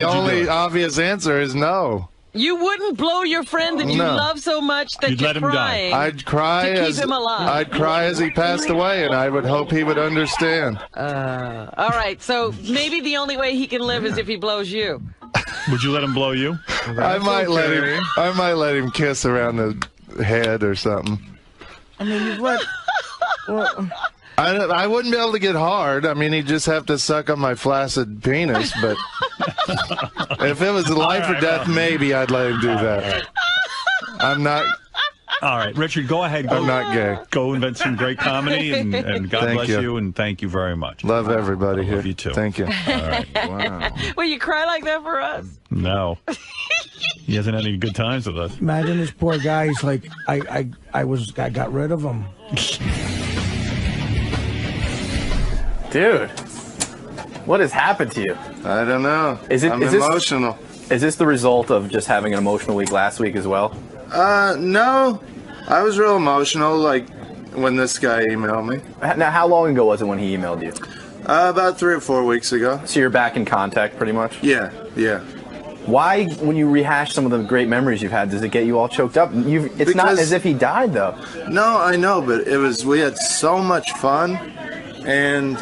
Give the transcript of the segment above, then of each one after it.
The only obvious answer is no. You wouldn't blow your friend that you love so much that you'd let him die. I'd cry to keep him alive. I'd cry as he passed away, and I would hope he would understand. All right, so maybe the only way he can live is if he blows you. Would you let him blow you? I might let him kiss around the head or something. I mean, you've let. Well, I wouldn't be able to get hard. I mean, he'd just have to suck on my flaccid penis. But if it was life or death, maybe I'd let him do that. I'm not. All right, Richard, go ahead. I'm not gay. Go invent some great comedy, and God bless you, and thank you very much. Love everybody here. Love you too. Thank you. All right. Wow. Will you cry like that for us? No. He hasn't had any good times with us. imagine this poor guy. He's like, I got rid of him. Dude, what has happened to you? I don't know. I'm emotional. Is this the result of just having an emotional week last week as well? No. I was real emotional, like, when this guy emailed me. Now, how long ago was it when he emailed you? About 3 or 4 weeks ago. So you're back in contact, pretty much? Yeah. Why, when you rehash some of the great memories you've had, does it get you all choked up? It's not as if he died, though. No, I know, but we had so much fun, and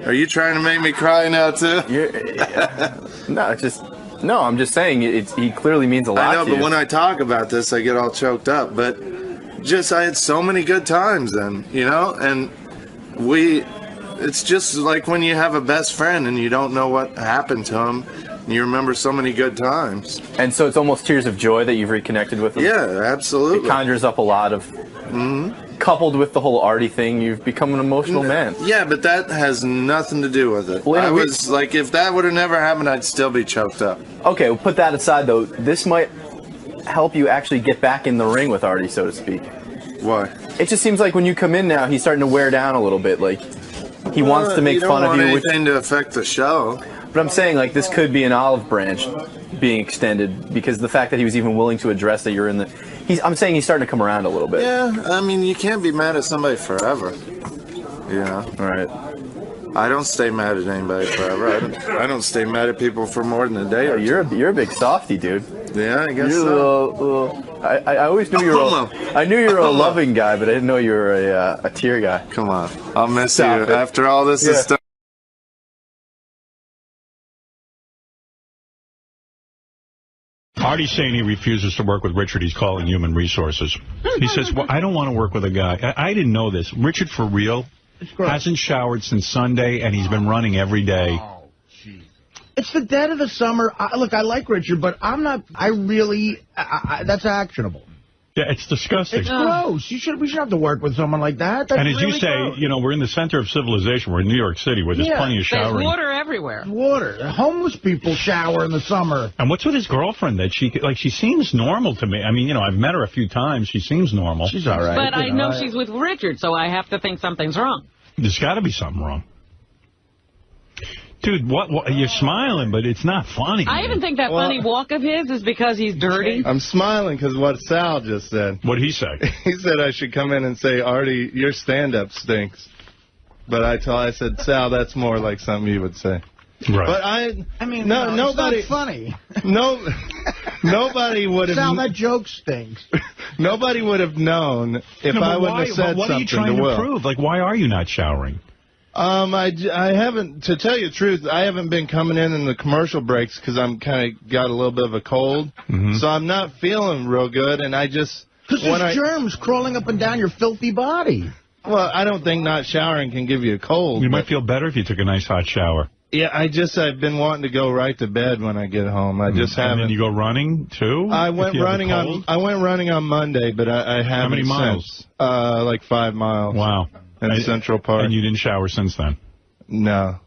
are you trying to make me cry now, too? No, I'm just saying, he clearly means a lot to you. I know, but when I talk about this, I get all choked up, but I had so many good times then, and it's just like when you have a best friend and you don't know what happened to him, and you remember so many good times. And so it's almost tears of joy that you've reconnected with him? Yeah, absolutely. It conjures up a lot of... Coupled with the whole Artie thing, you've become an emotional man. Yeah, but that has nothing to do with it. Well, if that would have never happened, I'd still be choked up. Okay, well, put that aside, though. This might help you actually get back in the ring with Artie, so to speak. Why? It just seems like when you come in now, he's starting to wear down a little bit. Like, he wants to make fun of you. Don't want anything to affect the show. But I'm saying, like, this could be an olive branch being extended because the fact that he was even willing to address that you're in the... I'm saying he's starting to come around a little bit. Yeah, I mean, you can't be mad at somebody forever. All right. I don't stay mad at anybody forever. I don't stay mad at people for more than a day or two. You're a big softy, dude. Yeah, I guess so. I always knew you were. I knew you were a loving guy, but I didn't know you were a tear guy. Come on, I'll miss you after all this is done. Artie's saying he refuses to work with Richard. He's calling Human Resources. He says, well, I don't want to work with a guy. I didn't know this. Richard, for real, hasn't showered since Sunday, and he's been running every day. Oh, geez. It's the dead of the summer. Look, I like Richard, but I'm not... that's actionable. Yeah, it's disgusting. It's gross. We shouldn't have to work with someone like that. That's and as really you say, gross. We're in the center of civilization. We're in New York City where there's plenty of showering. There's water everywhere. Water. Homeless people shower in the summer. And what's with his girlfriend? That she seems normal to me. I mean, I've met her a few times. She seems normal. She's all right. But I know she's with Richard, so I have to think something's wrong. There's got to be something wrong. Dude, what? You're smiling, but it's not funny. I even think that funny walk of his is because he's dirty. I'm smiling because what Sal just said. What'd he say? He said I should come in and say, Artie, your stand-up stinks. But I said, Sal, that's more like something you would say. Right. But I mean, nobody. It's not funny. Nobody would have. Sal, that joke stinks. Nobody would have known if I wouldn't have said something to Will. What are you trying to prove? Like, why are you not showering? I haven't, to tell you the truth, I haven't been coming in the commercial breaks because I'm kind of got a little bit of a cold. So I'm not feeling real good, and I just... Because there's germs crawling up and down your filthy body. Well, I don't think not showering can give you a cold. You might feel better if you took a nice hot shower. Yeah, I've been wanting to go right to bed when I get home. I just haven't. And then you go running, too? I went running on Monday, but I haven't. How many miles? Since. Like 5 miles. Wow. In Central Park. And you didn't shower since then? No.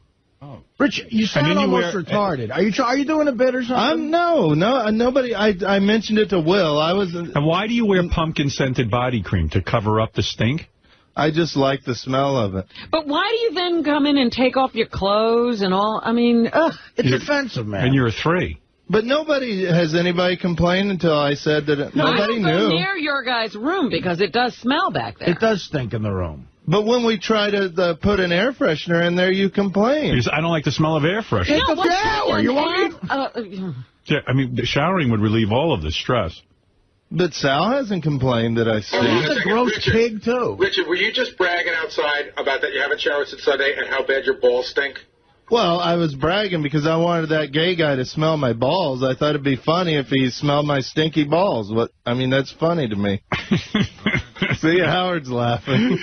Oh. Rich, you sound almost retarded. Are you doing a bit or something? No, nobody. I mentioned it to Will. And why do you wear pumpkin-scented body cream? To cover up the stink? I just like the smell of it. But why do you then come in and take off your clothes and all? I mean, it's offensive, man. And you're a 3. But has anybody complained until I said that nobody knew. I don't go near your guy's room because it does smell back there. It does stink in the room. But when we try to put an air freshener in there, you complain. Because I don't like the smell of air freshener. Take a shower. You want Yeah, I mean, showering would relieve all of the stress. But Sal hasn't complained that I stink. He's a gross pig, too. Richard, were you just bragging outside about that you haven't showered since Sunday and how bad your balls stink? Well, I was bragging because I wanted that gay guy to smell my balls. I thought it'd be funny if he smelled my stinky balls. I mean, that's funny to me. See, Howard's laughing.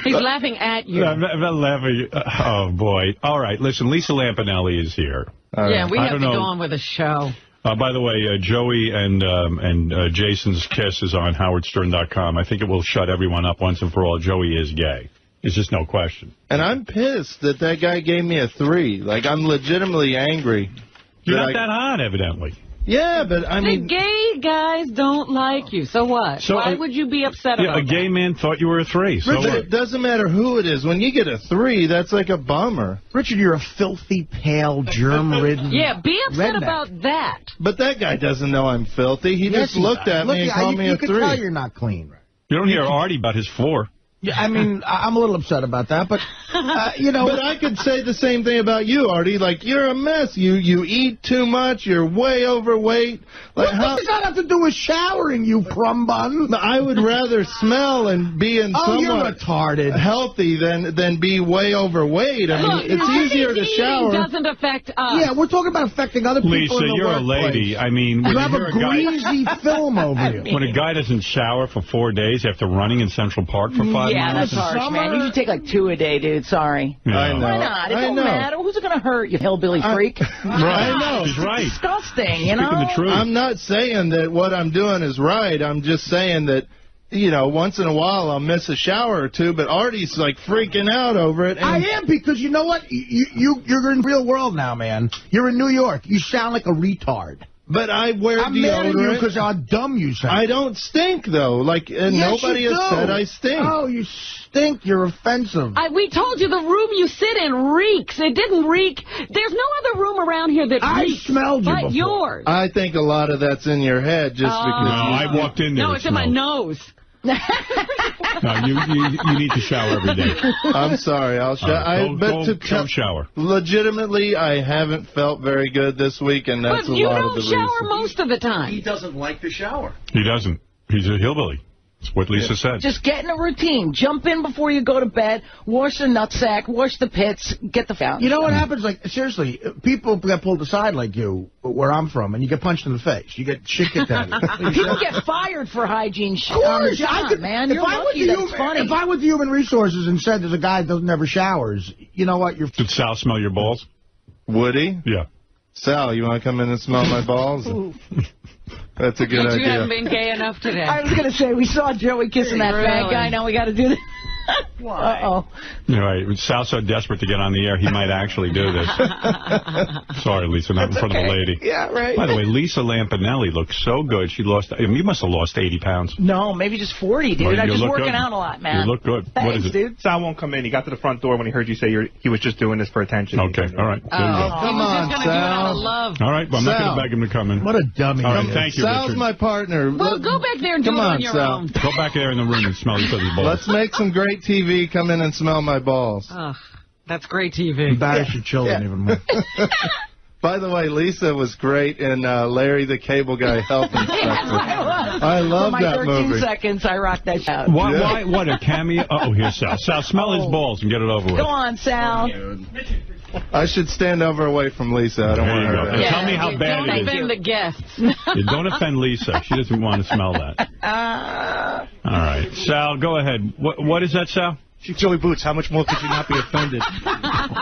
He's laughing at you. I'm not laughing. Oh, boy. All right, listen, Lisa Lampanelli is here. Yeah, we have to go on with the show. By the way, Joey and Jason's kiss is on howardstern.com. I think it will shut everyone up once and for all. Joey is gay. It's just no question. And I'm pissed that guy gave me a 3. Like, I'm legitimately angry. You're not that hot, evidently. Yeah, but I mean... The gay guys don't like you. So what? So Why would you be upset about a gay man thought you were a 3. So Richard, it doesn't matter who it is. When you get a 3, that's like a bummer. Richard, you're a filthy, pale, germ-ridden... Yeah, be upset redneck. about that. But that guy doesn't know I'm filthy. He just looked at me and called me a 3. You can tell you're not clean. You don't hear Artie about his floor. Yeah, I mean, I'm a little upset about that, but, you know... But I could say the same thing about you, Artie. Like, you're a mess. You eat too much. You're way overweight. Like, what does that have to do with showering, you crumb bun? I would rather smell and be in somewhat you're retarded. healthy than be way overweight. I mean, it's easier to shower. Doesn't affect us. Yeah, we're talking about affecting other people Lisa, in the you're workplace. a lady. I mean, when You have hear a guy, greasy film over you. when a guy doesn't shower for 4 days after running in Central Park for 5 miles. Yeah, that's harsh, man. You should take like 2 a day, dude. Sorry. Yeah. I know. Why not? It don't matter. Who's it going to hurt, you hillbilly freak? Right. I know. He's right. It's disgusting, you know? Speaking the truth. I'm not saying that what I'm doing is right. I'm just saying that, you know, once in a while I'll miss a shower or two, but Artie's like freaking out over it. And I am, because you know what? You're in the real world now, man. You're in New York. You sound like a retard. But I wear I'm mad at you deodorant. because how dumb you sound. I don't stink, though. Like, Yes, nobody you has do. said I stink. Oh, you stink. You're offensive. We told you the room you sit in reeks. It didn't reek. There's no other room around here that I reeks smelled you but before. yours. I think a lot of that's in your head just because No, I walked in there. No, it it's in my smelled. nose. No, you need to shower every day. I'm sorry. I'll shower. Go shower. Legitimately, I haven't felt very good this week, and that's But a you lot of don't the shower reason. most of the time. He doesn't like to shower. He doesn't. He's a hillbilly. That's what Lisa said. Just get in a routine. Jump in before you go to bed. Wash the nutsack. Wash the pits. Get the fountain. You know what happens? Like, seriously, people get pulled aside like you, where I'm from, and you get punched in the face. You get shit kicked out of you. People get fired for hygiene shit Of on the course, job, man. You're lucky that's funny. If I went to Human Resources and said there's a guy that never showers, you know what? Did Sal smell your balls? Would he? Yeah. Sal, you want to come in and smell my balls? That's a good But you idea. haven't been gay enough today. I was going to say, we saw Joey kissing that fat Really? guy. Now we got to do this. Why? Uh-oh. You're right. Sal's so desperate to get on the air, he might actually do this. Sorry, Lisa, not in front of a lady. Yeah, right. By the way, Lisa Lampanelli looks so good. She lost. I mean, you must have lost 80 pounds. No, maybe just 40, dude. Well, I'm you just look working good. out a lot, man. You look good. Thanks, What is it? dude. Sal won't come in. He got to the front door when he heard you say he was just doing this for attention. Okay, all right. There you go. Come on, Just gonna do it out of Sal. love. All right, well, I'm not Sal. going to beg him to come in. What a dummy. All right, he is. thank you, Sal's Richard. my partner. Well, go back there and do Come it on, on your Sal. own. Go back there in the room and smell each other's balls. Let's make some great TV. Come in and smell my balls. Ugh, that's great TV. Embarrass your children even more. By the way, Lisa was great in Larry the Cable Guy Health Inspector. I love For my that 13 movie. seconds, I rocked that shot. Why, what, a cameo? Oh, here's Sal. Sal, smell his balls and get it over with. Go on, Sal. I should stand over away from Lisa. I don't There want you her go. to. Tell me how bad Don't it is. offend the guests. You don't offend Lisa. She doesn't want to smell that. All right. Sal, go ahead. What is that, Sal? She's Joey Boots. How much more could you not be offended?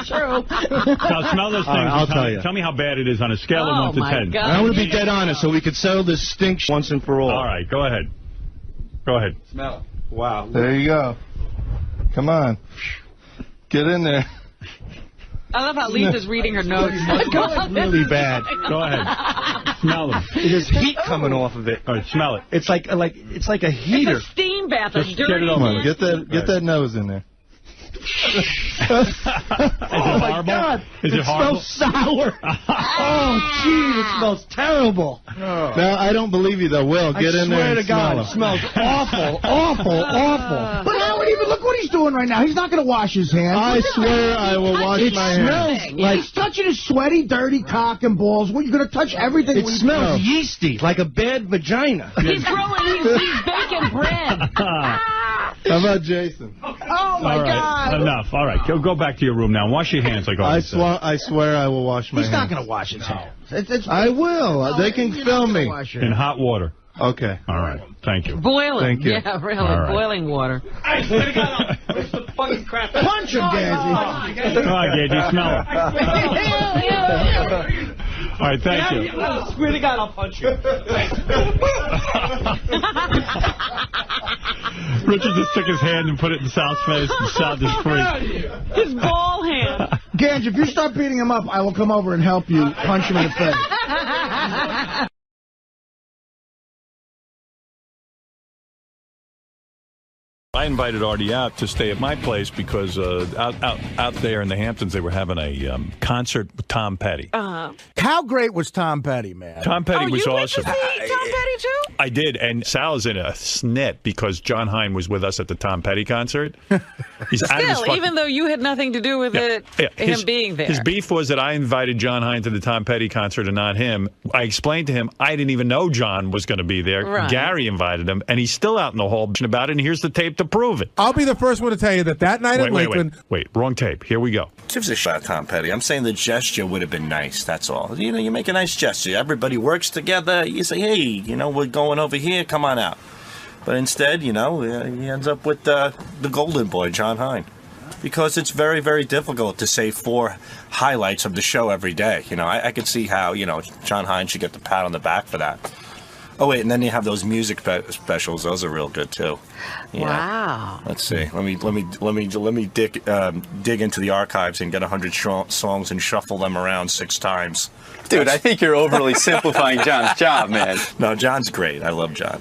True. Sal, smell those things. I'll and tell you. Tell me how bad it is on a scale of 1 to 10. God. I want to be dead honest so we could settle this stink once and for all. All right, go ahead. Go ahead. Smell. Wow. There you go. Come on. Get in there. I love how Lisa's reading her notes. Really bad. Go ahead. Smell them. There's heat coming off of it. All right, smell it. It's like a heater. It's a steam bath. A Just get dirty it Come over on. with. Get that nose in there. Is it horrible? God. Is it horrible? smells sour. Oh, gee, it smells terrible. No, I don't believe you, though. Will, get in there I swear and to God, it smell smells awful, awful, awful. But Howard, even look what he's doing right now. He's not going to wash his hands. I swear I will wash my hands. It smells like he's touching his sweaty, dirty cock and balls. Well, you're going to touch everything. It smells yeasty, like a bad vagina. He's baking bread. How about Jason? Oh, my God. Enough. All right. Go back to your room now. Wash your hands like I swear I will wash my hands. He's not going to wash his hands. I will. They can film me. In hot water. Okay. All right. Thank you. Boiling. Thank you. Yeah, really. Right. Boiling water. Punch him, Gansy. Come on, Gage. Smell it. All right, thank you. I swear to God, I'll punch you. Richard just took his hand and put it in Sal's face, and Sal just freaked. His ball hand. Gange, if you start beating him up, I will come over and help you punch him in the face. I invited Artie out to stay at my place because out there in the Hamptons they were having a concert with Tom Petty. How great was Tom Petty, man? Tom Petty was awesome. Tom Petty too? I did, and Sal is in a snit because John Hine was with us at the Tom Petty concert. He's Still, even though you had nothing to do with him being there. His beef was that I invited John Hine to the Tom Petty concert and not him. I explained to him I didn't even know John was going to be there. Right. Gary invited him, and he's still out in the hall about it, and here's the tape to prove it. I'll be the first one to tell you that night in Lakeland... Wait, wrong tape. Here we go. Gives a shot at Tom Petty. I'm saying the gesture would have been nice, that's all. You know, you make a nice gesture. Everybody works together. You say, hey, you know, we're going over here. Come on out. But instead, you know, he ends up with the golden boy, John Hine. Because it's very, very difficult to say 4 highlights of the show every day. You know, I can see how, you know, John Hine should get the pat on the back for that. Oh, wait, and then you have those music specials. Those are real good, too. Yeah. Wow. Let's see. Let me dig into the archives and get 100 songs and shuffle them around 6 times. Dude, I think you're overly simplifying John's job, man. No, John's great. I love John.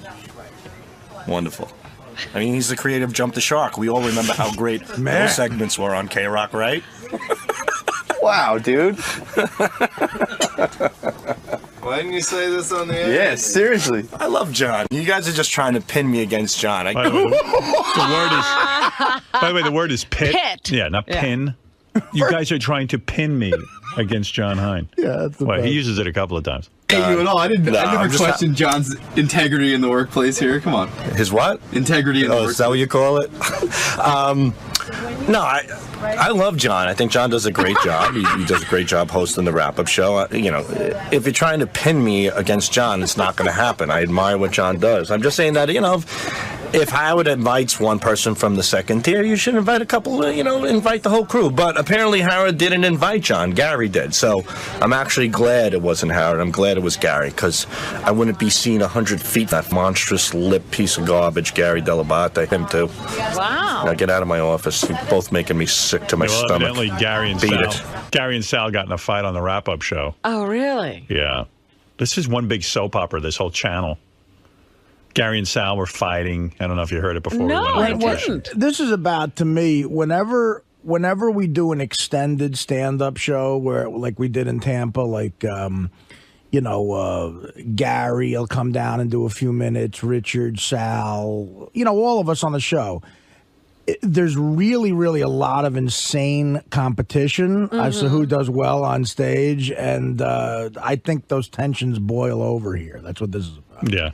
Wonderful. I mean, he's the creative Jump the Shark. We all remember how great those segments were on K-Rock, right? Wow, dude. Why didn't you say this on the air? Yeah, seriously. I love John. You guys are just trying to pin me against John. By the way, the word is pit. Pit. Yeah, not pin. You guys are trying to pin me against John Hine. Yeah, that's the Well, best. he uses it a couple of times. Hey, you at all? I never questioned John's integrity in the workplace here. Come on. His what? Integrity in the workplace. Is that what you call it? No, I love John. I think John does a great job. He does a great job hosting the wrap-up show. You know, if you're trying to pin me against John, it's not going to happen. I admire what John does. I'm just saying that, you know, if Howard invites one person from the second tier, you should invite a couple, you know, invite the whole crew. But apparently Howard didn't invite John. Gary did. So I'm actually glad it wasn't Howard. I'm glad it was Gary, because I wouldn't be seen 100 feet that monstrous lip piece of garbage, Gary Delabate. Him too. Wow. Now get out of my office. You're both making me sick to my stomach. Evidently, Gary and Sal got in a fight on the wrap-up show. Oh, really? Yeah. This is one big soap opera, this whole channel. Gary and Sal were fighting. I don't know if you heard it before. No, I didn't. This is about, to me, whenever we do an extended stand-up show, where like we did in Tampa, like, you know, Gary will come down and do a few minutes, Richard, Sal, you know, all of us on the show. There's really, really a lot of insane competition as to who does well on stage, and I think those tensions boil over here. That's what this is about. Yeah.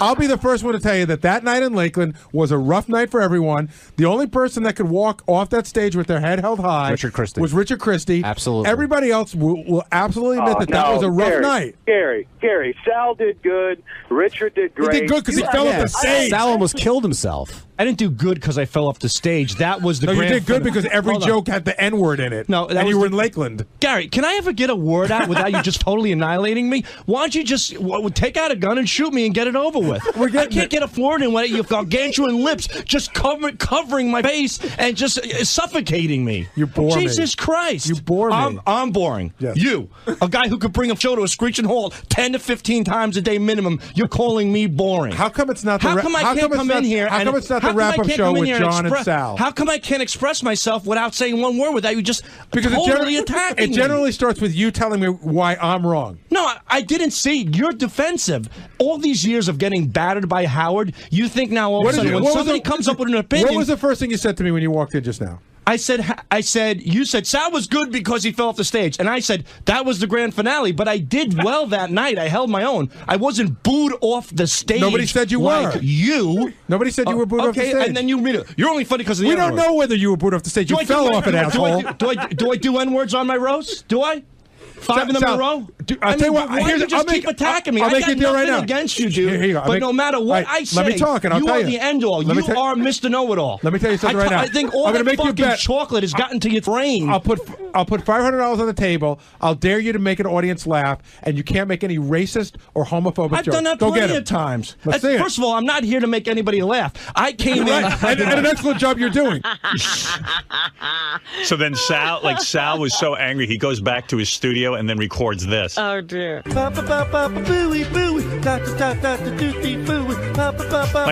I'll be the first one to tell you that night in Lakeland was a rough night for everyone. The only person that could walk off that stage with their head held high was Richard Christie. Absolutely. Everybody else will absolutely admit that was a rough night. Gary, Sal did good. Richard did great. He did good because he fell off the stage. Sal almost killed himself. I didn't do good because I fell off the stage. That was the No, you grand did good finale. because every joke had the N-word in it. No, that and was you were in Lakeland. Gary, can I ever get a word out without you just totally annihilating me? Why don't you just take out a gun and shoot me and get it over with? I can't get a word in when you've gargantuan lips just covering my face and just suffocating me. You bore me. Jesus Christ. You bore me. I'm boring. Yes. You, a guy who could bring a show to a screeching halt 10 to 15 times a day minimum, you're calling me boring. How come it's not the How come I can't come in here and the wrap-up show with John and Sal. How come I can't express myself without saying one word without you just totally attacking it generally starts with you telling me why I'm wrong. No, I didn't see. You're defensive. All these years of getting battered by Howard, you think now all of a sudden when somebody comes up with an opinion... What was the first thing you said to me when you walked in just now? I said, you said Sal was good because he fell off the stage. And I said, that was the grand finale. But I did well that night. I held my own. I wasn't booed off the stage. Nobody said you were. You. Nobody said you were booed off the stage. Okay, and then you read it. You're only funny because of the N-word. We don't know whether you were booed off the stage. You fell off it, asshole. Do I do N-words on my roast? Do I? 5 in a row? I'll tell you what. Why do you just keep attacking me? I'll make I a deal right now. Against you, dude. Here you go. But no matter what I say, let me talk, and I'll tell you. You are the end-all. You are Mr. Know-It-all. Let me tell you something right now. I think all that fucking chocolate has gotten to your brain. I'll put $500 on the table. I'll dare you to make an audience laugh, and you can't make any racist or homophobic jokes. I've done that plenty of times. First of all, I'm not here to make anybody laugh. I came in... and an excellent job you're doing. So then Sal was so angry, he goes back to his studio and then records this. Oh, dear. Like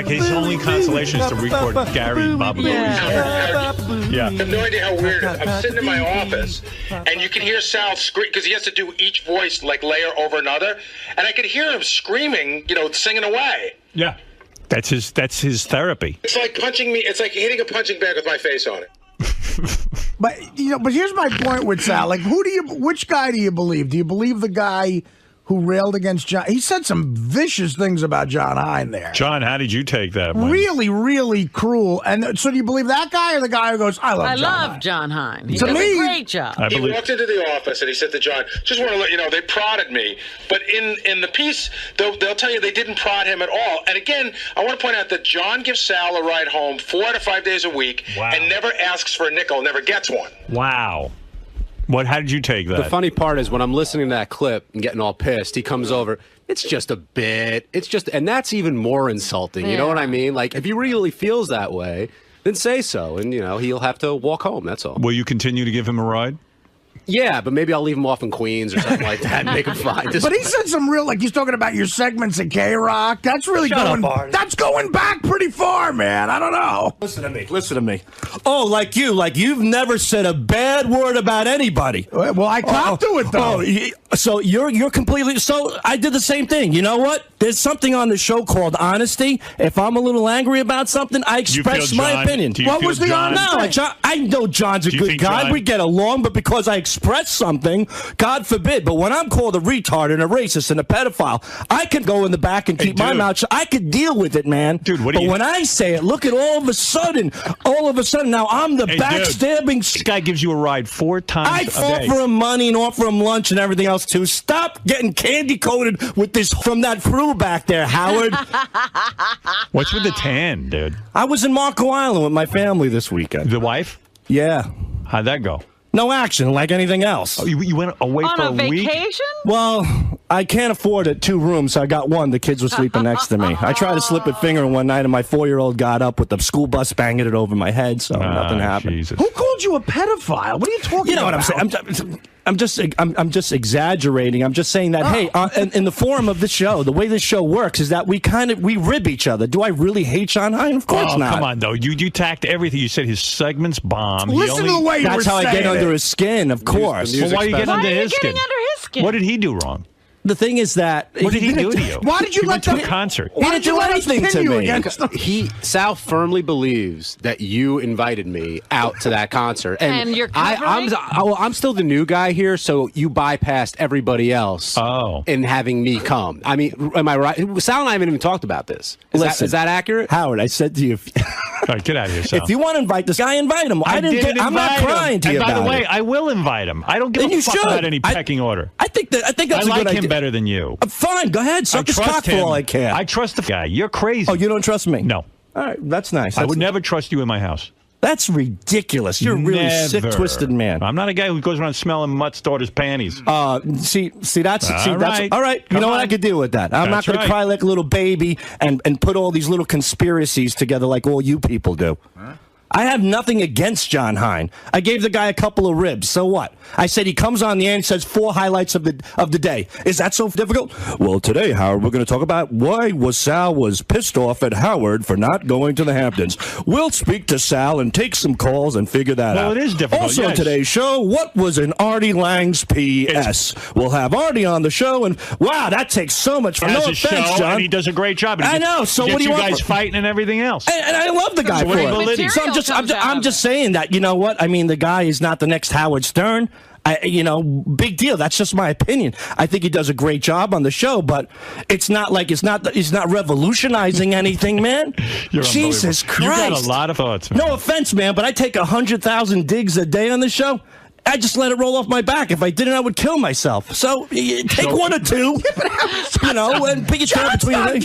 his only consolation is to record Gary Baba Booey. Yeah. I have no idea how weird it is. I'm sitting in my office, and you can hear Sal scream, because he has to do each voice, like, layer over another, and I could hear him screaming, singing away. Yeah. That's his therapy. It's like punching me. It's like hitting a punching bag with my face on it. But here's my point with Sal. Like, which guy do you believe? Do you believe the guy who railed against John? He said some vicious things about John Hein there. John, how did you take that? Really, really cruel. And so do you believe that guy or the guy who goes, I love John Hein. He to does me, a great job. He walked into the office and he said to John, just want to let you know, they prodded me. But in the piece, they'll tell you they didn't prod him at all. And again, I want to point out that John gives Sal a ride home 4 to 5 days a week and never asks for a nickel, never gets one. Wow. How did you take that? The funny part is when I'm listening to that clip and getting all pissed, he comes over. It's just a bit. And that's even more insulting. You know what I mean? Like, if he really feels that way, then say so. And, he'll have to walk home. That's all. Will you continue to give him a ride? Yeah, but maybe I'll leave him off in Queens or something like that and make him fine. But he said some real, he's talking about your segments at K-Rock. That's really that's going back pretty far, man. I don't know. Listen to me. Oh, like you've never said a bad word about anybody. Well, I copped to it, though. So you're completely, so I did the same thing. You know what? There's something on the show called honesty. If I'm a little angry about something, I express my opinion. What was the honesty? No, I know John's a good guy. We get along, but because I express something, God forbid. But when I'm called a retard and a racist and a pedophile, I can go in the back and keep my mouth shut. I could deal with it, man. Dude, but when I say it, look at all of a sudden, now I'm the backstabbing. This guy gives you a ride 4 times a day. I offer him money and offer him lunch and everything else too. Stop getting candy coated with this from that fruit back there, Howard. What's with the tan, dude? I was in Marco Island with my family this weekend. The wife? Yeah. How'd that go? No action, like anything else. Oh, you went away for a week? On a vacation? Well, I can't afford it 2 rooms, so I got one. The kids were sleeping next to me. I tried to slip a finger one night, and my 4-year-old got up with the school bus banging it over my head, so nothing happened. Jesus. Who called you a pedophile? What are you talking about? You know what I'm saying? I'm just exaggerating. I'm just saying that, hey, in the forum of this show, the way this show works is that we rib each other. Do I really hate John Hein? Of course not. Come on, though. You tacked everything. You said his segments bomb. Listen to the way you were saying it. That's how I get under his skin, of course. Well, why are you getting under his skin? What did he do wrong? The thing is that... What did he do to you? Why did you let them... He went to a concert. He didn't do anything to me. Sal firmly believes that you invited me out to that concert. And you're I'm still the new guy here, so you bypassed everybody else in having me come. I mean, am I right? Sal and I haven't even talked about this. Is that accurate? Howard, I said to you... All right, get out of here, Sal. If you want to invite this guy, invite him. I'm not crying to you about it. And by the way, I will invite him. I don't give a fuck about any pecking order. I think that's a good idea. I like him better than you. Fine, go ahead. Suck his cock for all I can. I trust the guy. You're crazy. Oh, you don't trust me? No. All right, that's nice. I would never trust you in my house. That's ridiculous. You're a really sick, twisted man. I'm not a guy who goes around smelling Mutt's daughter's panties. See, that's all right. All right. You know what? I could deal with that. I'm not going to cry like a little baby and put all these little conspiracies together like all you people do. Huh? I have nothing against John Hein. I gave the guy a couple of ribs. So what? I said he comes on the air and says 4 highlights of the day. Is that so difficult? Well, today, Howard, we're going to talk about why Sal was pissed off at Howard for not going to the Hamptons. We'll speak to Sal and take some calls and figure that out. Well, it is difficult. Also, on today's show, what was in Artie Lang's P.S.? We'll have Artie on the show, and wow, that takes so much fun. No offense, John. And he does a great job. I know. So what do you want? Guys fighting and everything else. And I love the guy for it. So I'm just saying that, you know what? I mean, the guy is not the next Howard Stern. Big deal. That's just my opinion. I think he does a great job on the show, but it's not like he's not revolutionizing anything, man. Jesus Christ. You got a lot of thoughts, man. No offense, man, but I take 100,000 digs a day on the show. I just let it roll off my back. If I didn't, I would kill myself. So take 1 or 2, and pick your turn between them.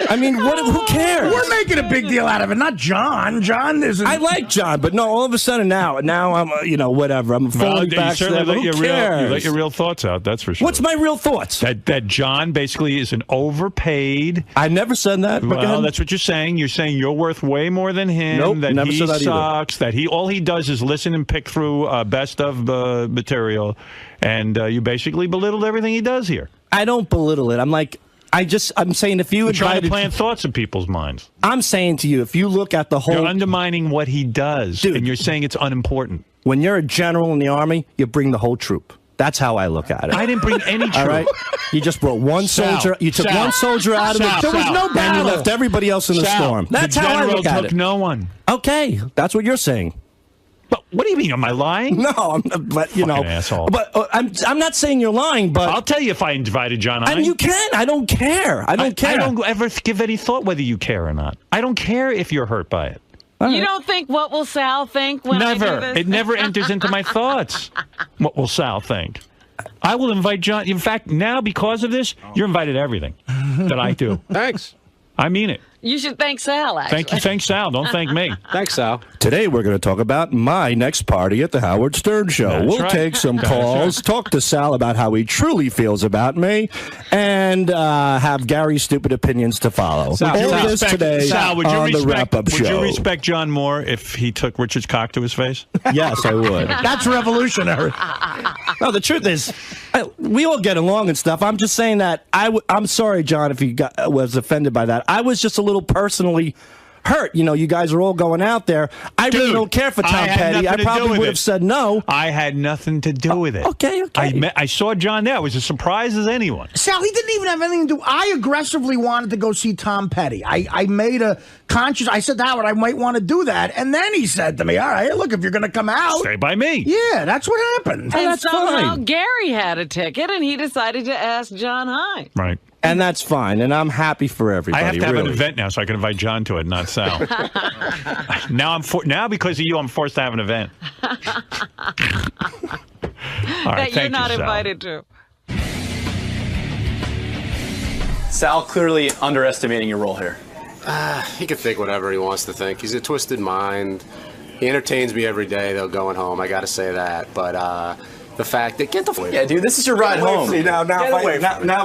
I mean, who cares? We're making a big deal out of it, not John. John isn't. I like John, but no, all of a sudden now I'm, whatever. I'm falling back. You let your real thoughts out. That's for sure. What's my real thoughts? That John basically is an overpaid. I never said that. Well, that's what you're saying. You're saying you're worth way more than him. Nope, that never he said that sucks. either. That all he does is listen and pick through best of material, and you basically belittled everything he does here. I don't belittle it. I'm saying if you You're trying to plant thoughts in people's minds. I'm saying to you, if you look at the whole... You're undermining what he does, and you're saying it's unimportant. When you're a general in the Army, you bring the whole troop. That's how I look at it. I didn't bring any troop. All right? You just brought one soldier. You took one soldier out of it. There was no battle. And you left everybody else in the storm. That's how I look at it. took no one. Okay, that's what you're saying. But what do you mean? Am I lying? No, but asshole. But I'm not saying you're lying. But I'll tell you if I invited John Hein. And you can. I don't care. I don't care. I don't ever give any thought whether you care or not. I don't care if you're hurt by it. You don't think what will Sal think when I do this? It never enters into my thoughts. What will Sal think? I will invite John. In fact, now because of this, you're invited to everything that I do. Thanks. I mean it. You should thank Sal, actually. Thank you. Thanks, Sal. Don't thank me. Thanks, Sal. Today we're going to talk about my next party at the Howard Stern Show. That's We'll right. take some calls, talk to Sal about how he truly feels about me, and have Gary's stupid opinions to follow. Sal, All this today Sal, on the wrap-up show. Would you respect John more if he took Richard's cock to his face? Yes, I would. That's revolutionary. No, the truth is, we all get along and stuff. I'm just saying that I'm sorry, John, if you was offended by that. I was just a little personally hurt. You guys are all going out there. I really don't care for Tom Petty. I probably would have said no. I had nothing to do with it. Okay. I saw John there. I was as surprised as anyone. Sal, he didn't even have anything to do. I aggressively wanted to go see Tom Petty. I made a conscious. I said to Howard, I might want to do that. And then he said to me, all right, look, if you're going to come out. Stay by me. Yeah, that's what happened. And somehow fine. Gary had a ticket, and he decided to ask John Hein. Right. And that's fine, and I'm happy for everybody. I have to have really. an event now so I can invite John to it, not Sal. Now because of you, I'm forced to have an event. All right, that you're not invited to. Sal clearly underestimating your role here. He can think whatever he wants to think. He's a twisted mind. He entertains me every day, though, going home. I got to say that. But the fact that yeah, dude, this is your ride home. Now if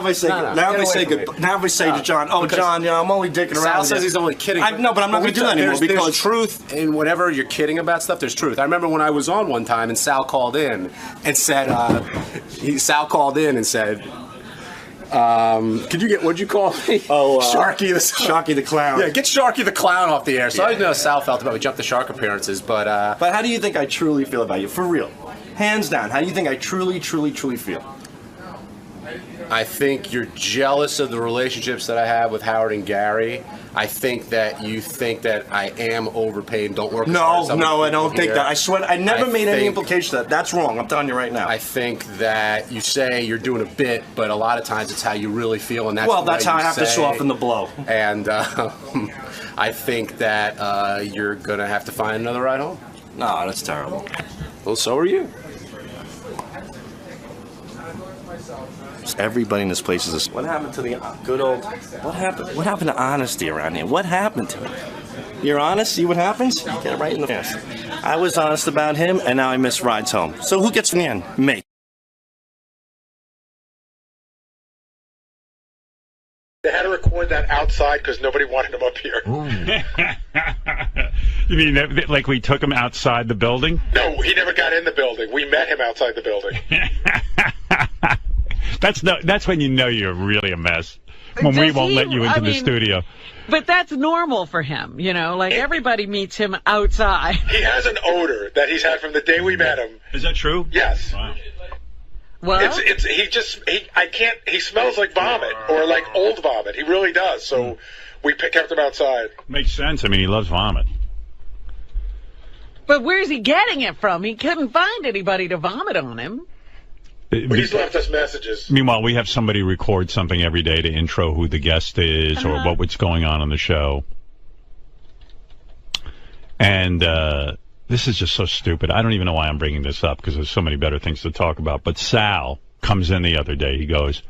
I say to John, John, I'm only dicking around. Sal says he's only kidding. No, but I'm not going to do that anymore because there's truth in whatever you're kidding about stuff. There's truth. I remember when I was on one time and Sal called in and said, could you get, what'd you call me? Sharky the Clown. Yeah, get Sharky the Clown off the air. So I know how Sal felt about me, Jump the Shark appearances, but how do you think I truly feel about you? For real. Hands down. How do you think I truly feel? I think you're jealous of the relationships that I have with Howard and Gary. I think that you think that I am overpaid and don't work as hard as other No, I people don't think here. that. I swear, I never made any implication of that. That's wrong. I'm telling you right now. I think that you say you're doing a bit, but a lot of times it's how you really feel, and that's that's how I have to soften the blow. And I think that you're gonna have to find another ride home. No, that's terrible. Well, so are you. Everybody in this place is. What happened to the good old? What happened to honesty around here? What happened to it? You're honest. See what happens? You get it right in the face. I was honest about him, and now I miss rides home. So who gets in the end? Me. They had to record that outside because nobody wanted him up here. You mean that, like we took him outside the building? No, he never got in the building. We met him outside the building. That's when you know you're really a mess. When we won't let you into the studio. But that's normal for him, you know. Like everybody meets him outside. He has an odor that he's had from the day we met him. Is that true? Yes. Wow. Well, he smells like vomit or like old vomit. He really does. So we kept him outside. Makes sense. I mean, he loves vomit. but where's he getting it from? He couldn't find anybody to vomit on him. He's left us messages. Meanwhile, we have somebody record something every day to intro who the guest is or what's going on the show. And this is just so stupid. I don't even know why I'm bringing this up because there's so many better things to talk about. But Sal comes in the other day. He goes,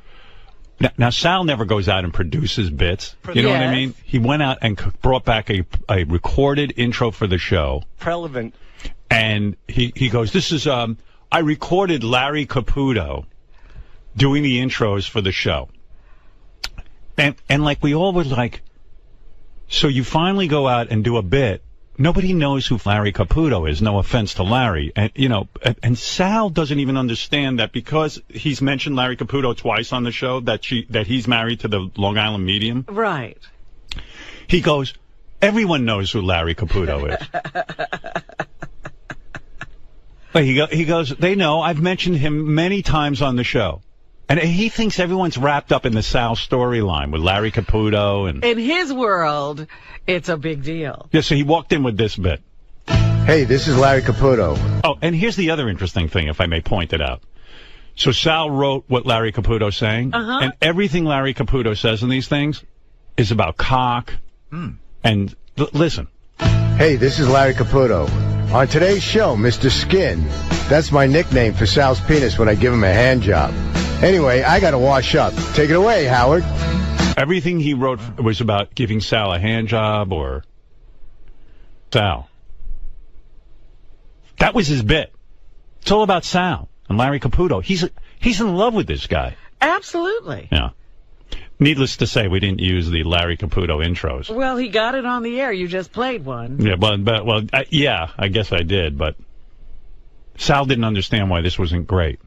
now Sal never goes out and produces bits. You know what I mean? He went out and brought back a recorded intro for the show. Relevant. And he goes, this is... I recorded Larry Caputo doing the intros for the show. And like we all were like, so you finally go out and do a bit. Nobody knows who Larry Caputo is. No offense to Larry. And, you know, and Sal doesn't even understand that because he's mentioned Larry Caputo twice on the show that he's married to the Long Island medium. Right. He goes, everyone knows who Larry Caputo is. But he goes, they know. I've mentioned him many times on the show. And he thinks everyone's wrapped up in the Sal storyline with Larry Caputo. And in his world, it's a big deal. Yeah, so he walked in with this bit. Hey, this is Larry Caputo. Oh, and here's the other interesting thing, if I may point it out. So Sal wrote what Larry Caputo's saying, and everything Larry Caputo says in these things is about cock. And listen. Hey, this is Larry Caputo. On today's show, Mr. Skin. That's my nickname for Sal's penis when I give him a hand job. Anyway, I gotta wash up. Take it away, Howard. Everything he wrote was about giving Sal a hand job or Sal. That was his bit. It's all about Sal and Larry Caputo. He's in love with this guy. Absolutely. Yeah. Needless to say, we didn't use the Larry Caputo intros. Well, he got it on the air. You just played one. Yeah, yeah, I guess I did, but Sal didn't understand why this wasn't great.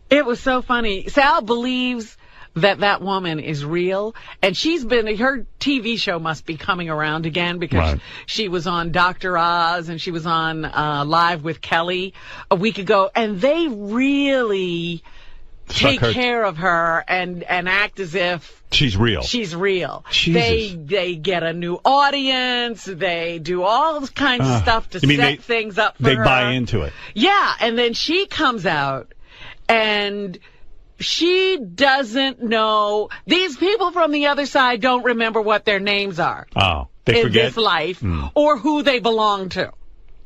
It was so funny. Sal believes that woman is real, and her TV show must be coming around again because she was on Dr. Oz and she was on Live with Kelly a week ago, and they really take care of her and act as if she's real. She's real. Jesus. They get a new audience. They do all kinds of stuff to set things up for her. They buy into it. Yeah, and then she comes out and she doesn't know. These people from the other side don't remember what their names are. Oh, they forget? In this life or who they belong to.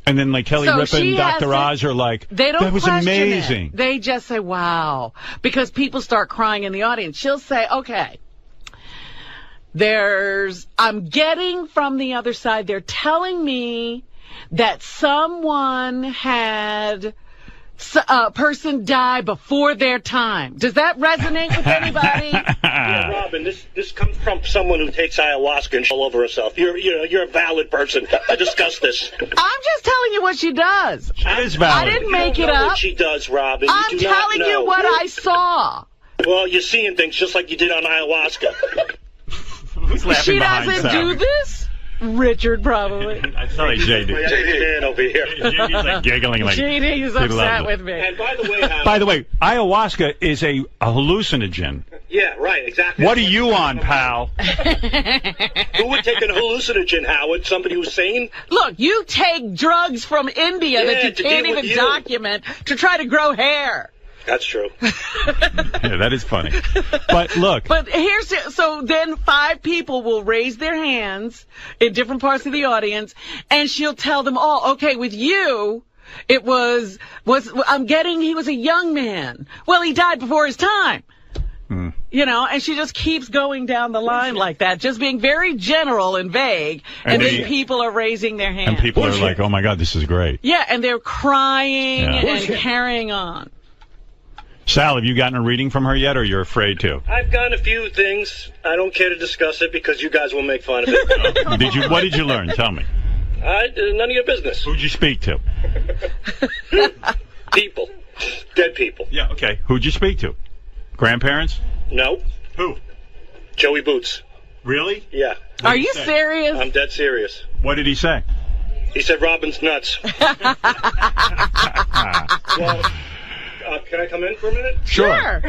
And then, like, Kelly Ripa and Dr. Oz are like, that was amazing. It. They just say, wow. Because people start crying in the audience. She'll say, okay, I'm getting from the other side, they're telling me that someone had a person die before their time. Does that resonate with anybody? Yeah, Robin, this comes from someone who takes ayahuasca and all over herself. You're a valid person. I discussed this. I'm just telling you what she does. She is valid. I didn't make it up. What she does, Robin. I'm telling you what I saw. Well, you're seeing things just like you did on ayahuasca. Who's laughing she behind doesn't Sam? do this? Richard, probably. I saw like JD. JD over here. JD's like giggling like JD's upset with me. And by the way, ayahuasca is a hallucinogen. Yeah, right, exactly. What are you on, pal? Who would take an hallucinogen, Howard? Somebody who's sane? Look, you take drugs from India that you can't even document to try to grow hair. That's true. Yeah, that is funny. But look. But so then 5 people will raise their hands in different parts of the audience, and she'll tell them all, okay, with you, it was he was a young man. Well, he died before his time. You know, and she just keeps going down the line like that, just being very general and vague, and then people are raising their hands. And people are like, oh my God, this is great. Yeah, and they're crying and carrying on. Sal, have you gotten a reading from her yet, or you're afraid to? I've gotten a few things. I don't care to discuss it because you guys will make fun of it. What did you learn? Tell me. None of your business. Who'd you speak to? People. Dead people. Yeah, okay. Who'd you speak to? Grandparents? No. Who? Joey Boots. Really? Yeah. Are you serious? I'm dead serious. What did he say? He said Robin's nuts. Well, can I come in for a minute? Sure.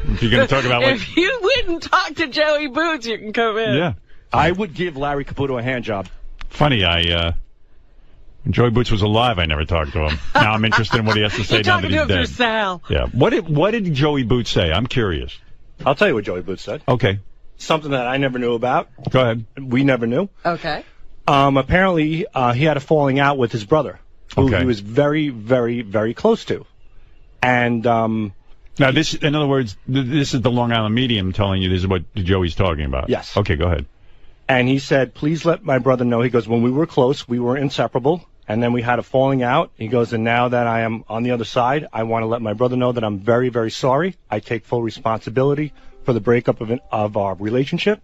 If you're going to talk about what... If you wouldn't talk to Joey Boots, you can come in. Yeah. I would give Larry Caputo a hand job. Funny, when Joey Boots was alive, I never talked to him. Now I'm interested in what he has to say now that he's dead. You're talking to him through Sal. Yeah. What did Joey Boots say? I'm curious. I'll tell you what Joey Boots said. Okay. Something that I never knew about. Go ahead. We never knew. Okay. Apparently, he had a falling out with his brother, who he was very, very, very close to. And now this, in other words, this is the Long Island Medium telling you this is what Joey's talking about. Yes. Okay, go ahead. And he said, please let my brother know. He goes, when we were close, we were inseparable. And then we had a falling out. He goes, and now that I am on the other side, I want to let my brother know that I'm very, very sorry. I take full responsibility for the breakup of our relationship.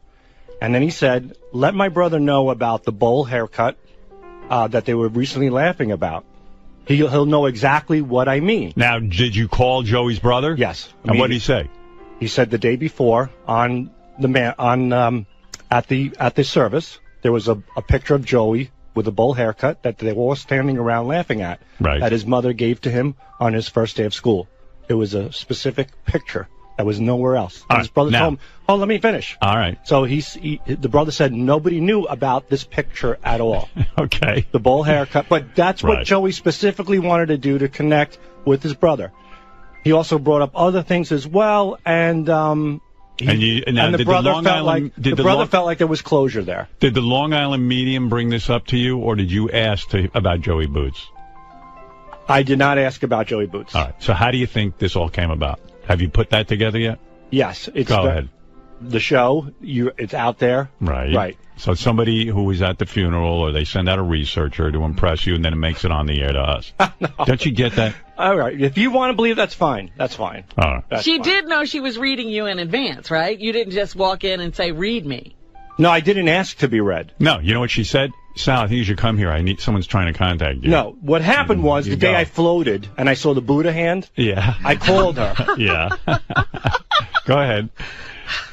And then he said, let my brother know about the bowl haircut that they were recently laughing about. He'll know exactly what I mean. Now, did you call Joey's brother? Yes. And what did he say? He said the day before at the service, there was a picture of Joey with a bowl haircut that they were all standing around laughing at. Right. That his mother gave to him on his first day of school. It was a specific picture that was nowhere else. And his brother told him, "Oh, let me finish." All right. So the brother said nobody knew about this picture at all. Okay. The bowl haircut, but that's what Joey specifically wanted to do to connect with his brother. He also brought up other things as well, and the brother felt like there was closure there. Did the Long Island Medium bring this up to you, or did you ask about Joey Boots? I did not ask about Joey Boots. All right. So how do you think this all came about? Have you put that together yet? Yes. Go ahead. The show, it's out there. Right. Right. So somebody who was at the funeral, or they send out a researcher to impress you, and then it makes it on the air to us. No. Don't you get that? All right. If you want to believe, that's fine. That's fine. All right. She did know she was reading you in advance, right? You didn't just walk in and say, read me. No, I didn't ask to be read. No. You know what she said? Sal, I think you should come here. Someone's trying to contact you. No. What happened was the day I floated and I saw the Buddha hand. Yeah. I called her. Yeah. Go ahead.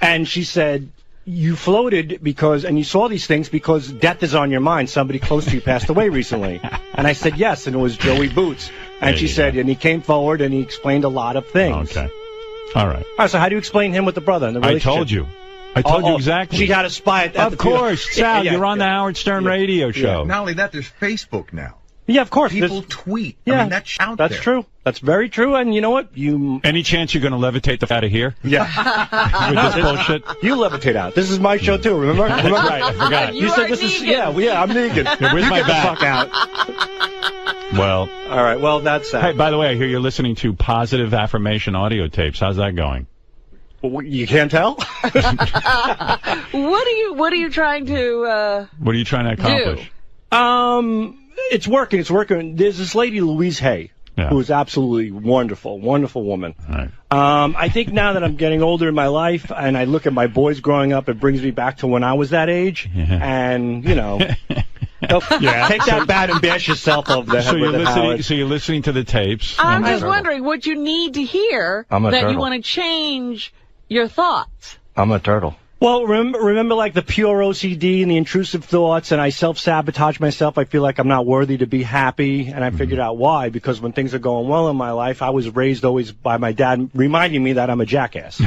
And she said, you floated and you saw these things because death is on your mind. Somebody close to you passed away recently. And I said, yes, and it was Joey Boots. And she said, and he came forward and he explained a lot of things. Okay. All right. All right, so how do you explain him with the brother and the relationship? I told you. I told you exactly. She had a spy at that. Of course, Sal, you're on the Howard Stern radio show. Not only that, there's Facebook now. Yeah, of course. People tweet. Yeah, I mean, that's out there. That's true. That's very true. And you know what? Any chance you're going to levitate the out of here? Yeah. With this bullshit? You levitate out. This is my show, too. Remember? Right, I forgot. You said this is... Yeah, I'm Negan. Yeah, where's you my get bat? the fuck out. Well... All right, well, that's... Hey, by the way, I hear you're listening to Positive Affirmation audio tapes. How's that going? Well, you can't tell? What are you trying to What are you trying to accomplish? It's working. It's working. There's this lady, Louise Hay, who is absolutely wonderful, wonderful woman. Right. I think now that I'm getting older in my life and I look at my boys growing up, it brings me back to when I was that age. Yeah. And, you know, take that bat and bash yourself over the head with it, Howard. So you're listening to the tapes. I'm just wondering what you need to hear that you want to change your thoughts. I'm a turtle. Well, remember like the pure OCD and the intrusive thoughts, and I self-sabotage myself. I feel like I'm not worthy to be happy, and I figured out why. Because when things are going well in my life, I was raised always by my dad reminding me that I'm a jackass. So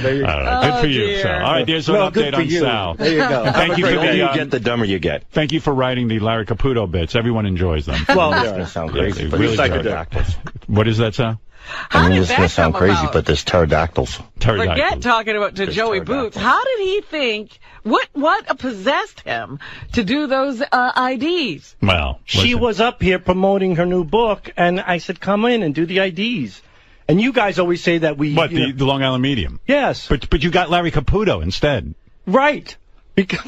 there you go. Good for you, Sal. All right, there's an update on Sal. There you go. Thank you for the you get, the dumber you get. Thank you for writing the Larry Caputo bits. Everyone enjoys them. Well, this sounds crazy, but really pterodactyls. What is that, Sal? How did this is that going to sound come crazy, about? but there's pterodactyls. Forget talking about to Joey Boots. How did he think? What possessed him to do those IDs? Well, she was up here promoting her new book, and I said, "Come in and do the IDs." And you guys always say that we the Long Island Medium. Yes, but you got Larry Caputo instead. Right. Because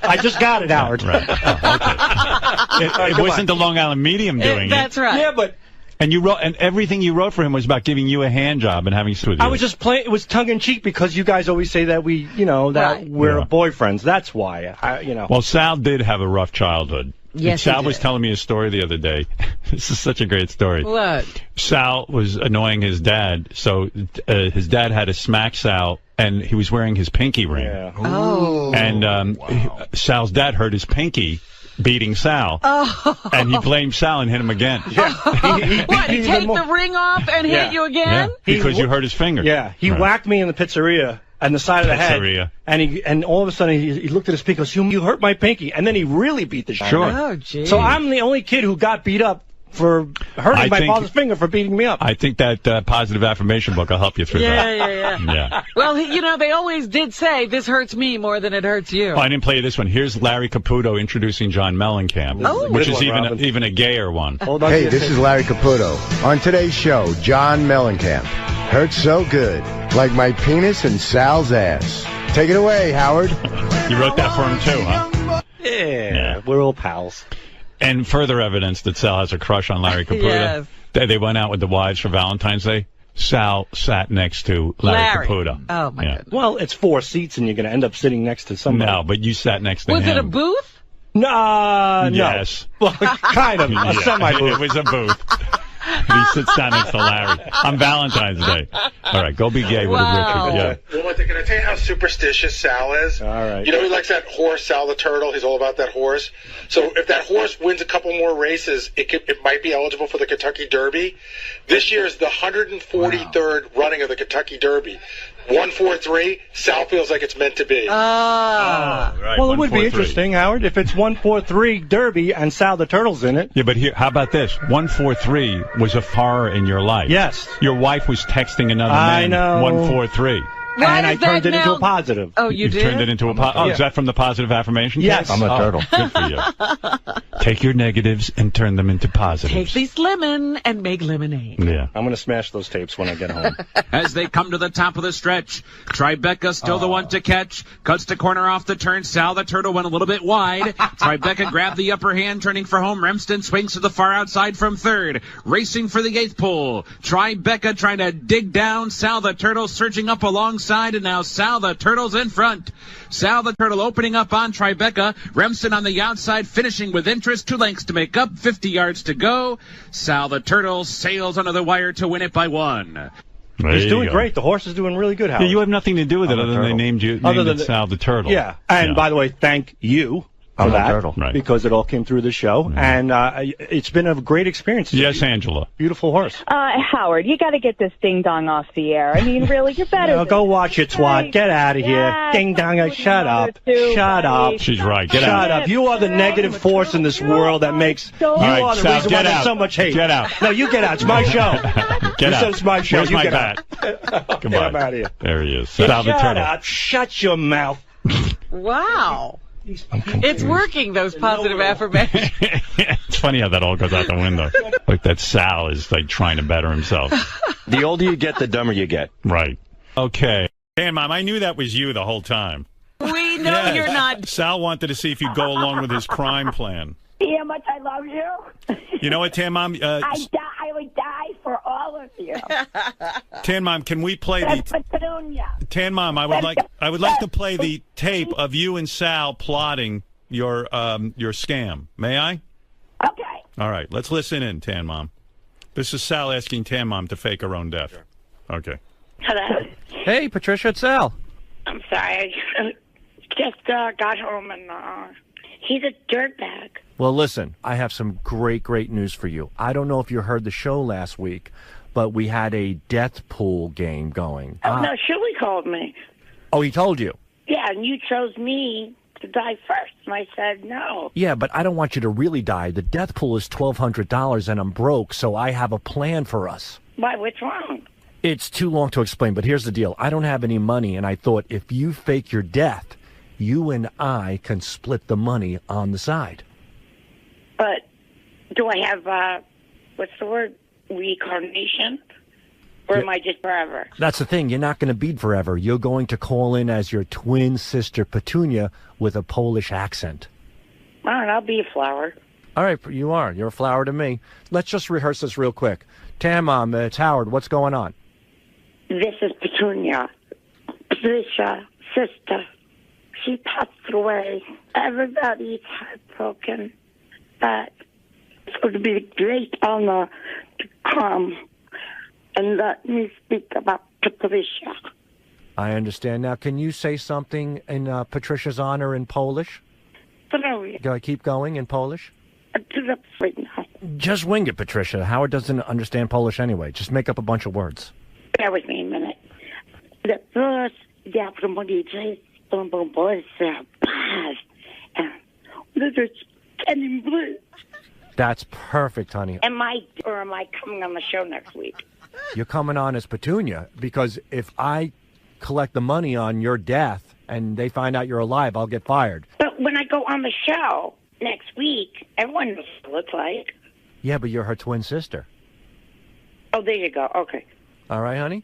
I just got it, Howard. Right. Oh, okay. It wasn't the Long Island Medium doing it. That's right. Yeah, but And you wrote, and everything you wrote for him was about giving you a hand job and having sex with you. I was just playing. It was tongue in cheek because you guys always say that we're boyfriends. That's why. Well, Sal did have a rough childhood. Yes, Sal he was did. telling me a story the other day. This is such a great story. What? Sal was annoying his dad, so his dad had to smack Sal, and he was wearing his pinky ring. Yeah. Oh. And Sal's dad hurt his pinky beating Sal, and he blamed Sal and hit him again. Yeah. What, take the ring off and hit you again? Because you hurt his finger. Yeah, he whacked me in the pizzeria on the side of the head, and all of a sudden he looked at his pinky and goes, you hurt my pinky, and then he really beat the shit. Sure. Oh, geez. So I'm the only kid who got beat up for hurting my father's finger for beating me up. I think that positive affirmation book will help you through that. Yeah. Well, they always did say, this hurts me more than it hurts you. Oh, I didn't play you this one. Here's Larry Caputo introducing John Mellencamp, which is even a gayer one. Hey, this is Larry Caputo. On today's show, John Mellencamp. Hurts so good, like my penis and Sal's ass. Take it away, Howard. You wrote that for him too, huh? Yeah, we're all pals. And further evidence that Sal has a crush on Larry Caputo. Yes. They went out with the wives for Valentine's Day. Sal sat next to Larry Caputo. Oh, my goodness. Well, it's 4 seats, and you're going to end up sitting next to somebody. No, but you sat next to him. Was it a booth? No. Yes. Well, kind of. A semi-booth. It was a booth. He sits down next to Larry on Valentine's Day. All right, go be gay with Richard. Yeah. Well, can I tell you how superstitious Sal is? All right. You know, he likes that horse, Sal the Turtle. He's all about that horse. So if that horse wins a couple more races, it might be eligible for the Kentucky Derby. This year is the 143rd running of the Kentucky Derby. 143. Sal feels like it's meant to be. Right, well, it would be interesting, Howard, if it's 143 Derby and Sal the Turtle's in it. Yeah, but here, how about this? 143 was a horror in your life. Yes. Your wife was texting another man. I know. 143. And I turned it into a positive. Oh, you did? Turned it into a positive. Oh, is that from the positive affirmation? Yes. I'm a turtle. Good for you. Take your negatives and turn them into positives. Take these lemon and make lemonade. Yeah. I'm going to smash those tapes when I get home. As they come to the top of the stretch, Tribeca still the one to catch. Cuts to corner off the turn. Sal the Turtle went a little bit wide. Tribeca grabbed the upper hand, turning for home. Remston swings to the far outside from third. Racing for the 8th pole. Tribeca trying to dig down. Sal the Turtle surging up alongside, and now Sal the Turtle's in front. Sal the Turtle opening up on Tribeca. Remston on the outside, finishing with interest. 2 lengths to make up, 50 yards to go. Sal the Turtle sails under the wire to win it by 1. He's doing great. The horse is doing really good, Howard. Yeah, you have nothing to do with it other than they named it Sal the Turtle. Yeah, and by the way, thank you for that, because it all came through the show, and it's been a great experience. Yes, Angela. Beautiful horse. Howard, you got to get this ding dong off the air. I mean, really, you're better. No, go watch it, twat. Get out of here. Ding dong. Shut up. Shut up. She's right. Get Shut out. up. You are the negative force in this world that makes. You are the reason why there's so much hate. Get out. No, you get out. It's my show. Get out. It's my show. Where's You my get bat? out. Goodbye. I'm out of here. There he is. Sal the Shut Turtle. up. Shut your mouth. Wow. It's working, those positive affirmations. It's funny how that all goes out the window. Like that Sal is like trying to better himself. The older you get, the dumber you get. Right. Okay. Dan, Mom, I knew that was you the whole time. We know you're not. Sal wanted to see if you'd go along with his crime plan. See how much I love you? You know what, Tan Mom? I would die for all of you. Tan Mom, can we play Tan Mom, I would like to play the tape of you and Sal plotting your scam. May I? Okay. All right, let's listen in, Tan Mom. This is Sal asking Tan Mom to fake her own death. Okay. Hello. Hey, Patricia, it's Sal. I'm sorry. I just got home and he's a dirtbag. Well, listen, I have some great news for you. I don't know if you heard the show last week, but we had a death pool game going. Oh, no, Shirley called me. Oh, he told you? Yeah, and you chose me to die first. And I said no. Yeah, but I don't want you to really die. The death pool is $1,200 and I'm broke, so I have a plan for us. Why? What's wrong? It's too long to explain, but here's the deal. I don't have any money, and I thought if you fake your death, you and I can split the money on the side. But do I have, what's the word, reincarnation? Or am I just forever? That's the thing. You're not going to be forever. You're going to call in as your twin sister Petunia with a Polish accent. All right, I'll be a flower. All right, you are. You're a flower to me. Let's just rehearse this real quick. Tam, it's Howard. What's going on? This is Petunia, Patricia's sister. She passed away. Everybody's heartbroken, but it's going to be a great honor to come and let me speak about Patricia. I understand. Now, can you say something in Patricia's honor in Polish? Do I keep going in Polish? Right now. Just wing it, Patricia. Howard doesn't understand Polish anyway. Just make up a bunch of words. Bear with me a minute. The first day That's perfect, honey. Am I coming on the show next week? You're coming on as Petunia, because if I collect the money on your death and they find out you're alive, I'll get fired. But when I go on the show next week, everyone knows what it looks like. Yeah, but you're her twin sister. Oh, there you go. Okay. All right, honey?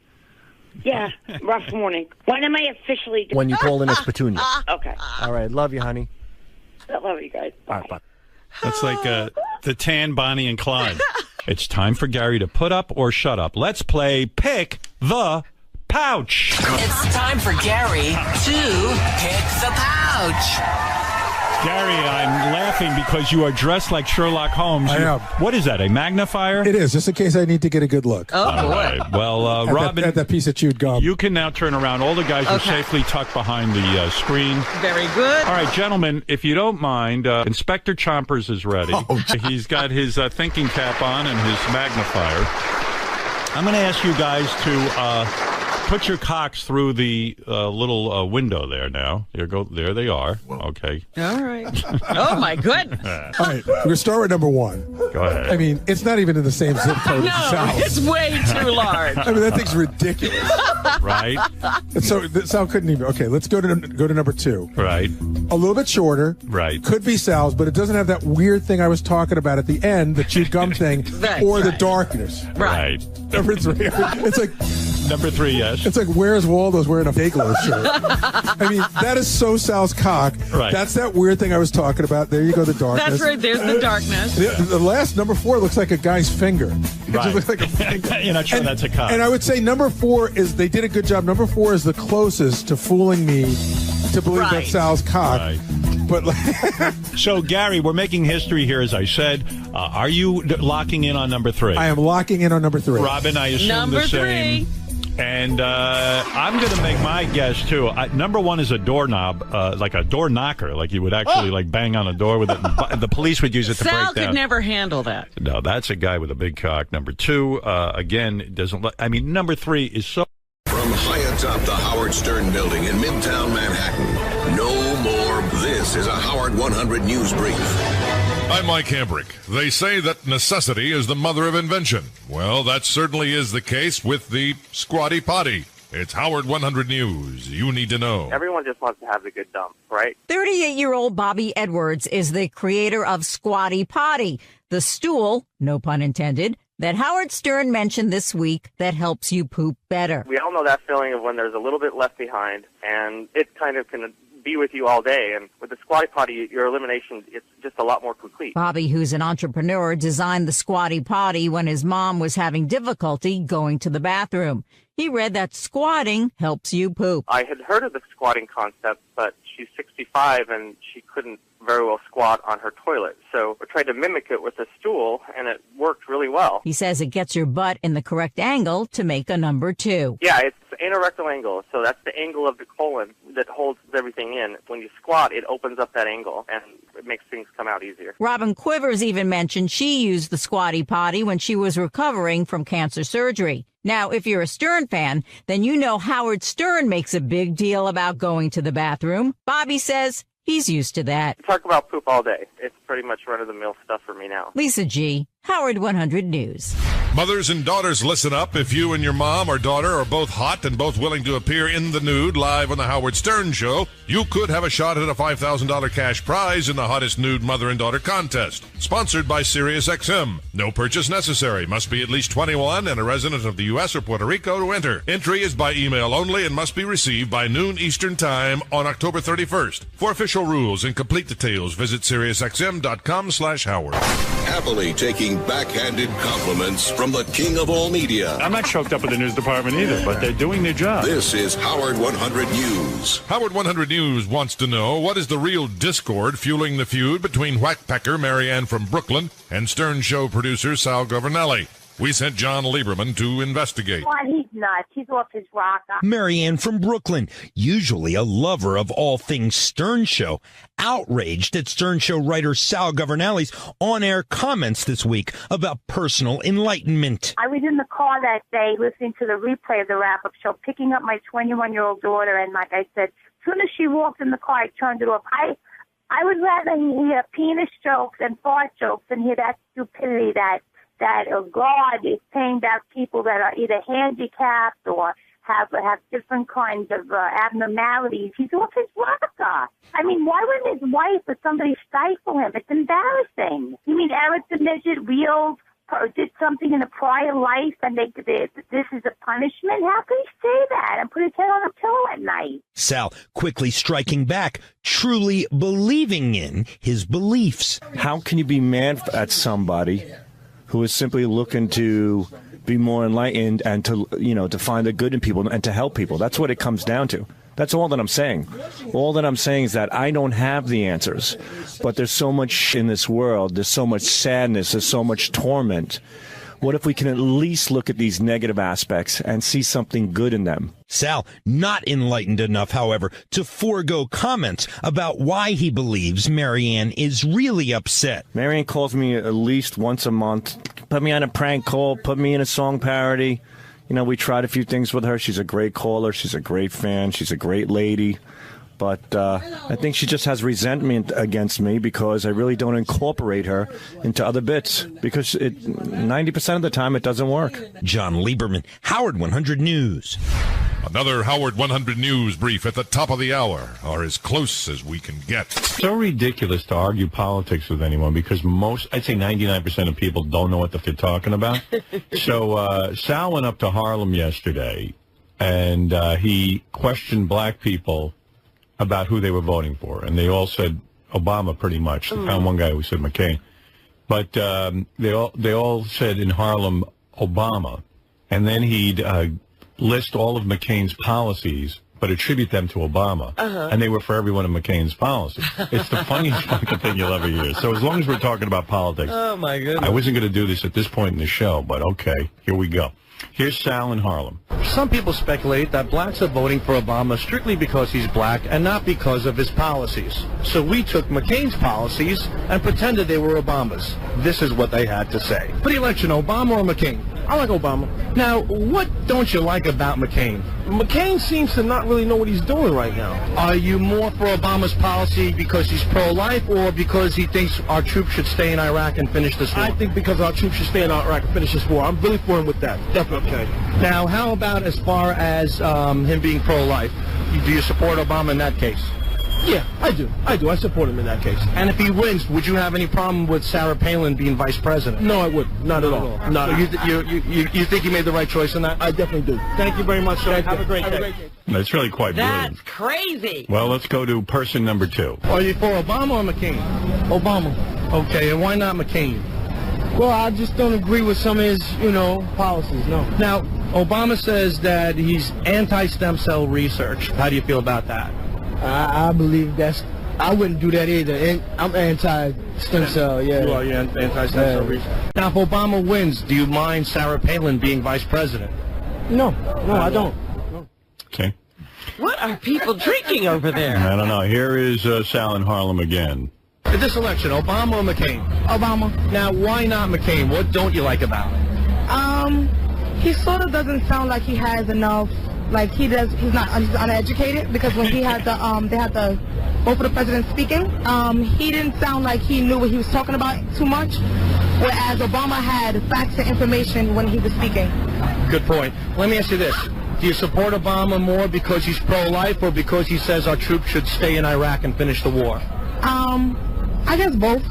Yeah, rough morning. When am I officially... When you call in as Petunia. Okay. All right, love you, honey. I love you guys. All right, bye. That's like the tan Bonnie and Clyde. It's time for Gary to put up or shut up. Let's play Pick the Pouch. It's time for Gary to pick the pouch. Gary, I'm laughing because you are dressed like Sherlock Holmes. I am. What is that, a magnifier? It is, just in case I need to get a good look. Oh, boy. Right. Well, Robin, at that piece of chewed gum. You can now turn around. All the guys are safely tucked behind the screen. Very good. All right, gentlemen, if you don't mind, Inspector Chompers is ready. Oh, he's got his thinking cap on and his magnifier. I'm going to ask you guys to put your cocks through the little window there now. There they are. Okay. All right. Oh, my goodness. All right, we're going to start with number one. Go ahead. I mean, it's not even in the same zip code as South. It's way too large. I mean, that thing's ridiculous. Right? So Sal couldn't even. Okay, let's go to number two. Right. A little bit shorter. Right. Could be Sal's, but it doesn't have that weird thing I was talking about at the end, the chewed gum thing, or the darkness. Right. Number three. It's like... Number three, yes. It's like, where's Waldo's wearing a Dayglow shirt? I mean, that is so Sal's cock. Right. That's that weird thing I was talking about. There you go, the darkness. That's right. There's the darkness. The last, number four, looks like a guy's finger. It Right. just looks like a finger. You're not sure that's a cock. And I would say number four is, they did a good job. Number four is the closest to fooling me to believe that's Sal's cock. Right. But So, Gary, we're making history here, as I said. Are you locking in on number three? I am locking in on number three. Robin, I assume Number the same. And I'm going to make my guess, too. Number one is a doorknob, like a door knocker, like you would actually like bang on a door with it. And the police would use it to Sal break down. could never handle that. No, that's a guy with a big cock. Number two, again, doesn't. I mean, number three is so. From high atop the Howard Stern building in Midtown Manhattan, no more. This is a Howard 100 News Brief. I'm Mike Hambrick. They say that necessity is the mother of invention. Well, that certainly is the case with the Squatty Potty. It's Howard 100 News. You need to know. Everyone just wants to have the good dump, right? 38-year-old Bobby Edwards is the creator of Squatty Potty, the stool, no pun intended, that Howard Stern mentioned this week that helps you poop better. We all know that feeling of when there's a little bit left behind, and it kind of can be with you all day. And with the Squatty Potty, your elimination, it's just a lot more complete. Bobby, who's an entrepreneur, designed the Squatty Potty when his mom was having difficulty going to the bathroom. He read that squatting helps you poop. I had heard of the squatting concept, but she's 65 and she couldn't very well squat on her toilet. So I tried to mimic it with a stool, and it worked really well. He says it gets your butt in the correct angle to make a number two. Yeah, it's anorectal angle, so that's the angle of the colon that holds everything in. When you squat, it opens up that angle, and it makes things come out easier. Robin Quivers even mentioned she used the Squatty Potty when she was recovering from cancer surgery. Now, if you're a Stern fan, then you know Howard Stern makes a big deal about going to the bathroom. Bobby says he's used to that. Talk about poop all day. It's pretty much run-of-the-mill stuff for me now. Lisa G., Howard 100 News. Mothers and daughters, listen up. If you and your mom or daughter are both hot and both willing to appear in the nude live on the Howard Stern Show, you could have a shot at a $5,000 cash prize in the Hottest Nude Mother and Daughter Contest. Sponsored by SiriusXM. No purchase necessary. Must be at least 21 and a resident of the U.S. or Puerto Rico to enter. Entry is by email only and must be received by noon Eastern Time on October 31st. For official rules and complete details, visit SiriusXM.com/Howard. Happily taking backhanded compliments from the king of all media. I'm not choked up with the news department either, but they're doing their job. This is Howard 100 News. Howard 100 News wants to know, what is the real discord fueling the feud between Whackpecker Marianne from Brooklyn and Stern Show producer Sal Governale? We sent John Lieberman to investigate. Why, he's nuts. He's off his rocker. Marianne from Brooklyn, usually a lover of all things Stern Show, outraged at Stern Show writer Sal Governale's on-air comments this week about personal enlightenment. I was in the car that day listening to the replay of the wrap-up show, picking up my 21-year-old daughter, and like I said, as soon as she walked in the car, I turned it off. I would rather hear penis jokes and fart jokes than hear that stupidity that God is paying back people that are either handicapped or have different kinds of abnormalities. He's off his rocker. I mean, why wouldn't his wife or somebody stifle him? It's embarrassing. You mean Eric the Midget wheeled or did something in a prior life and this is a punishment? How can he say that and put his head on a pillow at night? Sal quickly striking back, truly believing in his beliefs. How can you be mad at somebody who is simply looking to be more enlightened and to find the good in people and to help people? That's what it comes down to. That's all that I'm saying. All that I'm saying is that I don't have the answers, but there's so much in this world. There's so much sadness. There's so much torment. What if we can at least look at these negative aspects and see something good in them? Sal, not enlightened enough, however, to forego comments about why he believes Marianne is really upset. Marianne calls me at least once a month, put me on a prank call, put me in a song parody. We tried a few things with her. She's a great caller. She's a great fan. She's a great lady. But I think she just has resentment against me because I really don't incorporate her into other bits because 90% of the time it doesn't work. John Lieberman, Howard 100 News. Another Howard 100 News brief at the top of the hour, or as close as we can get. So ridiculous to argue politics with anyone because I'd say 99% of people don't know what the they're talking about. So Sal went up to Harlem yesterday and he questioned black people about who they were voting for, and they all said Obama pretty much. They found one guy who said McCain, but they all said in Harlem Obama, and then he'd list all of McCain's policies but attribute them to Obama, and they were for every one of McCain's policies. It's the funniest fucking thing you'll ever hear. So as long as we're talking about politics, oh my goodness, I wasn't going to do this at this point in the show, but okay, here we go. Here's Sal in Harlem. Some people speculate that blacks are voting for Obama strictly because he's black and not because of his policies. So we took McCain's policies and pretended they were Obama's. This is what they had to say. For the election, Obama or McCain? I like Obama. Now, what don't you like about McCain? McCain seems to not really know what he's doing right now. Are you more for Obama's policy because he's pro-life or because he thinks our troops should stay in Iraq and finish this war? I think because our troops should stay in Iraq and finish this war. I'm really for him with that. Definitely. Okay. Now, how about as far as him being pro-life? Do you support Obama in that case? Yeah, I do. I support him in that case. And if he wins, would you have any problem with Sarah Palin being vice president? No, I wouldn't. Not at all. No. You think you made the right choice in that? I definitely do. Thank you very much, sir. Have a great day. That's really quite brilliant. That's crazy. Well, let's go to person number 2. Are you for Obama or McCain? Obama. Okay, and why not McCain? Well, I just don't agree with some of his, policies, no. Now, Obama says that he's anti-stem cell research. How do you feel about that? I believe I wouldn't do that either. I'm anti-stem cell, yeah. You are, you're anti-stem cell research. Now, if Obama wins, do you mind Sarah Palin being vice president? No, I don't. No. Okay. What are people drinking over there? I don't know. Here is Sal in Harlem again. In this election, Obama or McCain? Obama. Now, why not McCain? What don't you like about him? He sort of doesn't sound like he has enough. Like he's uneducated because when he had both of the presidents speaking, he didn't sound like he knew what he was talking about too much. whereas Obama had facts and information when he was speaking. Good point. Let me ask you this. Do you support Obama more because he's pro-life or because he says our troops should stay in Iraq and finish the war? I guess both.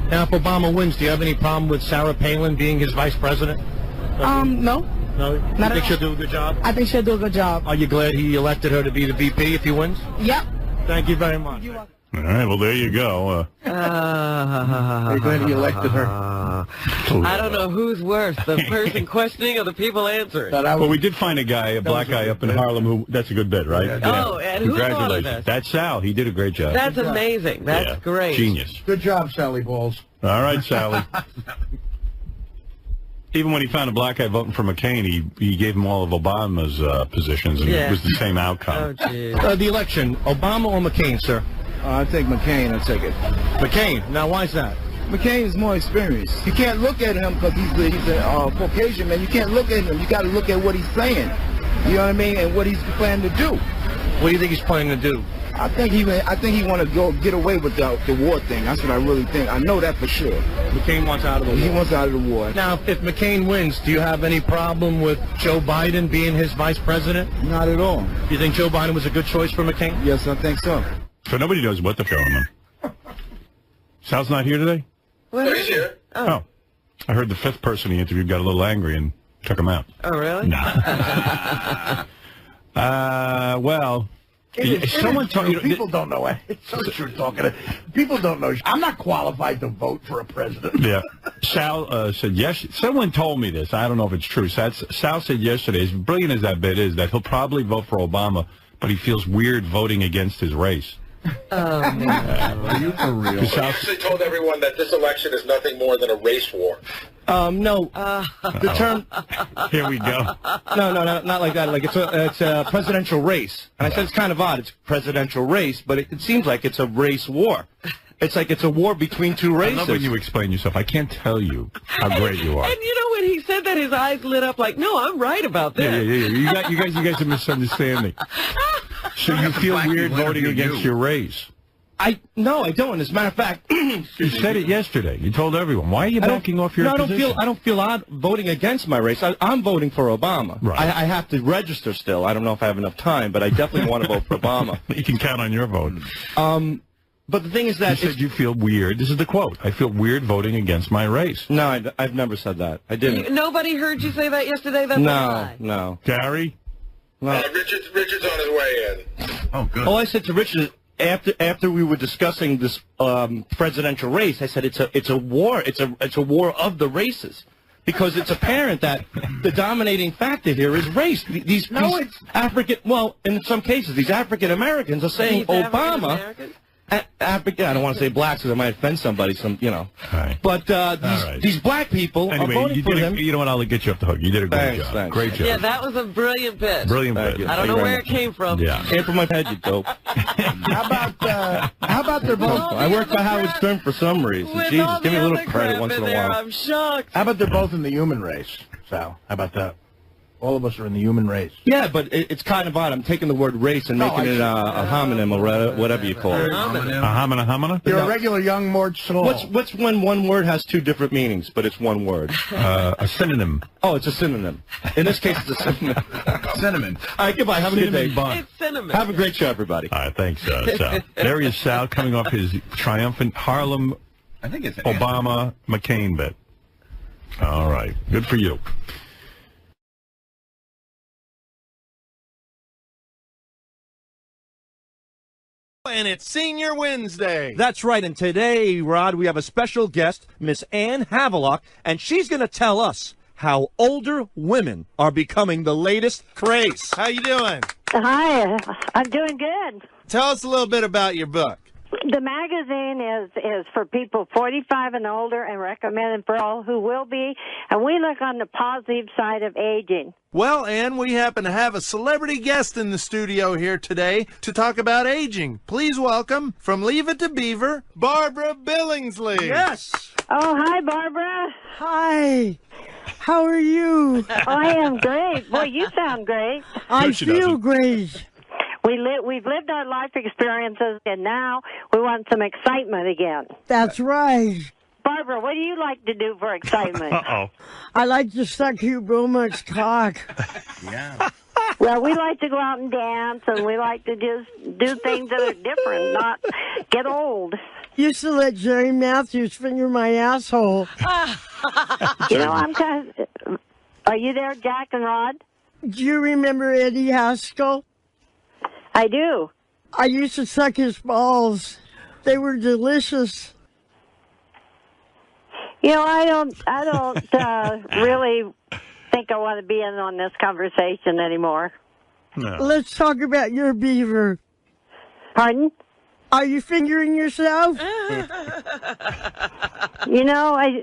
Now, if Obama wins, do you have any problem with Sarah Palin being his vice president? No. No? You Not think at she'll do a good job? I think she'll do a good job. Are you glad he elected her to be the VP if he wins? Yep. Thank you very much. All right, well, there you go. Are you glad he elected her? I don't know who's worse, the person questioning or the people answering. Well, we did find a black guy up in Harlem who, that's a good bit, right? Oh, and who thought of Congratulations. this? That's Sal. He did a great job. That's amazing. That's great. Genius. Good job, Sally Balls. All right, Sally. Even when he found a black guy voting for McCain, he gave him all of Obama's positions, and it was the same outcome. The election, Obama or McCain, sir? I think McCain. I take it. McCain. Now, why is that? McCain is more experienced. You can't look at him because he's a Caucasian man. You can't look at him. You got to look at what he's saying. You know what I mean? And what he's planning to do. What do you think he's planning to do? I think he want to get away with the war thing. That's what I really think. I know that for sure. McCain wants out of the war. He wants out of the war. Now, if McCain wins, do you have any problem with Joe Biden being his vice president? Not at all. You think Joe Biden was a good choice for McCain? Yes, I think so. So nobody knows what to film him. Sal's not here today? Well, he's here. Oh. I heard the fifth person he interviewed got a little angry and took him out. Oh, really? Nah. Well... Someone told you people don't know it. It's so true talking. People don't know. I'm not qualified to vote for a president. Yeah. Sal said yes. Someone told me this. I don't know if it's true. Sal said yesterday, as brilliant as that bit is, that he'll probably vote for Obama, but he feels weird voting against his race. Oh, man. Are you for real? He actually told everyone that this election is nothing more than a race war. No. The term... Here we go. No, not like that. Like it's a presidential race. And I said it's kind of odd. It's a presidential race, but it seems like it's a race war. It's like it's a war between two races. I love when you explain yourself. I can't tell you how great you are. And you know when he said that, his eyes lit up like, no, I'm right about this. Yeah. You guys are misunderstanding. So you feel weird voting against your race? No, I don't. As a matter of fact, you said it yesterday. You told everyone. Why are you backing off your position? I don't feel odd voting against my race. I'm voting for Obama. Right. I have to register still. I don't know if I have enough time, but I definitely want to vote for Obama. You can count on your vote. But the thing is that... You said you feel weird. This is the quote. I feel weird voting against my race. No, I've never said that. I didn't. Nobody heard you say that yesterday? That's a lie. No. Gary? No. Richard's on his way in. Oh, good. All I said to Richard... After we were discussing this presidential race, I said it's a war. It's a war of the races, because it's apparent that the dominating factor here is race. These African, well, in some cases, these African Americans are saying Obama. I don't want to say blacks because I might offend somebody. Right. But these black people are voting for him. You know what? I'll get you off the hook. You did a great job. Thanks. Great job. Yeah, that was a brilliant pitch. Brilliant bit. I don't know where it came from. Yeah. Came from my head, you dope. How about they're both? I work for Howard Stern for some reason. With Jesus, all give me a the little other credit crap once in a there, while. I'm shocked. How about they're both in the human race, Sal? How about that? All of us are in the human race. Yeah, but it's kind of odd. I'm taking the word race and making it a homonym or whatever you call it. A homina? You're a regular young Mort Slow. What's when one word has two different meanings, but it's one word? A synonym. Oh, it's a synonym. In this case, it's a synonym. Cinnamon. All right, goodbye. Have a good day. It's cinnamon. Have a great show, everybody. All right, thanks, Sal. There is Sal coming off his triumphant Harlem Obama McCain bit. All right, good for you. And it's Senior Wednesday. That's right. And today, Rod, we have a special guest, Miss Ann Havelock, and she's going to tell us how older women are becoming the latest craze. How you doing? Hi, I'm doing good. Tell us a little bit about your book. The magazine is for people 45 and older and recommended for all who will be, and we look on the positive side of aging. Well, Ann, we happen to have a celebrity guest in the studio here today to talk about aging. Please welcome, from Leave It to Beaver, Barbara Billingsley. Yes. Oh, hi, Barbara. Hi. How are you? I am great. Boy, you sound great. I feel great. We've lived our life experiences, and now we want some excitement again. That's right. Barbara, what do you like to do for excitement? Uh-oh. I like to suck you real much cock. Yeah. Well, we like to go out and dance, and we like to just do things that are different, not get old. Used to let Jerry Matthews finger my asshole. You know, I'm kind of... Are you there, Jack and Rod? Do you remember Eddie Haskell? I do. I used to suck his balls. They were delicious. You know, I don't really think I want to be in on this conversation anymore. No. Let's talk about your beaver. Pardon? Are you fingering yourself? You know, I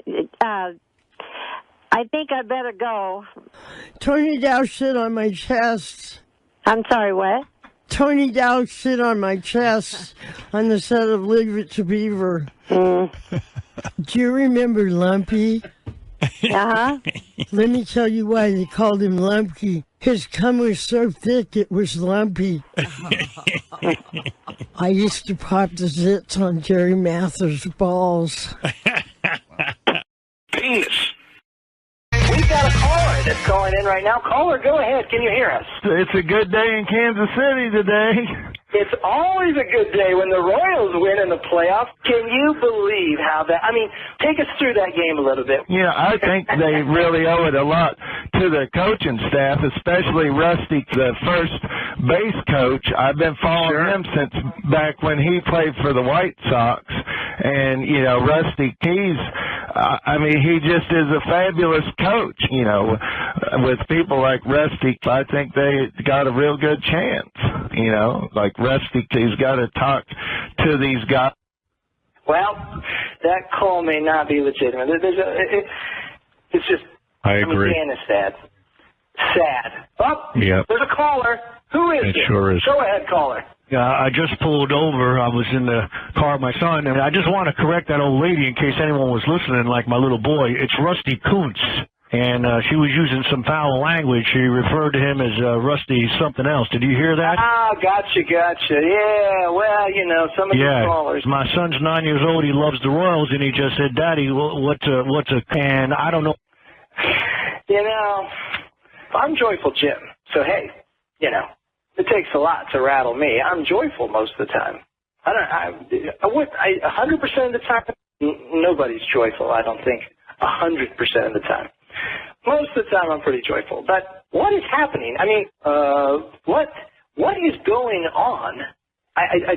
think I better go. Tony Dow shit on my chest. I'm sorry, what? Tony Dow shit on my chest on the set of Leave It to Beaver. Do you remember Lumpy? Uh-huh. Let me tell you why they called him Lumpy. His cum was so thick it was lumpy. I used to pop the zits on Jerry Mather's balls. Penis. We've got a caller that's calling in right now. Caller, go ahead. Can you hear us? It's a good day in Kansas City today. It's always a good day when the Royals win in the playoffs. Can you believe how that... I mean, take us through that game a little bit. Yeah, I think they really owe it a lot to the coaching staff, especially Rusty, the first base coach. I've been following him since back when he played for the White Sox. And, you know, Rusty Keys, I mean, he just is a fabulous coach, you know. With people like Rusty, I think they got a real good chance, you know. Like Rusty, he's got to talk to these guys. Well, that call may not be legitimate. It's just... I agree. I mean, Dan is sad. Sad. Oh, yep. There's a caller. Who is it? It sure is. Go ahead, caller. I just pulled over. I was in the car with my son, and I just want to correct that old lady in case anyone was listening, like my little boy. It's Rusty Kuntz, and she was using some foul language. She referred to him as Rusty something else. Did you hear that? Ah, gotcha. Yeah, well, you know, some of these callers. My son's 9 years old. He loves the Royals, and he just said, "Daddy, what's a?" And I don't know. You know, I'm Joyful Jim, so hey, you know. It takes a lot to rattle me. I'm joyful most of the time. 100% of the time, nobody's joyful, I don't think. 100% of the time. Most of the time, I'm pretty joyful. But what is happening? I mean, what is going on? I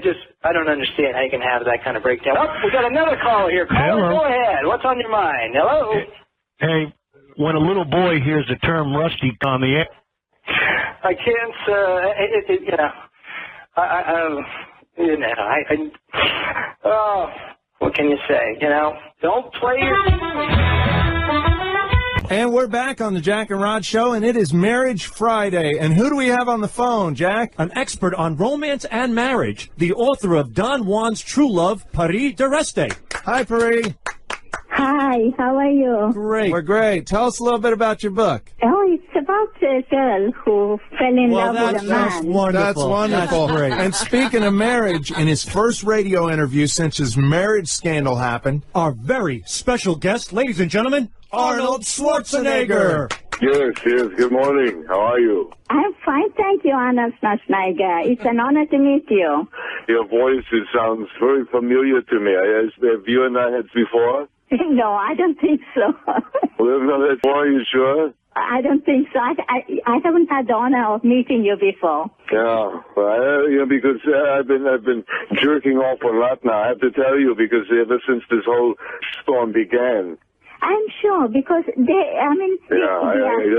don't understand how you can have that kind of breakdown. Oh, we got another caller here. Caller, go ahead. What's on your mind? Hello? Hey, when a little boy hears the term Rusty on the air, I can't, what can you say? You know, don't play your... And we're back on the Jack and Rod Show, and it is Marriage Friday. And who do we have on the phone, Jack? An expert on romance and marriage, the author of Don Juan's True Love, Paris Dereste. Hi, Paris. Hi, how are you? Great. We're great. Tell us a little bit about your book. Oh, it's about a girl who fell in love with a man. That's wonderful. That's wonderful. That's great. And speaking of marriage, in his first radio interview since his marriage scandal happened, our very special guest, ladies and gentlemen, Arnold Schwarzenegger. Yes. Good morning. How are you? I'm fine, thank you, Arnold Schwarzenegger. It's an honor to meet you. Your voice, it sounds very familiar to me. Have you and I had before? No, I don't think so. Well, are you sure? I don't think so. I haven't had the honor of meeting you before. Yeah, well, because I've been jerking off a lot now. I have to tell you, because ever since this whole storm began. I'm sure, because I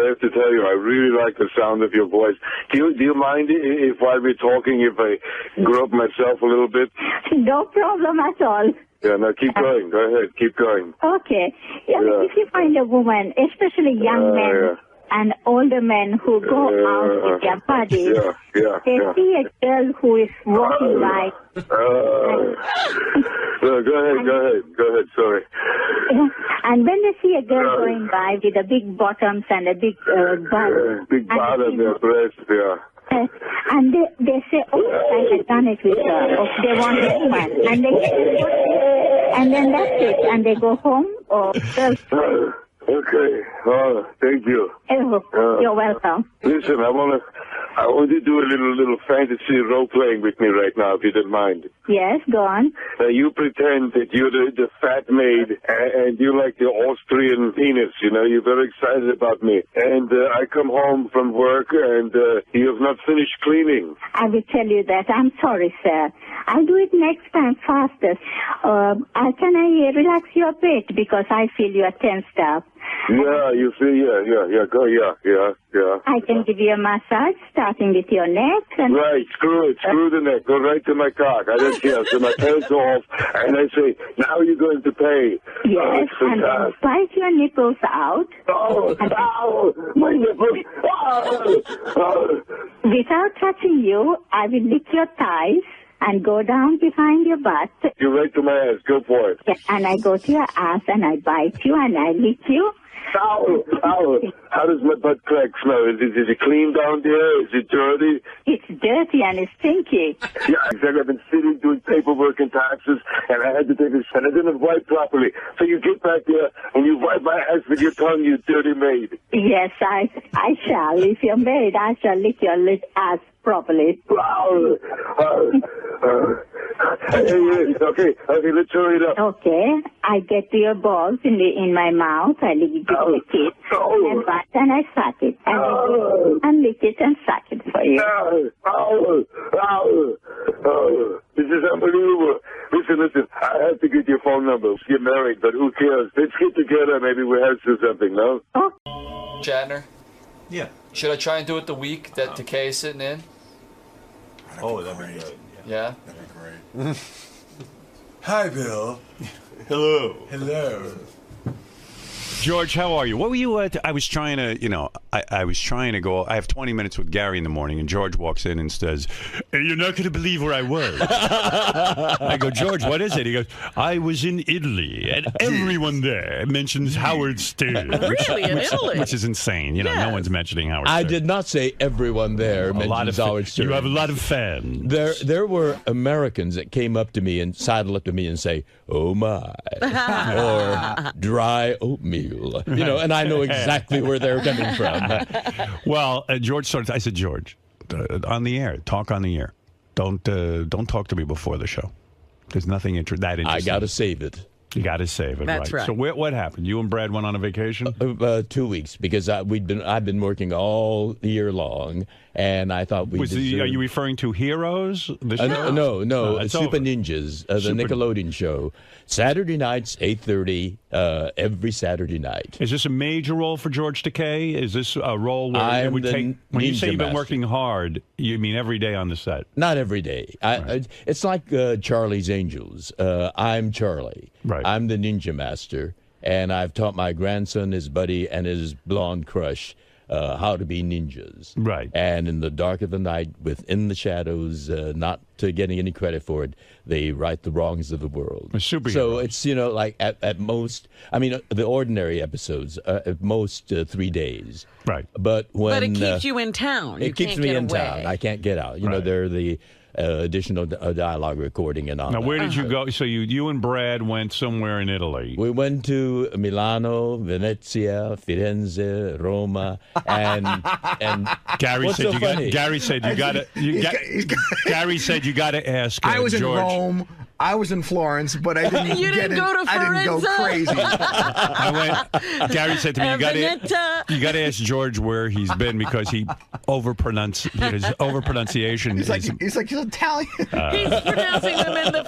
have to tell you, I really like the sound of your voice. Do you mind if while we're talking, if I grow up myself a little bit? No problem at all. Yeah, no, keep going. Go ahead, keep going. Okay. Yeah. If you find a woman, especially young men and older men who go out with their buddies, they see a girl who is walking by. No, go ahead, sorry. And when they see a girl going by with a big bottoms and a big butt. Big bottom, breast, and they say, oh, I had done it with her. Or they want a woman. And they And then that's it. And they go home or... Okay. Thank you. You're welcome. Listen, I want to do a little fantasy role playing with me right now, if you don't mind. Yes, go on. You pretend that you're the fat maid, and you like the Austrian penis. You know, you're very excited about me. And I come home from work, and you have not finished cleaning. I will tell you that. I'm sorry, sir. I'll do it next time faster. Can I relax you a bit because I feel you are tensed up? Yeah, you see, yeah. I can give you a massage starting with your neck. And right, screw the neck. Go right to my cock. I don't care. So my pants off, and I say, now you're going to pay. Yes, and then bite your nipples out. My nipples. Without touching you, I will lick your thighs and go down behind your butt. You're right to my ass. Go for it. Yeah, and I go to your ass and I bite you and I lick you. Ow. How does my butt crack smell? Is it clean down there? Is it dirty? It's dirty and it's stinky. Yeah, exactly. I've been sitting doing paperwork and taxes, and I had to take a shit. I didn't wipe properly. So you get back there and you wipe my ass with your tongue, you dirty maid. Yes, I shall. If you're maid, I shall lick your ass properly. Okay, let's hurry it up. Okay, I get to your balls in my mouth. I lick it with a kiss, and bite and I suck it, and lick it and suck it for you. This is unbelievable. Listen, I have to get your phone number. Get married, but who cares? Let's get together. Maybe we'll have to do something, no? Shatner? Yeah. Should I try and do it the week that Takei is sitting in? Oh, that'd be good. Yeah? That'd be great. Hi, Bill. Hello. George, how are you? What were you I was trying to, I was trying to go. I have 20 minutes with Gary in the morning, and George walks in and says, "You're not going to believe where I was." I go, "George, what is it?" He goes, "I was in Italy, and everyone there mentions Howard Stern." Really? In Italy? Which is insane. No one's mentioning Howard Stern. I did not say everyone there mentions Howard Stern. You have a lot of fans. There were Americans that came up to me and sidled up to me and say, "Oh my," or "dry oatmeal." And I know exactly where they're coming from. Well, George started. I said, "George, on the air, talk on the air. Don't talk to me before the show. There's nothing that interesting." I got to save it. You got to save it. That's right. So what happened? You and Brad went on a vacation? 2 weeks because I've been working all year long, and I thought we. Are you referring to Heroes? The show? No. Super Ninjas, the Nickelodeon show. Saturday nights, 8:30, every Saturday night. Is this a major role for George Takei? Is this a role where it would take? When you say you've been working hard, you mean every day on the set? Not every day. It's like Charlie's Angels. I'm Charlie. Right. I'm the ninja master, and I've taught my grandson, his buddy, and his blonde crush how to be ninjas. Right. And in the dark of the night, within the shadows, not getting any credit for it, they right the wrongs of the world. A superhero. So it's, like at most, the ordinary episodes, at most 3 days. Right. But it keeps you in town. It keeps me in town. I can't get out. They're the additional dialogue recording and all. Now, where did you go? So you and Brad went somewhere in Italy. We went to Milano, Venezia, Firenze, Roma, and Gary said you got. Gary said you got to. Gary said you got to ask. I was George. in Rome. I was in Florence, but I didn't. You didn't go to I didn't go crazy. Gary said to me, "You got to ask George where he's been because his overpronunciation." He's Italian. He's pronouncing them in the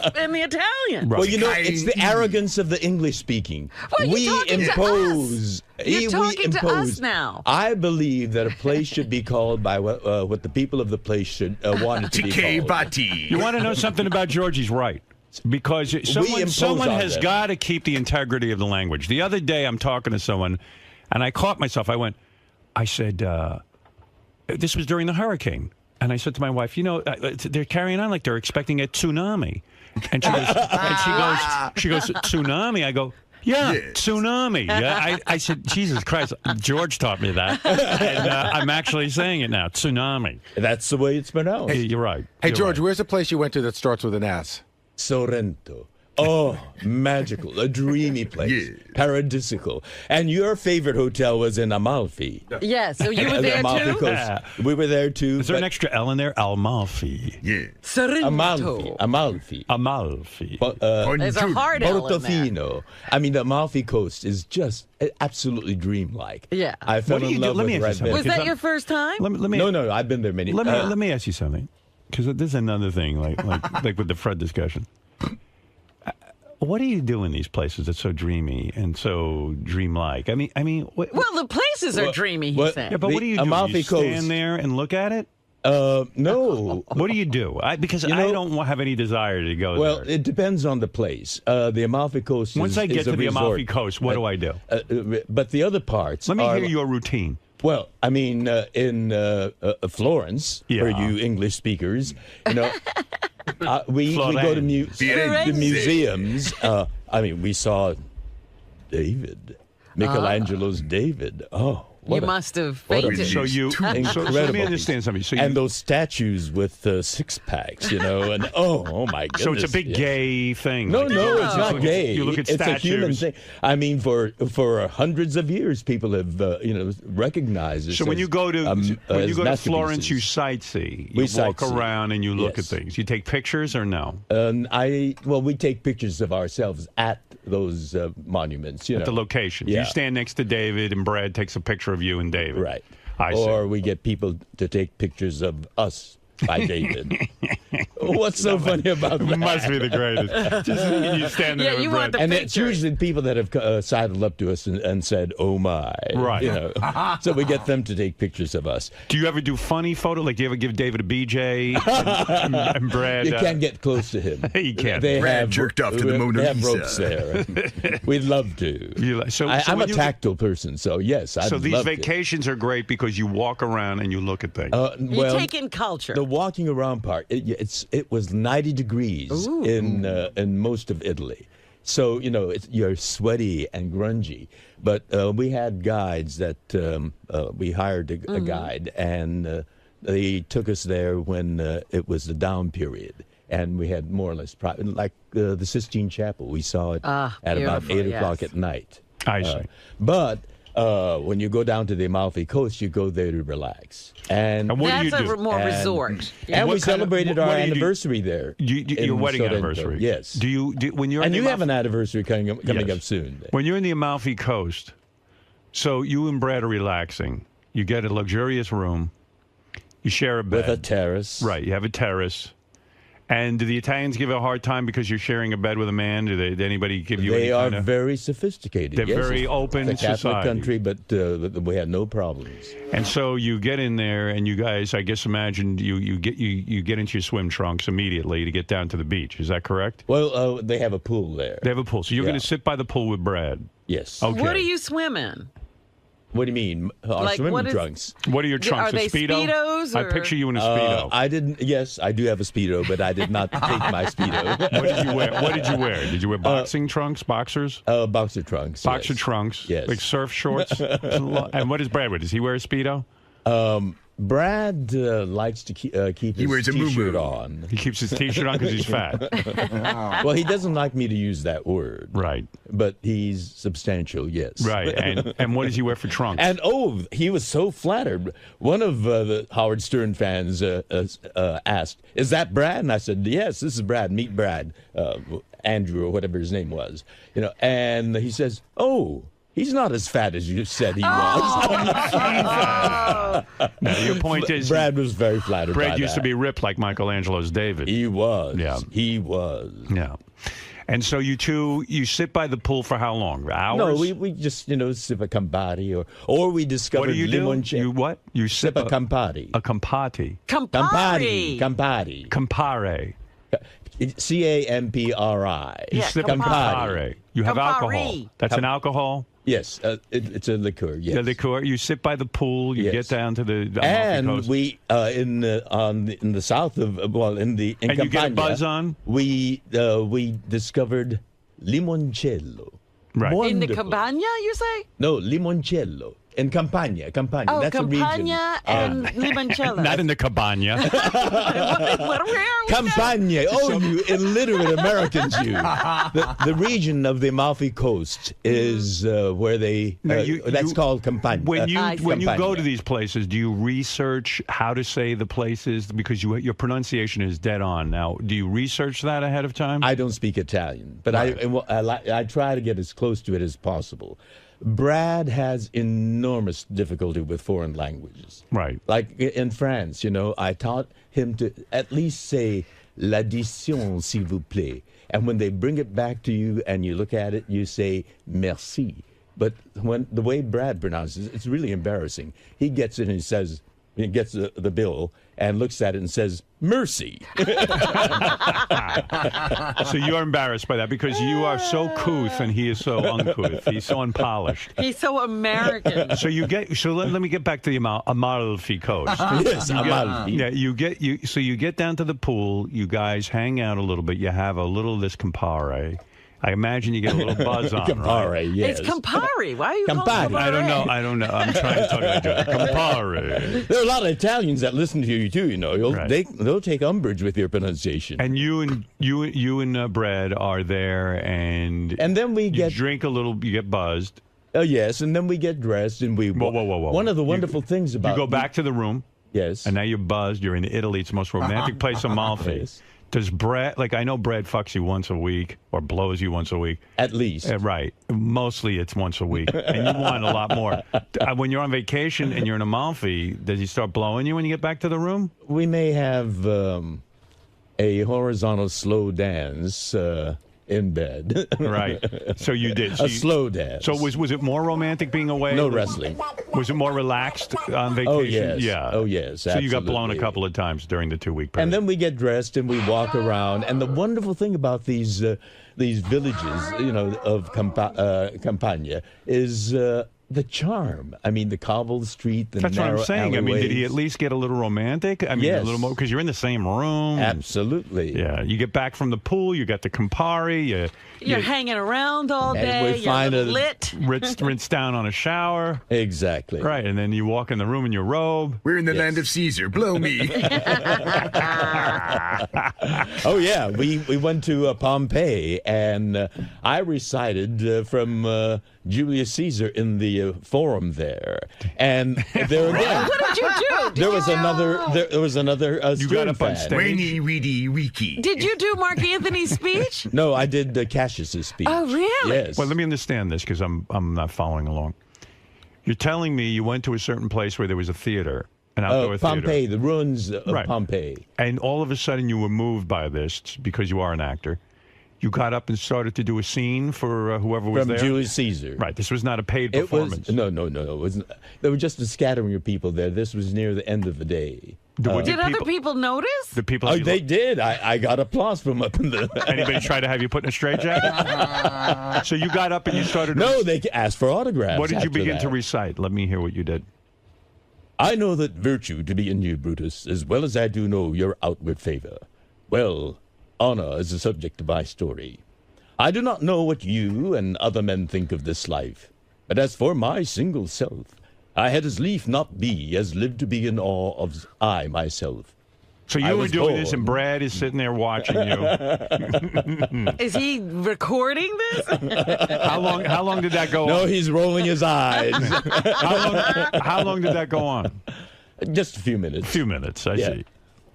Italian. Right. Well, it's the arrogance of the English speaking. Well, we impose. You're talking to us now. I believe that a place should be called by what the people of the place should want it to be called. You want to know something about George? He's right. Because someone has got to keep the integrity of the language. The other day, I'm talking to someone, and I caught myself. I said, this was during the hurricane. And I said to my wife, they're carrying on like they're expecting a tsunami. And she goes, tsunami? I go, yeah, tsunami. Yeah, I said, Jesus Christ, George taught me that. And I'm actually saying it now, tsunami. That's the way it's pronounced. Hey, you're right. Hey, George, where's the place you went to that starts with an S? Sorrento. Oh, magical, a dreamy place, paradisical. And your favorite hotel was in Amalfi. Yeah, so you were there Amalfi too? Coast. We were there too. Is there an extra L in there? Amalfi. Yeah. Sorrento. Amalfi. There's a hard L in there. Portofino. I mean, the Amalfi Coast is just absolutely dreamlike. Yeah. I fell in love with Red Bed. Was that your first time? No, I've been there many times. Let me ask you something, because this is another thing, like with the Fred discussion. What do you do in these places that's so dreamy and so dreamlike? I mean, well, the places are dreamy, he said. Yeah, but what do you do? Amalfi You stand there and look at it? No. What do you do? Because I don't have any desire to go there. Well, it depends on the place. The Amalfi Coast Once I get to the Amalfi Coast, what do I do? But the other parts Let me hear your routine. Well, I mean, in Florence, for you English speakers, we go to the museums. I mean, we saw David, Michelangelo's David. Oh. You must have fainted. So incredible. Let me understand something. And those statues with six packs, and oh my goodness. So it's a big gay thing. No, it's not gay. You look at it's statues. a human thing. I mean, for hundreds of years, people have recognized it. So when you go to Florence, you sightsee. You walk around and you look at things. You take pictures or no? We take pictures of ourselves at those monuments. At the location. Yeah. You stand next to David, and Brad takes a picture of you and David. Right. I see. Or we get people to take pictures of us by David. What's so funny about that? It must be the greatest. Just you stand there with Brad. And it's usually people that have sidled up to us and said, "Oh my!" Right. So we get them to take pictures of us. Do you ever do funny photo? Like, do you ever give David a BJ and Brad? You can't get close to him. You can't. Brad jerked off to the Mona Lisa. They have ropes there. We'd love to. I'm a tactile person, so yes, I'd So these love vacations are great because you walk around and you look at things. You take in culture. The walking around part, it was 90 degrees in most of Italy. So, you're sweaty and grungy. But we had guides that we hired a guide, and they took us there when it was the down period. And we had more or less, like the Sistine Chapel. We saw it at about 8 o'clock at night. I see. But when you go down to the Amalfi Coast, you go there to relax. And what do you That's do? a more resort. And we celebrated our anniversary there. Your wedding Sorrento. anniversary. Yes. Do you when you're and in you the have an anniversary coming up soon. When you're in the Amalfi Coast, so you and Brad are relaxing. You get a luxurious room. You share a bed with a terrace. Right. You have a terrace. And do the Italians give a hard time because you're sharing a bed with a man? Did anybody give you? They are very sophisticated. They're very open it's a Catholic society. country, but we had no problems. And so you get in there, and you guys, I guess, imagine you get into your swim trunks immediately to get down to the beach. Is that correct? Well, they have a pool there. They have a pool, so you're going to sit by the pool with Brad. Yes. Okay. What do you swim in? What do you mean? Our swimming trunks. What are your trunks? Are they Speedos? I picture you in a Speedo. I didn't. Yes, I do have a Speedo, but I did not take my Speedo. What did you wear? What did you wear? Did you wear boxing trunks, boxers? Boxer trunks. Boxer trunks. Yes. Like surf shorts. And what does Brad wear? Does he wear a Speedo? Brad likes to keep his T-shirt on. He keeps his T-shirt on because he's fat. Well, he doesn't like me to use that word. Right. But he's substantial, yes. Right. And what does he wear for trunks? And, he was so flattered. One of the Howard Stern fans asked, "Is that Brad?" And I said, "Yes, this is Brad. Meet Brad." Andrew or whatever his name was. And he says, "Oh, he's not as fat as you said he was." Now, your point is, Brad was very flattered. Brad used to be ripped like Michelangelo's David. He was. Yeah. He was. Yeah. And so you sit by the pool for how long? Hours? No, we just sip a Campari or we discovered. What do you do? You what? You sip a Campari. A Campari. Campari. Campari. Campari. Campri. You sip a Campari. You have alcohol. That's an alcohol? Yes, it's a liqueur. Yes, the liqueur. You sit by the pool. You get down to the and coast. We in the south of in and Campania, you get a buzz on. We discovered limoncello. Right in the Campania, you say? No, limoncello. In Campania. Oh, That's Campania a region. and Limoncello. Not in the cabana. Where are we? Campania. Oh, you illiterate Americans, you. The region of the Amalfi Coast is where they. That's called Campania. When you Campania. go to these places, do you research how to say the places because your pronunciation is dead on? Now, do you research that ahead of time? I don't speak Italian, but I try to get as close to it as possible. Brad has enormous difficulty with foreign languages. Right. Like in France, I taught him to at least say l'addition, s'il vous plaît. And when they bring it back to you and you look at it, you say merci. But when the way Brad pronounces it, it's really embarrassing. He gets it and he gets the bill and looks at it and says, mercy. So you're embarrassed by that because you are so couth and he is so uncouth. He's so unpolished. He's so American. So let me get back to the Amalfi Coast. Yes, Amalfi. Yeah, you get down to the pool, you guys hang out a little bit, you have a little of this Campari. I imagine you get a little buzz on, Campari, right? yes. It's Campari. Why are you calling it Campari? I don't know. I'm trying to talk like that. Campari. There are a lot of Italians that listen to you too. They'll take umbrage with your pronunciation. And you and Brad are there, and then we drink a little. You get buzzed. Oh yes, and then we get dressed and we. Whoa! One of the wonderful things about you go back to the room. Yes. And now you're buzzed. You're in Italy. It's the most romantic place in Amalfi. Yes. Does Brad, I know Brad fucks you once a week or blows you once a week. At least. Right. Mostly it's once a week. And you want a lot more. When you're on vacation and you're in Amalfi, does he start blowing you when you get back to the room? We may have a horizontal slow dance in bed. Right. So you did. A slow dance. So was it more romantic being away? No wrestling. Was it more relaxed on vacation? Oh, yes. Yeah. Oh, yes. So you got blown a couple of times during the 2-week period. And then we get dressed and we walk around. And the wonderful thing about these villages, of Campania is the charm. I mean, the cobbled street, the That's what I'm saying. alleyways. I mean, did he at least get a little romantic? I mean, yes. A little more, because you're in the same room. Absolutely. Yeah. You get back from the pool, you got the Campari. You're hanging around all day. You're lit. Rinse down on a shower. Exactly. Right. And then you walk in the room in your robe. We're in the land of Caesar. Blow me. Oh, yeah. We went to Pompeii, and I recited from Julius Caesar in the forum there. And there again. What did you do? There was another you got up on stage. Rainy, weedy, weaky. Did you do Mark Anthony's speech? No, I did Cassius's speech. Oh, really? Yes. Well, let me understand this because I'm not following along. You're telling me you went to a certain place where there was a theater, an outdoor Pompeii, theater. the ruins of Pompeii. And all of a sudden you were moved by this because you are an actor. You got up and started to do a scene for whoever was there? From Julius Caesar. Right. This was not a paid performance. No. It wasn't. There were just a scattering of people there. This was near the end of the day. Did other people notice? The people. Oh, they did. I got applause from up in the. Anybody try to have you put in a straitjacket? So you got up and you started. No, they asked for autographs. What did you begin that. to recite? Let me hear what you did. I know that virtue to be in you, Brutus, as well as I do know your outward favor. Well, honor is the subject of my story. I do not know what you and other men think of this life, but as for my single self, I had as lief not be as live to be in awe of I myself. So you were doing this, and Brad is sitting there watching you. Is he recording this? How long did that go on? No, he's rolling his eyes. How long did that go on? Just a few minutes. A few minutes, I see.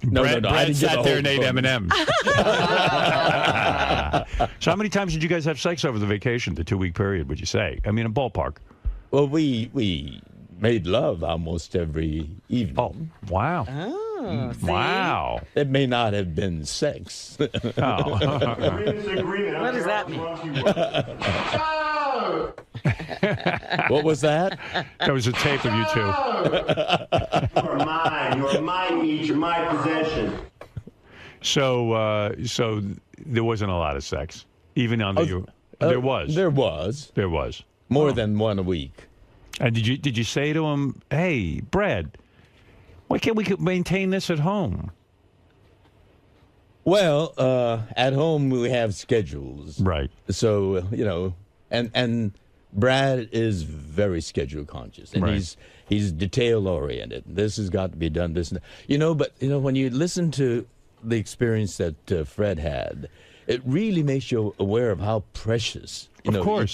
No, Brad I didn't sat there and ate M&M's. So how many times did you guys have sex over the vacation, the 2-week period, would you say? I mean, a ballpark. Well, we made love almost every evening. Oh, wow. Oh, see? Wow. It may not have been sex. What does that mean? What was that? That was a tape of you two. You're mine. You're mine, each. You're my possession. So there wasn't a lot of sex, even on the. There was. There was. There was more than one a week. And did you say to him, "Hey, Brad, why can't we maintain this at home?" Well, at home we have schedules, right? So and Brad is very schedule conscious, and he's detail oriented. This has got to be done. This, but when you listen to the experience that Fred had, it really makes you aware of how precious,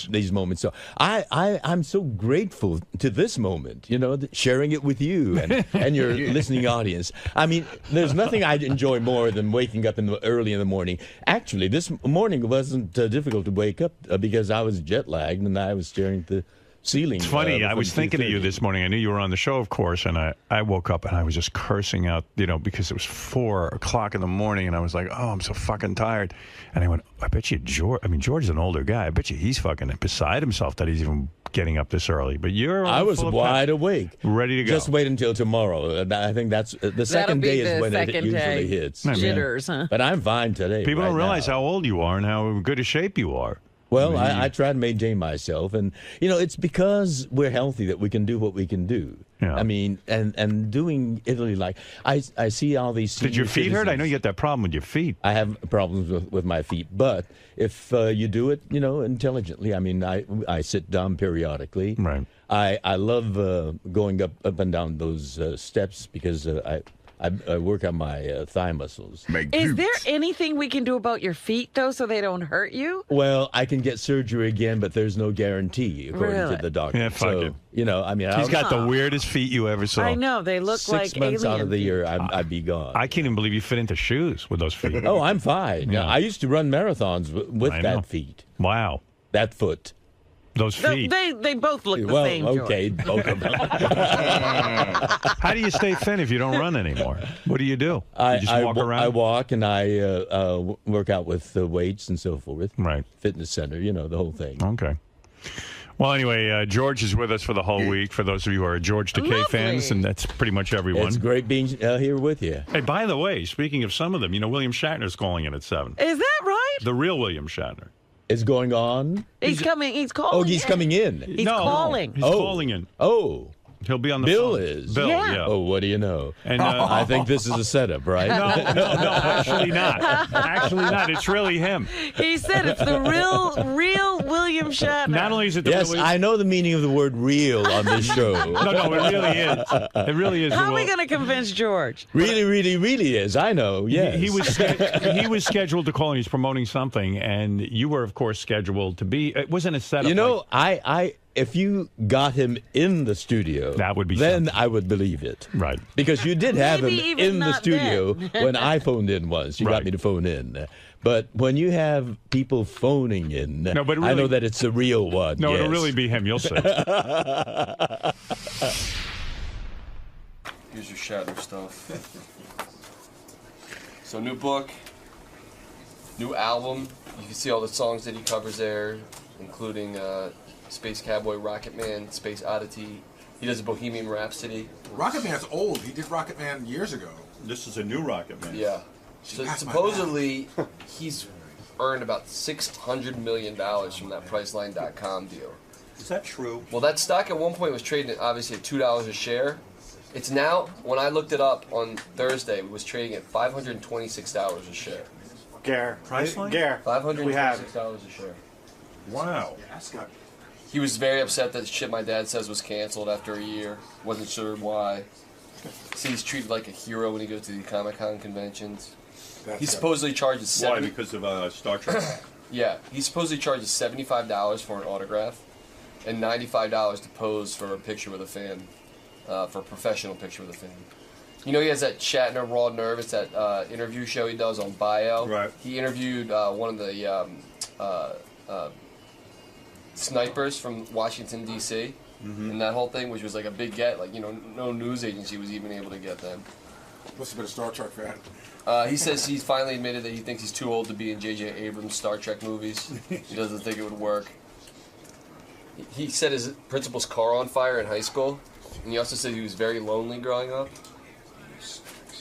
these moments are. I'm so grateful to this moment, sharing it with you and your listening audience. I mean, there's nothing I'd enjoy more than waking up early in the morning. Actually, this morning wasn't difficult to wake up because I was jet lagged and I was staring at the ceiling. It's funny. I was thinking of you this morning. I knew you were on the show, of course, and I woke up and I was just cursing out, because it was 4 o'clock in the morning, and I was like, oh, I'm so fucking tired. And I went, I bet you George is an older guy. I bet you he's fucking beside himself that he's even getting up this early. But I was wide awake, ready to go. Just wait until tomorrow. I think that's the second day is when it usually hits. Jitters, huh? But I'm fine today. People don't realize how old you are and how good a shape you are. Well, I try to maintain myself, and it's because we're healthy that we can do what we can do. Yeah. I mean, and doing Italy, like I see all these. Did your feet hurt? I know you got that problem with your feet. I have problems with my feet, but if you do it, intelligently. I mean, I sit down periodically. Right. I love going up and down those steps because I work on my thigh muscles. Is there anything we can do about your feet, though, so they don't hurt you? Well, I can get surgery again, but there's no guarantee, according to the doctor. Yeah, fuck it. He's got the weirdest feet you ever saw. I know. They look like 6 months alien out of the feet. year, I'd be gone. I can't even believe you fit into shoes with those feet. Oh, I'm fine. Yeah. I used to run marathons with that feet. Wow. That foot. Those feet. They both look the same. Okay, George. both of them. How do you stay thin if you don't run anymore? What do you do? You just walk around? I walk and I work out with weights and so forth. Right. Fitness center, the whole thing. Okay. Well, anyway, George is with us for the whole week. For those of you who are George Takei fans, and that's pretty much everyone. It's great being here with you. Hey, by the way, speaking of some of them, William Shatner's calling in at 7. Is that right? The real William Shatner. Is going on? He's coming. He's calling. Oh, he's coming in. He's calling. He's calling in. Oh. He'll be on the Bill phone. is. Bill, yeah. Oh, what do you know? And I think this is a setup, right? No, actually not. Actually not. It's really him. He said it's the real William Shatner. Not only is it the real... Yes, I know the meaning of the word real on this show. No, it really is. It really is. How are we going to convince George? Really, really, really is. I know, yes. He was scheduled to call, and he's promoting something, and you were, of course, scheduled to be. It wasn't a setup. If you got him in the studio, that would be then something. I would believe it. Right. Because you did have him in the studio then. when I phoned in once. You got me to phone in. But when you have people phoning in, but really, I know that it's a real one. No, yes. It'll really be him. You'll see. Here's your Shatner stuff. So new book, new album. You can see all the songs that he covers there, including Space Cowboy, Rocket Man, Space Oddity. He does a Bohemian Rhapsody. Rocket Man's old. He did Rocket Man years ago. This is a new Rocket Man. Yeah. So supposedly, he's earned about $600 million from that Priceline.com deal. Is that true? Well, that stock at one point was trading obviously at $2 a share. It's now, when I looked it up on Thursday, it was trading at $526 a share. Gare. Priceline? Gare. $526 a share. Wow. He was very upset that shit my dad says was canceled after a year. Wasn't sure why. See, he's treated like a hero when he goes to the Comic-Con conventions. He supposedly charges Why? Because of Star Trek? Yeah. He supposedly charges $75 for an autograph and $95 to pose for a picture with a fan, for a professional picture with a fan. He has that Shatner Raw Nerve. It's that interview show he does on Bio. Right. He interviewed one of the snipers from Washington, D.C. And that whole thing, which was like a big get, no news agency was even able to get them. Must have been a Star Trek fan. He says he's finally admitted that he thinks he's too old to be in J.J. Abrams' Star Trek movies. He doesn't think it would work. He set his principal's car on fire in high school, and he also said he was very lonely growing up.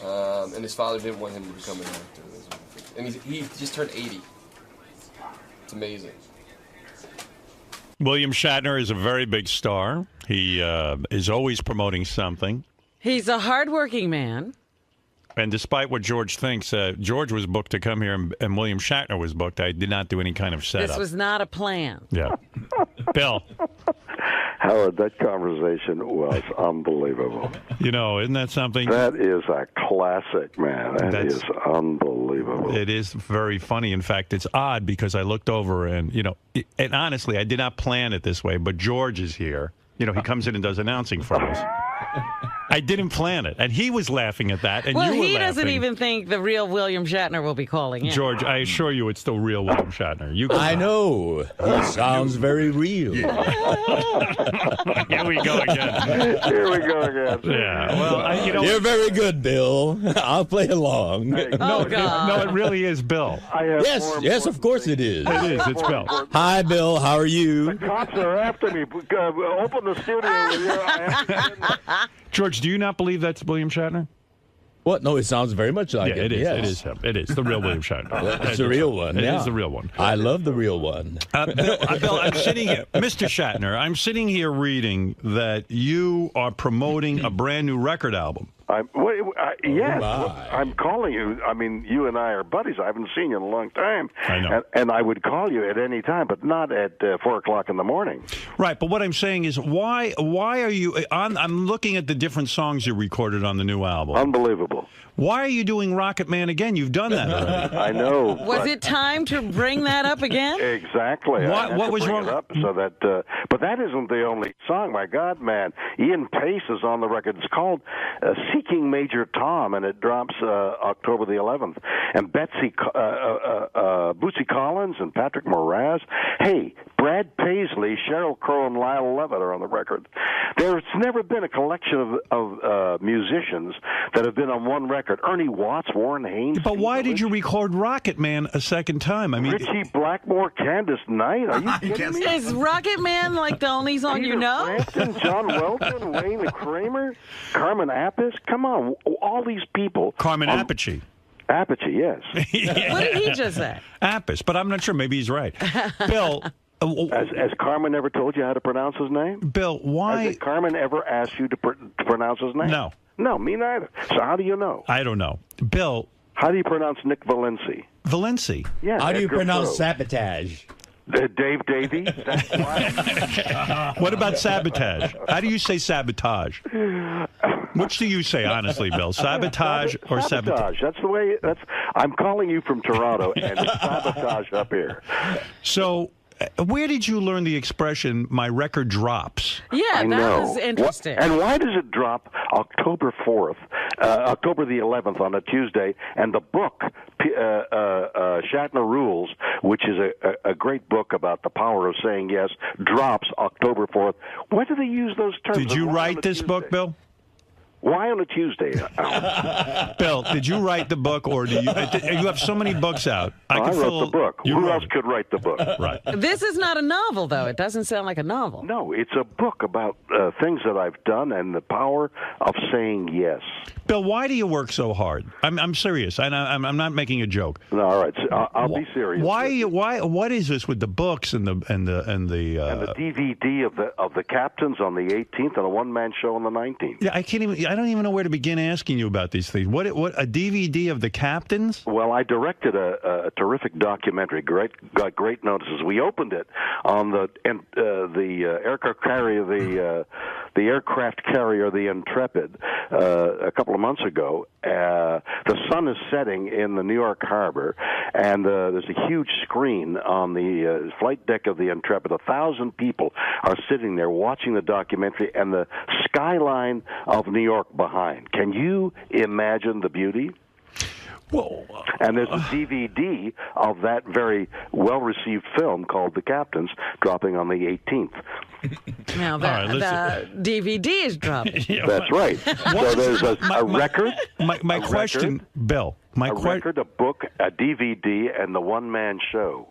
And his father didn't want him to become an actor. And he just turned 80. It's amazing. William Shatner is a very big star. He is always promoting something. He's a hardworking man. And despite what George thinks, George was booked to come here and William Shatner was booked. I did not do any kind of setup. This was not a plan. Yeah. Bill. Howard, that conversation was unbelievable. You know, isn't that something? That is a classic, man. That is unbelievable. It is very funny. In fact, it's odd because I looked over and, you know, and honestly, I did not plan it this way, but George is here. You know, he comes in and does announcing for us. I didn't plan it, and he was laughing at that, and Well, you were he laughing. doesn't even think the real William Shatner will be calling in. George, I assure you it's the real William Shatner. I know. He sounds very real. Here we go again. Here we go again. Yeah. Well, you know, you're very good, Bill. I'll play along. no, no, it really is Bill. Yes, of course it is. It is. It's Bill. Hi, Bill. How are you? The cops are after me. Open the studio with you. I have to George, do you not believe that's William Shatner? What? No, it sounds very much like it. Yes. It is him. It is the real William Shatner. It's the real one. It yeah. is the real one. I love the real one. Bill, I'm sitting here, Mr. Shatner. I'm sitting here reading that you are promoting a brand new record album. Yes, I'm calling you. I mean, you and I are buddies. I haven't seen you in a long time. I know. And I would call you at any time, but not at 4 o'clock in the morning. Right, but what I'm saying is, why are you on? I'm looking at the different songs you recorded on the new album. Unbelievable. Why are you doing Rocket Man again? You've done that already. I know. Was it time to bring that up again? Exactly. What was wrong? So that, but that isn't the only song. My God, man, Ian Pace is on the record. It's called "Seeking Major Tom," and it drops October the 11th. And Bootsy Collins and Patrick Moraz. Hey, Brad Paisley, Sheryl Crow, and Lyle Lovett are on the record. There's never been a collection of musicians that have been on one record. Ernie Watts, Warren Haynes. But why did you record Rocket Man a second time? I mean, Richie Blackmore, Candace Knight. Are you kidding me? Is Rocket Man like the only song you know? Frampton, John Welton, Wayne Kramer, Carmen Appice. Come on, all these people. Carmen Appice. Appice, yes. What did he just say? Appice, but I'm not sure. Maybe he's right. Bill. Has Carmen ever told you how to pronounce his name? Bill, why? Has Carmen ever asked you to pronounce his name? No. No, me neither. So how do you know? I don't know. Bill. How do you pronounce Nick Valenci? Valenci? Yeah. How do you Edgar pronounce Crowe. sabotage? Dave Davey? That's why. What about sabotage? How do you say sabotage? Which do you say, honestly, Bill? Sabotage or sabotage? That's the way. I'm calling you from Toronto, and it's sabotage up here. So, where did you learn the expression, my record drops? Yeah, I know. that was interesting. And why does it drop October 4th, October the 11th on a Tuesday? And the book, Shatner Rules, which is a great book about the power of saying yes, drops October 4th. Why do they use those terms? Did you write this book, Bill? Why on a Tuesday? Bill, did you write the book, or do you have so many books out? I wrote the book. Who else could write the book? Right. This is not a novel, though. It doesn't sound like a novel. No, it's a book about things that I've done and the power of saying yes. Bill, why do you work so hard? I'm serious, and I'm not making a joke. No, all right, so I'll be serious. Why? What is this with the books and the DVD of the captains on the 18th and a one-man show on the 19th? Yeah, I don't even know where to begin asking you about these things. What a DVD of the captains? Well, I directed a terrific documentary. Got great notices. We opened it on the aircraft carrier, the aircraft carrier, the Intrepid, a couple of months ago. The sun is setting in the New York Harbor, and there's a huge screen on the flight deck of the Intrepid. 1,000 people are sitting there watching the documentary, and the skyline of New York behind. Can you imagine the beauty? Whoa. And there's a DVD of that very well-received film called The Captains dropping on the 18th. Now, the DVD is dropping. That's right. So there's a record. My question, Bill. A record, a book, a DVD, and the one-man show.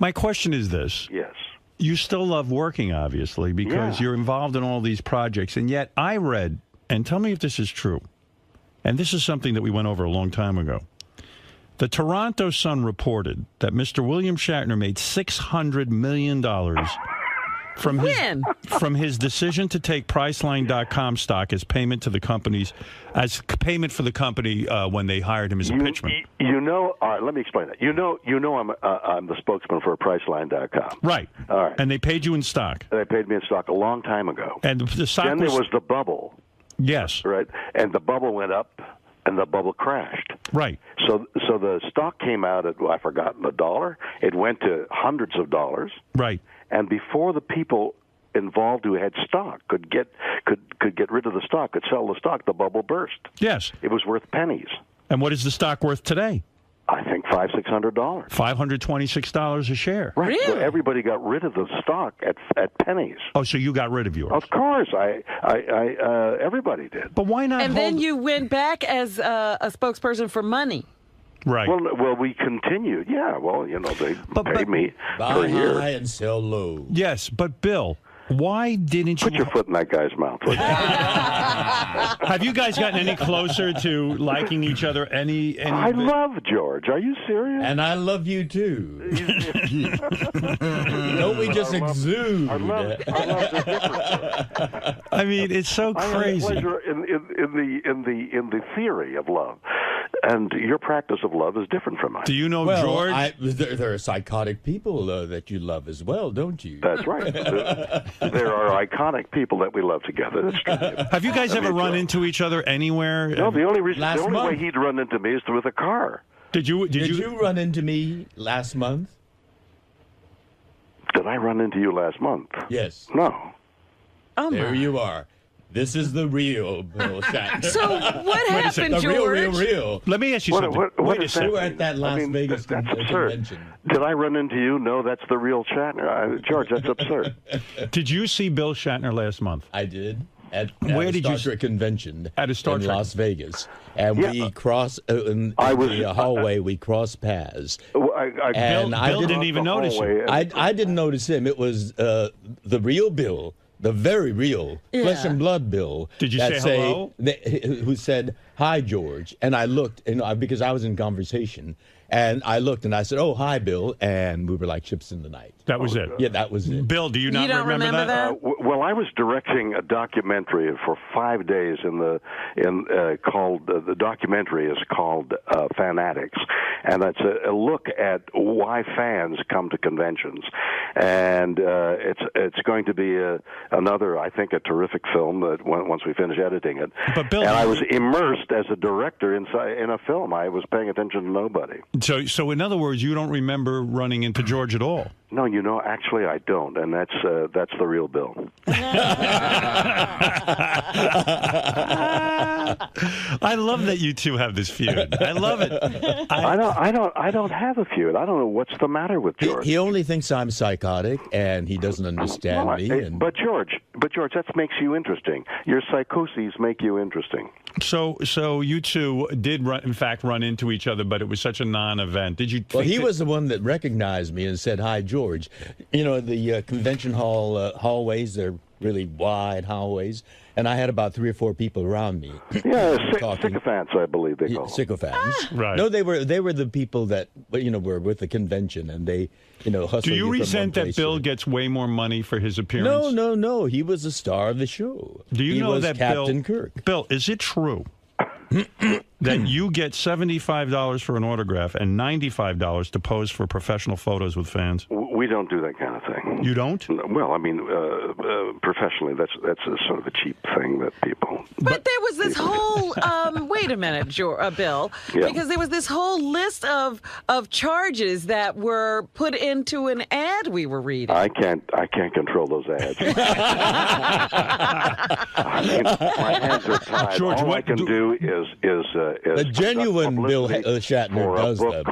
My question is this. Yes. You still love working, obviously, because you're involved in all these projects. And yet I read, and tell me if this is true, and this is something that we went over a long time ago. The Toronto Sun reported that Mr. William Shatner made $600 million From When? From his decision to take Priceline.com stock as payment to the companies, as payment for the company when they hired him as a pitchman. You know, all right, let me explain that. You know, I'm the spokesman for Priceline.com. Right. All right. And they paid you in stock. They paid me in stock a long time ago. And the stock then there was the bubble. Yes. Right. And the bubble went up, and the bubble crashed. Right. So the stock came out at, I've forgotten, $1. It went to hundreds of dollars. Right. And before the people involved who had stock could get rid of the stock, could sell the stock, the bubble burst. Yes. It was worth pennies. And what is the stock worth today? I think $500-600. $526 a share. Right. Really? So everybody got rid of the stock at pennies. Oh, so you got rid of yours? Of course, everybody did. But why not? And then you went back as a spokesperson for money. Right. Well, we continued. Yeah. Well, you know, they paid me per year. Buy high and sell low. Yes, but Bill, why didn't you put your foot in that guy's mouth? Have you guys gotten any closer to liking each other? I love George. Are you serious? And I love you too. Don't we just exude? I love the difference. I mean, it's so crazy. I have pleasure in the theory of love, and your practice of love is different from mine. Do you know George? There are psychotic people that you love as well, don't you? That's right. There are iconic people that we love together. That's true. Have you guys ever run into each other anywhere? No, the only way he'd run into me is with a car. Did you run into me last month? Did I run into you last month? Yes. No. Oh, there you are. This is the real Bill Shatner. So what happened, the George? real. Let me ask you something. What is that? You were at that Las Vegas that's absurd. convention. Did I run into you? No, that's the real Shatner. George, that's absurd. Did you see Bill Shatner last month? I did. At Where a did Star you Trek convention at a Star in Trek Las Vegas, and we crossed in the hallway. We crossed paths. Bill didn't even notice you. I didn't notice him. It was the real Bill, the very real flesh and blood Bill. Did you say hello? Who said hi, George? And I looked, because I was in conversation. And I looked and I said, "Oh, hi, Bill," and we were like ships in the night. That was it. Yeah, that was it. Bill, do you not remember that? Well, I was directing a documentary for 5 days called the documentary is called Fanatics, and that's a look at why fans come to conventions, and it's going to be another, I think, a terrific film that once we finish editing it. But Bill, and I was immersed as a director in a film. I was paying attention to nobody. So in other words, you don't remember running into George at all? No, actually I don't, and that's the real Bill. I love that you two have this feud. I love it. I don't have a feud. I don't know what's the matter with George. He only thinks I'm psychotic, and he doesn't understand me. But George, that makes you interesting. Your psychoses make you interesting. So you two did in fact run into each other, but it was such a non-event. Did you? Well, he was the one that recognized me and said, "Hi, George." You know, the convention hall hallways, they're really wide hallways, and I had about 3 or 4 people around me. Yeah, sycophants, I believe they call them. Sycophants. Right. No, they were the people that were with the convention, and they hustle. Do you resent that Bill gets way more money for his appearance? No. He was the star of the show. Do you know that Captain Kirk? Bill, is it true that you get $75 for an autograph and $95 to pose for professional photos with fans? We don't do that kind of thing. You don't? Well, I mean, professionally, that's a sort of a cheap thing that people. But there was this whole wait a minute, Bill, because there was this whole list of charges that were put into an ad we were reading. I can't control those ads. I mean, my hands are tied. George, all I can do is a genuine Bill Shatner does that.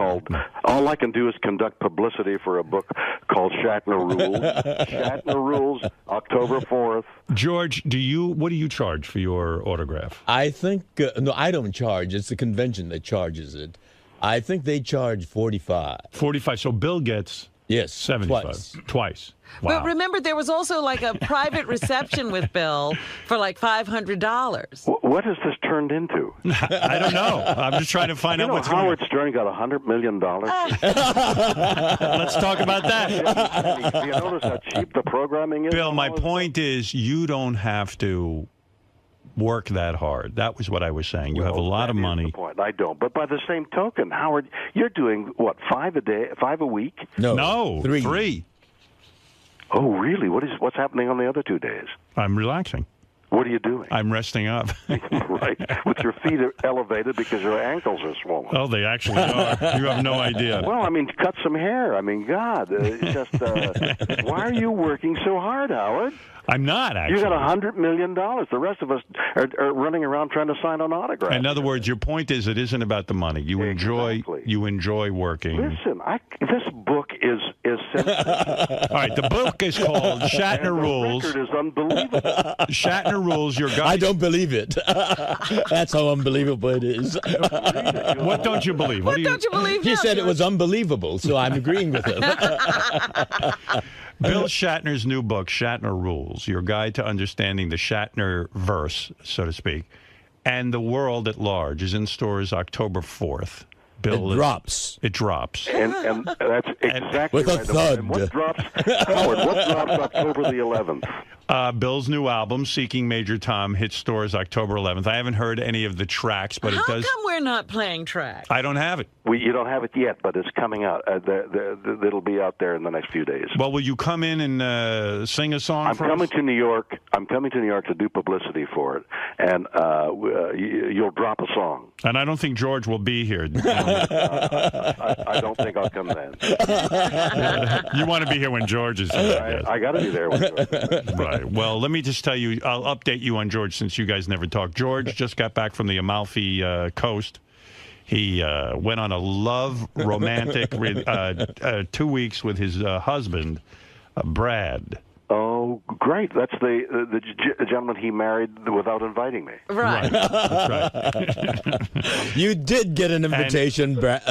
All I can do is conduct publicity for a book called Shatner Rules. Shatner Rules, October 4th. George, what do you charge for your autograph? I think no, I don't charge. It's the convention that charges it. I think they charge $45. $45. So Bill gets Yes, 75. Twice. Wow. But remember, there was also like a private reception with Bill for like $500. What has this turned into? I don't know. I'm just trying to find out what's going on. Howard Stern got $100 million. Let's talk about that. Do you notice how cheap the programming is? Bill, my point is you don't have to work that hard. That was what I was saying. You have a lot of money. The point. I don't. But by the same token, Howard, you're doing, what, 5 a week? No, three. Oh, really? What's happening on the other 2 days? I'm relaxing. What are you doing? I'm resting up. Right. With your feet elevated because your ankles are swollen. Oh, they actually are. You have no idea. Well, I mean, cut some hair. I mean, God. Why are you working so hard, Howard? I'm not, actually. You got $100 million. The rest of us are running around trying to sign an autograph. In other words, your point is it isn't about the money. You enjoy working. Listen, this book is All right, the book is called Shatner Rules. The record is unbelievable. Shatner Rules. Your guy. I don't believe it. That's how unbelievable it is. What don't you believe? What don't you believe? He said it was unbelievable, so I'm agreeing with him. Bill Shatner's new book, Shatner Rules, your guide to understanding the Shatner verse, so to speak, and the world at large, is in stores October 4th. Bill, it drops. It drops. And that's exactly with a right. thud. And what drops, Howard, what drops October the 11th? Bill's new album, Seeking Major Tom, hits stores October 11th. I haven't heard any of the tracks, but it does. How come we're not playing tracks? I don't have it. You don't have it yet, but it's coming out. It'll be out there in the next few days. Well, will you come in and sing a song I'm for coming us? to New York. I'm coming to New York to do publicity for it, and you'll drop a song. And I don't think George will be here. I don't think I'll come then. You want to be here when George is here. I got to be there when George is there. Right. Well, let me just tell you, I'll update you on George since you guys never talked. George just got back from the Amalfi Coast. He went on a romantic 2 weeks with his husband, Brad. Oh, great. That's the gentleman he married without inviting me. Right. That's right. You did get an invitation, Brad.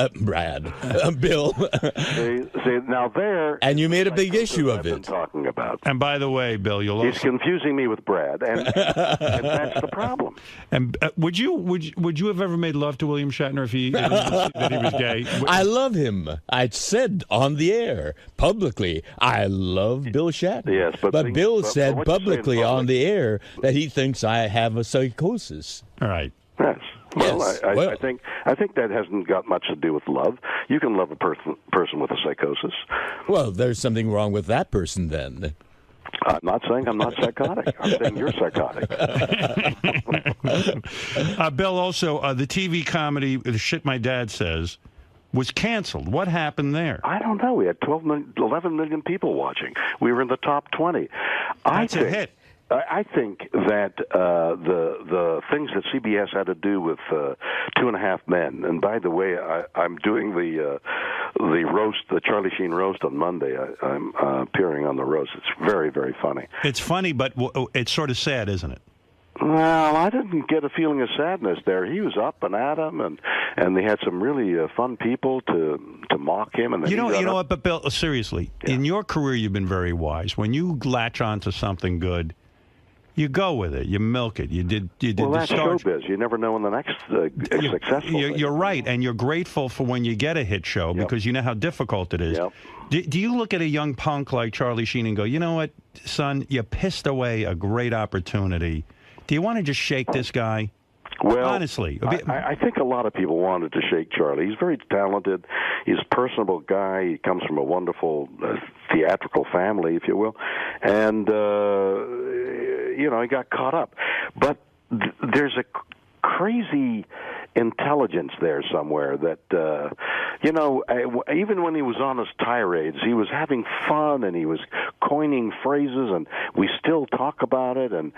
Bill. See, now there... And you made a big issue of it. Talking about. And by the way, Bill, He's confusing me with Brad, and that's the problem. And would you have ever made love to William Shatner if he announced that he was gay? I love him. I said on the air, publicly, I love Bill Shatner. Yes, but Bill said publicly on the air that he thinks I have a psychosis. All right. Yes. Well, Yes. I think that hasn't got much to do with love. You can love a person with a psychosis. Well, there's something wrong with that person then. I'm not saying I'm not psychotic. I'm saying you're psychotic. Bill, also, the TV comedy, The Shit My Dad Says, was canceled. What happened there? I don't know. We had 11 million people watching. We were in the top 20. That's a hit. I think that the things that CBS had to do with 2.5 Men, and by the way, I'm doing the roast, the Charlie Sheen roast on Monday. I'm appearing on the roast. It's very, very funny. It's funny, but it's sort of sad, isn't it? Well, I didn't get a feeling of sadness there. He was up and at him, and they had some really fun people to mock him. And then you know what? But Bill, seriously, in your career, you've been very wise. When you latch onto something good, you go with it. You milk it. You did. Well, that's showbiz. You never know when the next successful. You're right, and you're grateful for when you get a hit show because you know how difficult it is. Yep. Do you look at a young punk like Charlie Sheen and go, you know what, son, you pissed away a great opportunity. Do you want to just shake this guy? Well, honestly, I think a lot of people wanted to shake Charlie. He's very talented. He's a personable guy. He comes from a wonderful theatrical family, if you will, and he got caught up. But there's a crazy intelligence there somewhere that even when he was on his tirades, he was having fun and he was coining phrases, and we still talk about it. And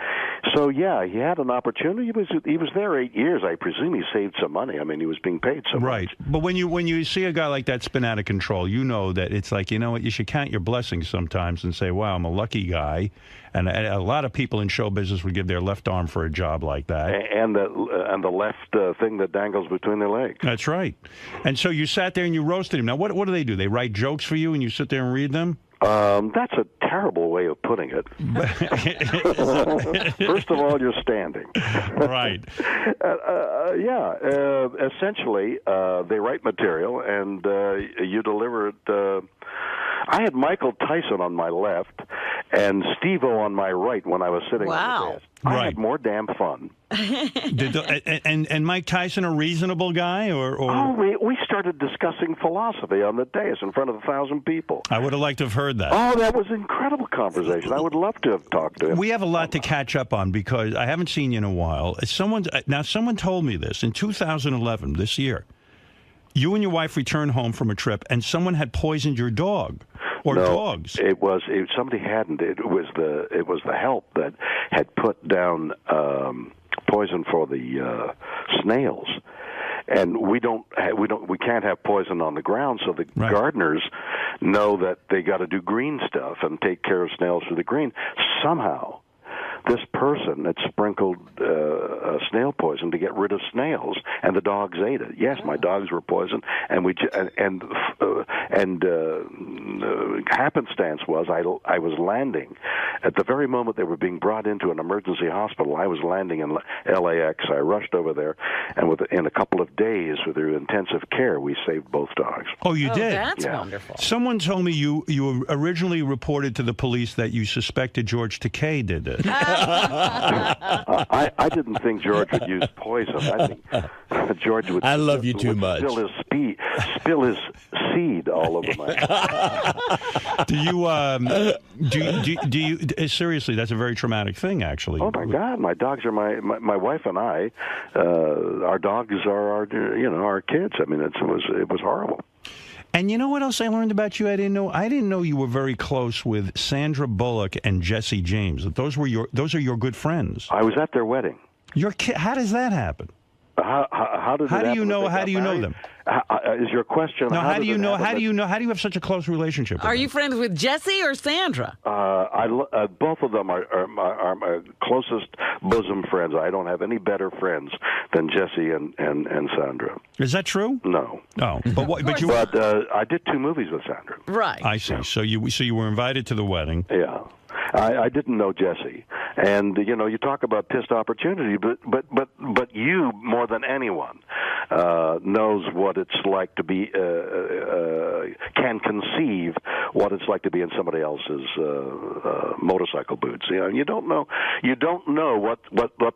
so he had an opportunity. He was there 8 years. I presume he saved some money. I mean, he was being paid so much. But when you see a guy like that spin out of control, you know that it's like, you know what, you should count your blessings sometimes and say, wow, I'm a lucky guy. And a lot of people in show business would give their left arm for a job like that. And the left thing that dangles between their legs. That's right. And so you sat there and you roasted him. Now, what do? They write jokes for you and you sit there and read them? That's a terrible way of putting it. First of all, you're standing. Right. Essentially, they write material, and you deliver it. I had Michael Tyson on my left and Steve-O on my right when I was sitting on the desk. I had more damn fun. And Mike Tyson a reasonable guy, or? Oh, we started discussing philosophy on the dais in front of 1,000 people. I would have liked to have heard that. Oh, that was an incredible conversation. I would love to have talked to him. We have a lot to catch up on because I haven't seen you in a while. Someone told me this in 2011, this year. You and your wife returned home from a trip, and someone had poisoned your dog. Or dogs. Somebody hadn't. It was the help that had put down poison for the snails, and we can't have poison on the ground. So the gardeners know that they got to do green stuff and take care of snails for the green. Somehow, this person had sprinkled snail poison to get rid of snails, and the dogs ate it. Yes, my dogs were poisoned, and happenstance was I was landing at the very moment they were being brought into an emergency hospital. I was landing in LAX. I rushed over there, and in a couple of days, with their intensive care, we saved both dogs. Oh, you did? That's wonderful. Someone told me you originally reported to the police that you suspected George Takei did it. I didn't think George would use poison. I think George would. I love you too much. Spill his seed all over my. Do you seriously? That's a very traumatic thing, actually. Oh my God! My dogs are my wife and I. Our dogs are our kids. I mean, it was horrible. And you know what else I learned about you? I didn't know you were very close with Sandra Bullock and Jesse James. Those are your good friends. I was at their wedding. How does that happen? How do you know them? Is your question? No, how do you know? How do you have such a close relationship with Are them? you friends with Jesse or Sandra? Both of them are my closest bosom friends. I don't have any better friends than Jesse and Sandra. Is that true? No. Oh, but I did 2 movies with Sandra. Right. I see. So you were invited to the wedding. Yeah. I didn't know Jesse, and you talk about pissed opportunity, but you more than anyone knows what it's like to be can conceive what it's like to be in somebody else's motorcycle boots. You don't know what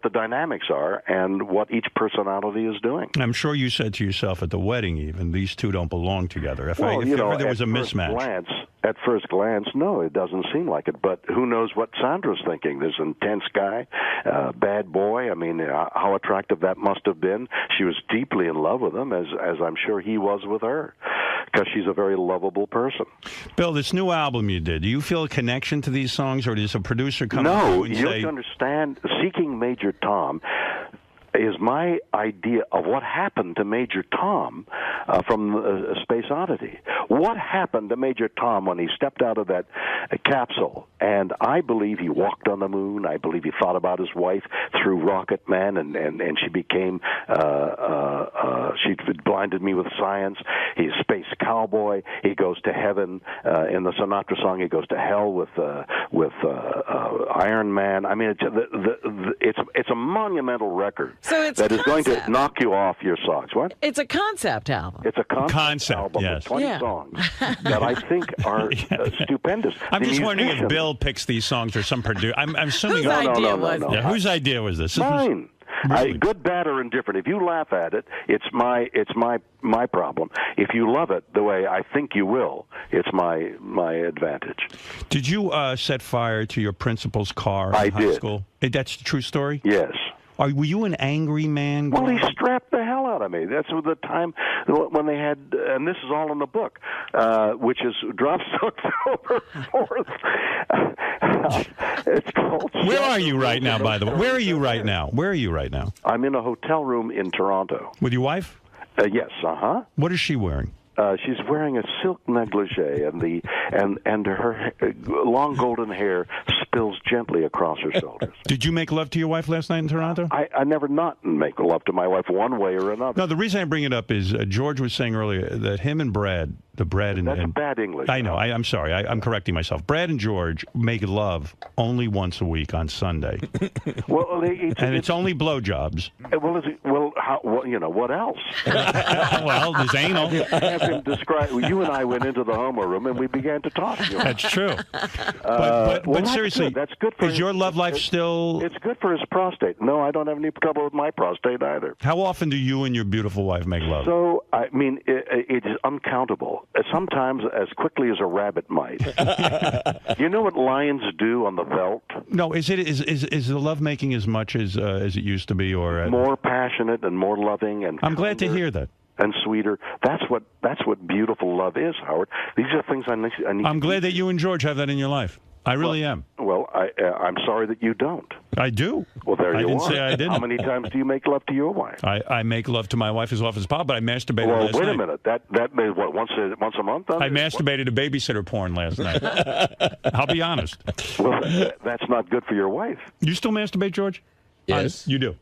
the dynamics are and what each personality is doing. I'm sure you said to yourself at the wedding, even these two don't belong together. If ever there was a mismatch. At first glance, no, it doesn't seem like it. But who knows what Sandra's thinking? This intense guy, bad boy. I mean, how attractive that must have been. She was deeply in love with him, as I'm sure he was with her, because she's a very lovable person. Bill, this new album you did, do you feel a connection to these songs, or does a producer come to you and say... No, you have to understand, Seeking Major Tom is my idea of what happened to Major Tom from Space Oddity. What happened to Major Tom when he stepped out of that capsule? And I believe he walked on the moon. I believe he thought about his wife through Rocket Man, and she became, she blinded me with science. He's a space cowboy. He goes to heaven. In the Sinatra song, he goes to hell with Iron Man. I mean, it's a monumental record. So it's that is going to knock you off your socks. What? It's a concept album. It's a concept album yes. with 20 songs that I think are stupendous. I'm just wondering if Bill picks these songs or some producer. I'm assuming. Whose idea was this? Whose idea was this? Mine. Really? Good, bad, or indifferent. If you laugh at it, it's my problem. If you love it the way I think you will, it's my advantage. Did you set fire to your principal's car in high school? That's the true story? Yes. Were you an angry man? Well, he strapped the hell out of me. That's the time when they had, and this is all in the book, which is Drop Socks Over Fourth. It's called... Where are you right now, by the way? Where are you right now? I'm in a hotel room in Toronto. With your wife? Yes, uh-huh. What is she wearing? She's wearing a silk negligee, and her long golden hair spills gently across her shoulders. Did you make love to your wife last night in Toronto? I never not make love to my wife one way or another. No, the reason I bring it up is George was saying earlier that him and Brad, That's bad English. I know. I'm sorry. I'm correcting myself. Brad and George make love only once a week on Sunday. Well, it's only blowjobs. What else? Well, there's anal. Have him describe. You and I went into the homo room and we began to talk. That's true. But seriously, that's good for your love life still? It's good for his prostate. No, I don't have any trouble with my prostate either. How often do you and your beautiful wife make love? So, I mean, it is uncountable. Sometimes as quickly as a rabbit might. You know what lions do on the veldt? No, is the lovemaking as much as it used to be, or more passionate and more loving and? I'm glad to hear that. And sweeter. That's what beautiful love is, Howard. These are things I need. I'm glad that you and George have that in your life. I really am. Well, I'm sorry that you don't. I do. Well, there you are. I didn't say I didn't. How many times do you make love to your wife? I make love to my wife as often as possible, but I masturbated last night. Well, wait a minute. That made what, once a month? I masturbated to babysitter porn last night. I'll be honest. Well, that's not good for your wife. You still masturbate, George? Yes. You do.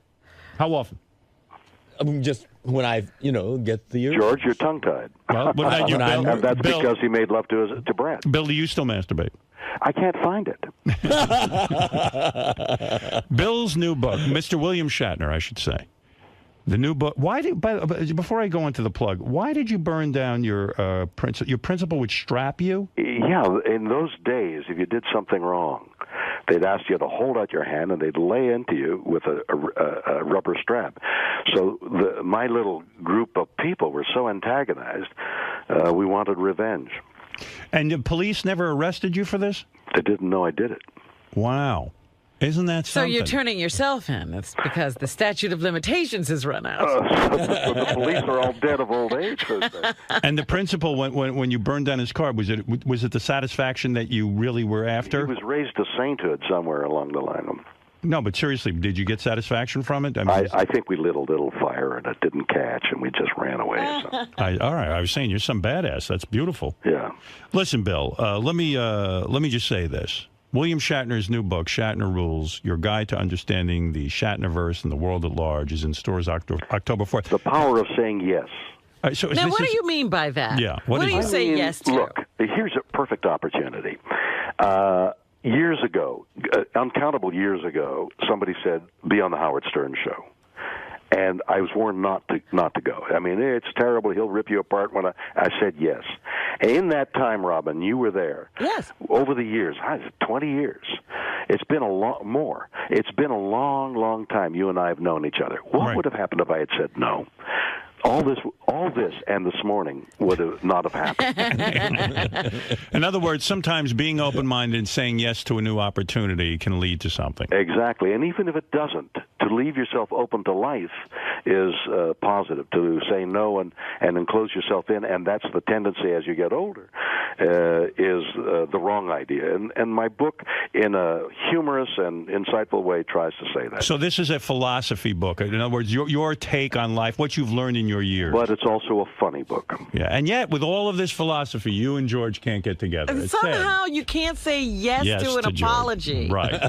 How often? Just when I, get the... George, you're tongue-tied. Well, what about you, Bill? And that's Bill, because he made love to Brad. Bill, do you still masturbate? I can't find it. Bill's new book, Mr. William Shatner, I should say. The new book. Before I go into the plug, why did you burn down your principal? Your principal would strap you? Yeah, in those days, if you did something wrong, they'd ask you to hold out your hand, and they'd lay into you with a rubber strap. So my little group of people were so antagonized, we wanted revenge. And the police never arrested you for this? They didn't know I did it. Wow. Isn't that something? So you're turning yourself in. It's because the statute of limitations has run out. The police are all dead of old age. And the principal, when you burned down his car, was it the satisfaction that you really were after? He was raised to sainthood somewhere along the line. No, but seriously, did you get satisfaction from it? I think we lit a little fire and it didn't catch, and we just ran away. So. All right, I was saying you're some badass. That's beautiful. Yeah. Listen, Bill, let me just say this. William Shatner's new book, Shatner Rules, Your Guide to Understanding the Shatnerverse and the World at Large, is in stores October 4th. The power of saying yes. Now, what do you mean by that? Yeah. What do you say yes to? Look, here's a perfect opportunity. Years ago, uncountable years ago, somebody said, be on the Howard Stern show. And I was warned not to go. I mean, it's terrible. He'll rip you apart. When I said yes. And in that time, Robin, you were there. Yes. Over the years, 20 years. It's been a lot more. It's been a long, long time you and I have known each other. What would have happened if I had said no? All this, and this morning would have not have happened. In other words, sometimes being open-minded and saying yes to a new opportunity can lead to something. Exactly, and even if it doesn't, to leave yourself open to life is positive. To say no and enclose yourself in, and that's the tendency as you get older, is the wrong idea. And my book, in a humorous and insightful way, tries to say that. So this is a philosophy book. In other words, your take on life, what you've learned in your years. But it's also a funny book. Yeah, and yet, with all of this philosophy, you and George can't get together. And somehow you can't say yes to an apology. Right.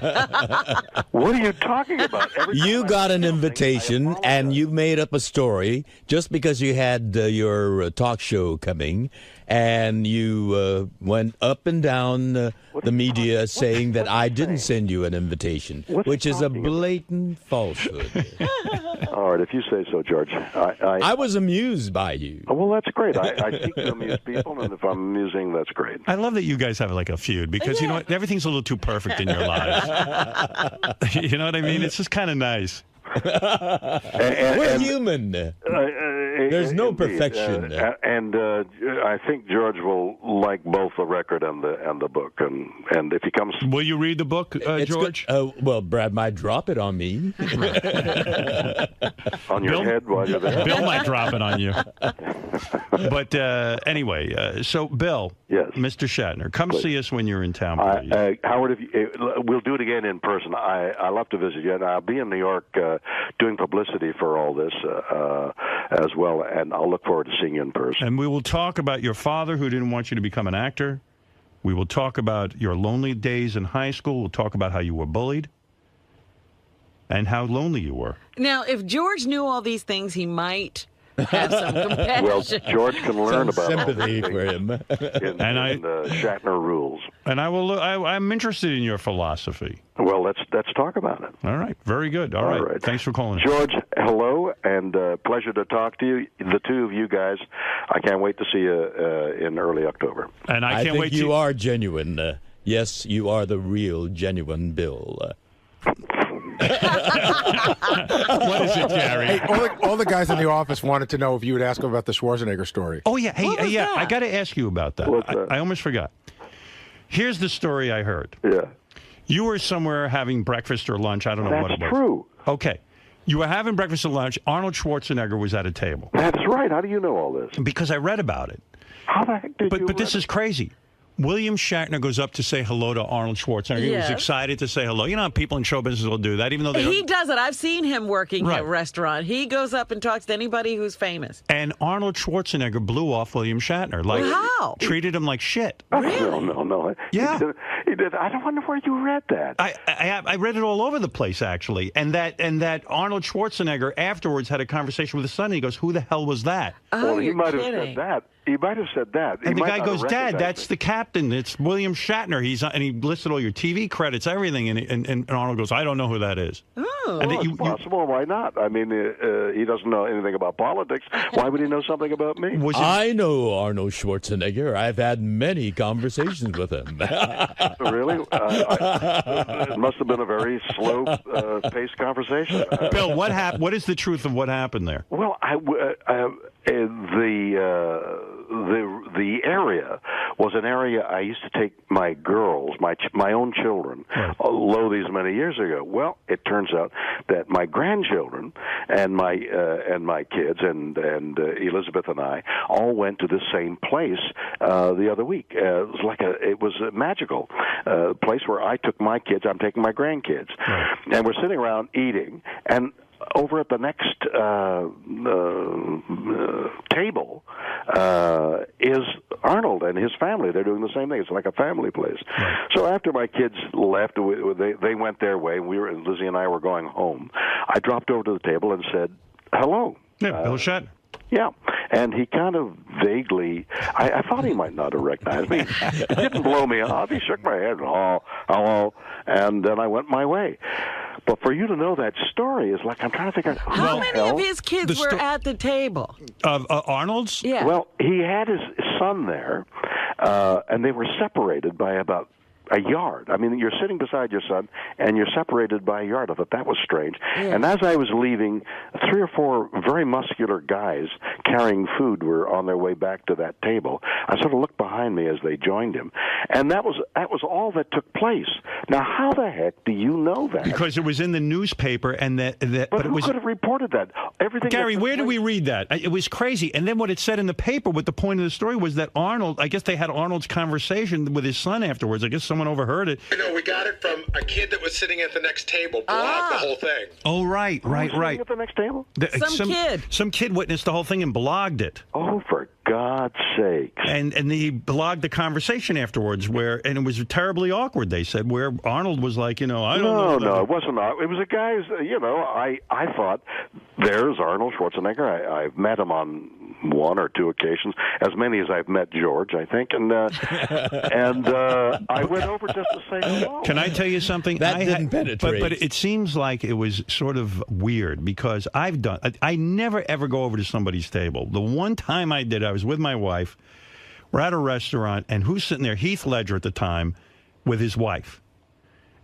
What are you talking about? You got an invitation, and you made up a story just because you had your talk show coming, and you went up and down the media saying that I didn't send you an invitation, which is a blatant falsehood. All right, if you say so, George. I was amused by you. Oh, well, that's great. I seek to amuse people, and if I'm amusing, that's great. I love that you guys have like a feud because, you know what, everything's a little too perfect in your lives. You know what I mean? It's just kind of nice. We're human. There's no perfection. And I think George will like both the record and the book. And if he comes, will you read the book, George? Well, Brad might drop it on me. On your head while you're there. Bill might drop it on you. But anyway, so Bill, yes, Mr. Shatner, come see us when you're in town, please. Howard, we'll do it again in person. I love to visit you, and I'll be in New York doing publicity for all this as well, and I'll look forward to seeing you in person. And we will talk about your father who didn't want you to become an actor. We will talk about your lonely days in high school. We'll talk about how you were bullied and how lonely you were. Now, if George knew all these things, he might have some compassion. Well, George can learn about sympathy for him. in Shatner rules. And I'm interested in your philosophy. Well, let's talk about it. All right, very good. All right. Thanks for calling. George, hello, and pleasure to talk to you. The two of you guys, I can't wait to see you in early October. And I can't think wait. You are genuine. Yes, you are the real, genuine Bill. What is it, Gary? Hey, all the guys in the office wanted to know if you would ask them about the Schwarzenegger story. Oh, yeah. Hey, yeah, I got to ask you about that. I almost forgot. Here's the story I heard. Yeah. You were somewhere having breakfast or lunch. I don't know what it was. That's true. Okay. You were having breakfast or lunch. Arnold Schwarzenegger was at a table. That's right. How do you know all this? Because I read about it. How the heck did you But this is crazy. William Shatner goes up to say hello to Arnold Schwarzenegger. He was excited to say hello. You know how people in show business will do that, even though they He does it. I've seen him working at a restaurant. He goes up and talks to anybody who's famous. And Arnold Schwarzenegger blew off William Shatner. Like, how? Treated him like shit. Really? No. Yeah. He did. I don't wonder where you read that. I read it all over the place, actually. And that Arnold Schwarzenegger afterwards had a conversation with his son. And he goes, "Who the hell was that?" Oh, well, he might have said that. He might have said that. And the guy goes, "Dad, that's the captain. It's William Shatner." And he listed all your TV credits, everything. And Arnold goes, "I don't know who that is." Oh, and it's possible. Why not? I mean, he doesn't know anything about politics. Why would he know something about me? I know Arnold Schwarzenegger. I've had many conversations with him. Really? It must have been a very slow-paced conversation. Bill, what happened? What is the truth of what happened there? Well, the area was an area I used to take my girls, my own children, these many years ago. Well, it turns out that my grandchildren and my kids and Elizabeth and I all went to the same place the other week. It was a magical place where I took my kids. I'm taking my grandkids, and we're sitting around eating and. Over at the next table is Arnold and his family. They're doing the same thing. It's like a family place. Right. So after my kids left, they went their way. Lizzie and I were going home. I dropped over to the table and said, "Hello." Yeah, Bill Shatner. Yeah, and he kind of vaguely, I thought he might not have recognized me. It didn't blow me off. He shook my head, hello, and then I went my way. But for you to know that story is like, I'm trying to figure out how many of his kids were at the table? Arnold's? Yeah. Well, he had his son there, and they were separated by about a yard. I mean, you're sitting beside your son, and you're separated by a yard. I thought that was strange. Yeah. And as I was leaving, 3 or 4 very muscular guys carrying food were on their way back to that table. I sort of looked behind me as they joined him, and that was all that took place. Now, how the heck do you know that? Because it was in the newspaper, and but who could have reported that? Everything. Gary, where do we read that? It was crazy. And then what it said in the paper, what the point of the story was that Arnold, I guess they had Arnold's conversation with his son afterwards. I guess someone overheard it. No, we got it from a kid that was sitting at the next table, blogged the whole thing. Oh, right. Sitting at the next table? Some kid witnessed the whole thing and blogged it. Oh, for God's sakes. And he blogged the conversation afterwards, and it was terribly awkward, they said, where Arnold was like, I don't know. No, it wasn't. It was a guy's, I thought, there's Arnold Schwarzenegger. I've met him on 1 or 2 occasions, as many as I've met George, I think, and I went over just to say hello. Can I tell you something? That didn't penetrate. But it seems like it was sort of weird because I never ever go over to somebody's table. The one time I did, I was with my wife. We're at a restaurant, and who's sitting there? Heath Ledger at the time with his wife.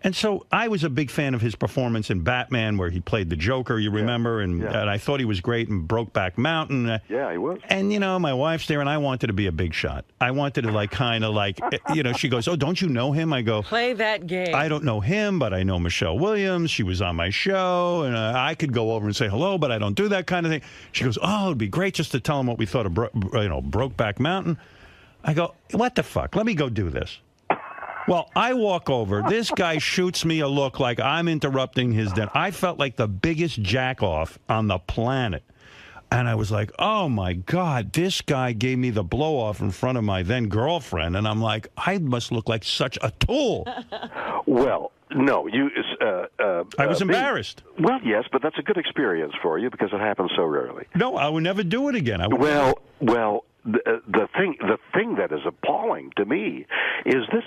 And so I was a big fan of his performance in Batman, where he played the Joker, you remember, and I thought he was great in Brokeback Mountain. Yeah, he was. And, my wife's there, and I wanted to be a big shot. I wanted to, she goes, "Oh, don't you know him?" I go, "Play that game." I don't know him, but I know Michelle Williams. She was on my show, and I could go over and say hello, but I don't do that kind of thing. She goes, "Oh, it'd be great just to tell him what we thought of, Brokeback Mountain." I go, "What the fuck? Let me go do this." Well, I walk over. This guy shoots me a look like I'm interrupting his dinner. I felt like the biggest jack-off on the planet. And I was like, oh, my God, this guy gave me the blow-off in front of my then-girlfriend. And I'm like, I must look like such a tool. Well, no, I was embarrassed. Well, yes, but that's a good experience for you because it happens so rarely. No, I would never do it again. Well, the thing that is appalling to me is this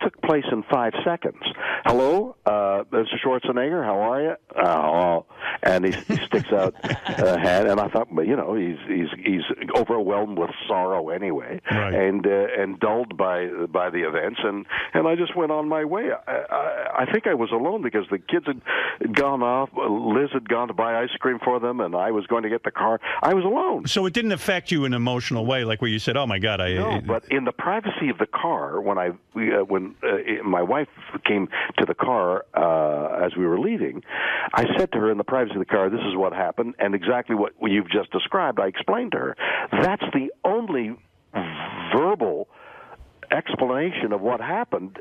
took place in 5 seconds. Hello, Mr. Schwarzenegger, how are you? Oh, and he sticks out a hand, and I thought, well, he's overwhelmed with sorrow anyway, right. and dulled by the events, and I just went on my way. I think I was alone because the kids had gone off. Liz had gone to buy ice cream for them, and I was going to get the car. I was alone. So it didn't affect you in an emotional way, like where you said, "Oh my God!" No, but in the privacy of the car, when my wife came to the car as we were leaving, I said to her in the privacy of the car, "This is what happened," and exactly what you've just described. I explained to her. That's the only verbal explanation of what happened,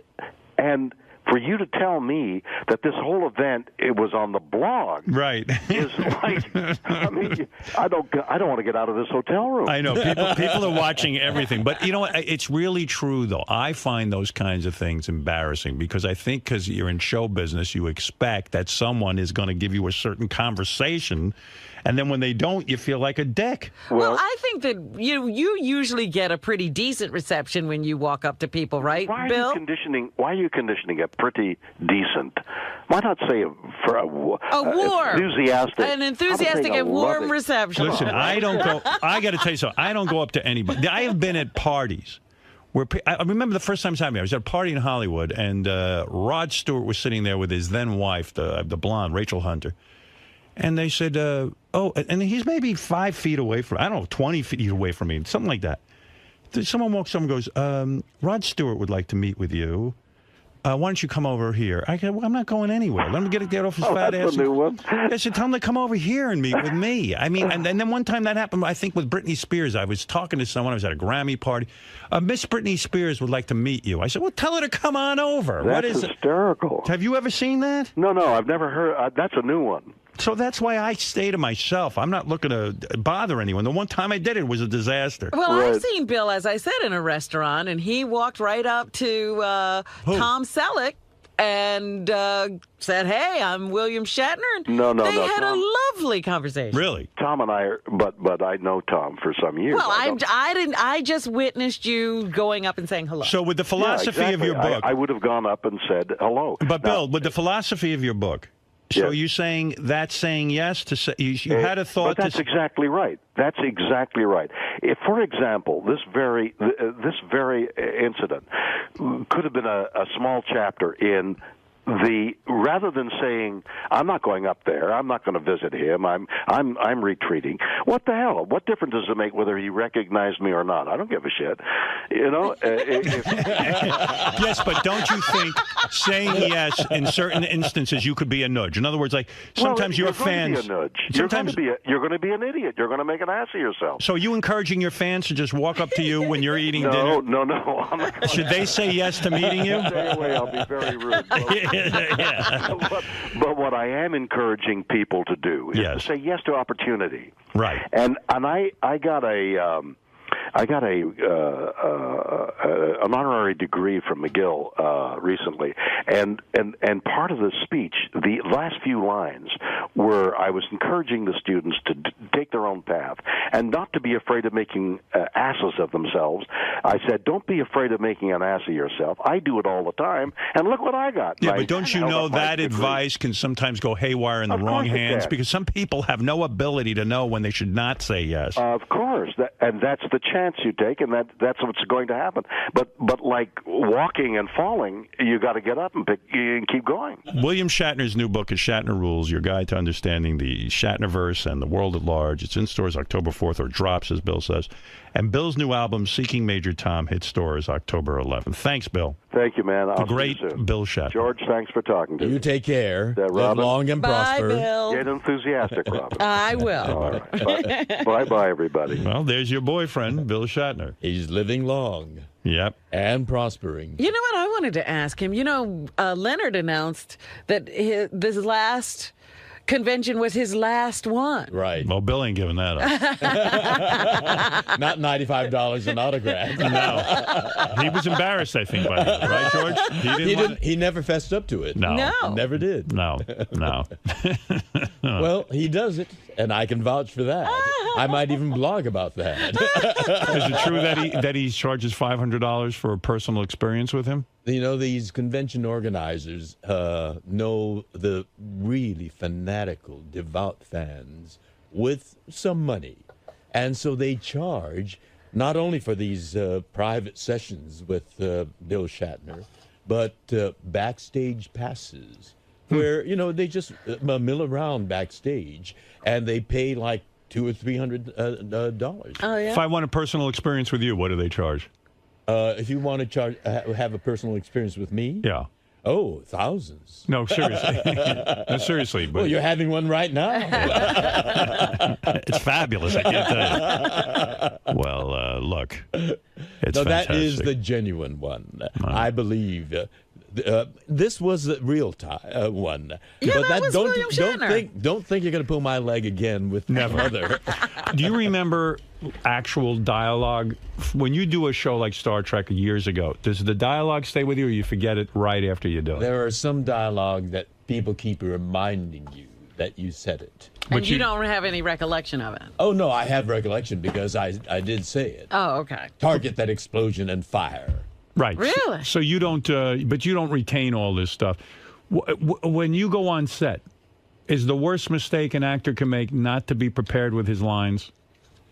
and for you to tell me that this whole event it was on the blog, right? Is like, I mean, I don't want to get out of this hotel room. I know people are watching everything, but you know what? It's really true though. I find those kinds of things embarrassing because I think because you're in show business, you expect that someone is going to give you a certain conversation. And then when they don't, you feel like a dick. Well, I think that you usually get a pretty decent reception when you walk up to people, right, Bill? Why are you conditioning a pretty decent? Why not say warm, an enthusiastic and warm reception? Listen, I don't go. I got to tell you something. I don't go up to anybody. I have been at parties. I remember the first time I was at a party in Hollywood, and Rod Stewart was sitting there with his then wife, the blonde, Rachel Hunter. And they said, and he's maybe 5 feet away from, I don't know, 20 feet away from me, something like that. Someone walks up and goes, Rod Stewart would like to meet with you. Why don't you come over here? I go, well, I'm not going anywhere. Let him get off his fat ass. That's a new one. I said, tell him to come over here and meet with me. I mean, and then one time that happened, I think, with Britney Spears. I was talking to someone. I was at a Grammy party. Miss Britney Spears would like to meet you. I said, well, tell her to come on over. That's what is hysterical. Have you ever seen that? No, I've never heard. That's a new one. So that's why I stay to myself. I'm not looking to bother anyone. The one time I did it was a disaster. Well, I've seen Bill, as I said, in a restaurant, and he walked right up to Tom Selleck and said, hey, I'm William Shatner. And they had a lovely conversation. Really? Tom and I, but I know Tom for some years. Well, I just witnessed you going up and saying hello. So with the philosophy of your book. I would have gone up and said hello. But Bill, with the philosophy of your book, so you're saying that's saying yes to say you had a thought. But that's exactly right. That's exactly right. If, for example, this very incident could have been a small chapter in rather than saying I'm not going up there, I'm not going to visit him, I'm retreating. What the hell? What difference does it make whether he recognized me or not? I don't give a shit. You know. Yes, but don't you think saying yes in certain instances you could be a nudge? In other words, like sometimes your fans. Going to be a nudge. Sometimes you're going to be an idiot. You're going to make an ass of yourself. So are you encouraging your fans to just walk up to you when you're eating dinner? No. I'm not Should they say yes to meeting you? Stay away. I'll be very rude. But what I am encouraging people to do is to say yes to opportunity. Right. And I got an honorary degree from McGill recently, and part of the speech, the last few lines, were I was encouraging the students to take their own path and not to be afraid of making asses of themselves. I said, don't be afraid of making an ass of yourself. I do it all the time, and look what I got. Yeah, but don't you know that advice can sometimes go haywire in the wrong hands? Because some people have no ability to know when they should not say yes. Of course, and that's the chance you take, and that's what's going to happen. But like walking and falling, you got to get up and keep going. William Shatner's new book is Shatner Rules, Your Guide to Understanding the Shatnerverse and the World at Large. It's in stores October 4th, or drops, as Bill says. And Bill's new album, Seeking Major Tom, hits stores October 11th. Thanks, Bill. Thank you, man. The great Bill Shatner. George, thanks for talking to me. You take care. Live long and prosper. Bye, Bill. Get enthusiastic, Robin. I will. All right. Bye-bye, everybody. Well, there's your boyfriend, Bill Shatner. He's living long. Yep. And prospering. You know what I wanted to ask him? You know, Leonard announced that this last convention was his last one. Right. Well, Bill ain't giving that up. Not $95 an autograph. No. He was embarrassed, I think, by that. Right, George? He never fessed up to it. No. Never did. No. Well, he does it, and I can vouch for that. I might even blog about that. Is it true that he charges $500 for a personal experience with him? You know, these convention organizers know the really fanatical, devout fans with some money. And so they charge not only for these private sessions with Bill Shatner, but backstage passes where, you know, they just mill around backstage and they pay like $200 or $300. Oh, yeah. If I want a personal experience with you, what do they charge? If you want to have a personal experience with me? Yeah. Oh, thousands. No, seriously. No, seriously. But well, you're having one right now. It's fabulous, I can't tell you. Well, look, it's no, fantastic. that is the genuine one. I believe. This was the real one. Yeah, but that was William Shatner. Don't think you're going to pull my leg again with Never. Mother. Do you remember actual dialogue when you do a show like Star Trek years ago? Does the dialogue stay with you, or you forget it right after you do it? There are some dialogue that people keep reminding you that you said it. And you don't have any recollection of it? Oh, no, I have recollection because I did say it. Oh, okay. Target that explosion and fire. Right. Really? So you don't, but you don't retain all this stuff. When you go on set, is the worst mistake an actor can make not to be prepared with his lines?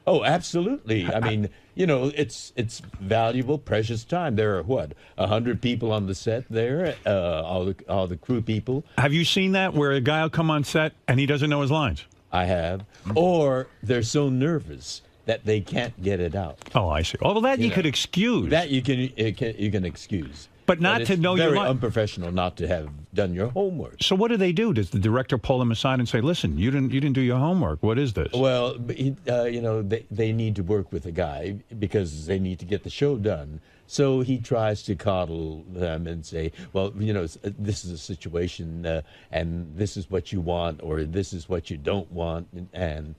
Oh, absolutely. I mean, you know, it's valuable, precious time. There are, 100 people on the set there, all the crew people. Have you seen that, where a guy will come on set and he doesn't know his lines? I have. Or they're so nervous that they can't get it out. Oh, I see. Oh, well, that you could excuse. That you can excuse. But not to know your line. It's very line. unprofessional not to have done your homework. So what do they do? Does the director pull them aside and say, "Listen, you didn't do your homework. What is this?" Well, you know, they need to work with the guy because they need to get the show done. So he tries to coddle them and say, well, you know, this is a situation, and this is what you want, or this is what you don't want, and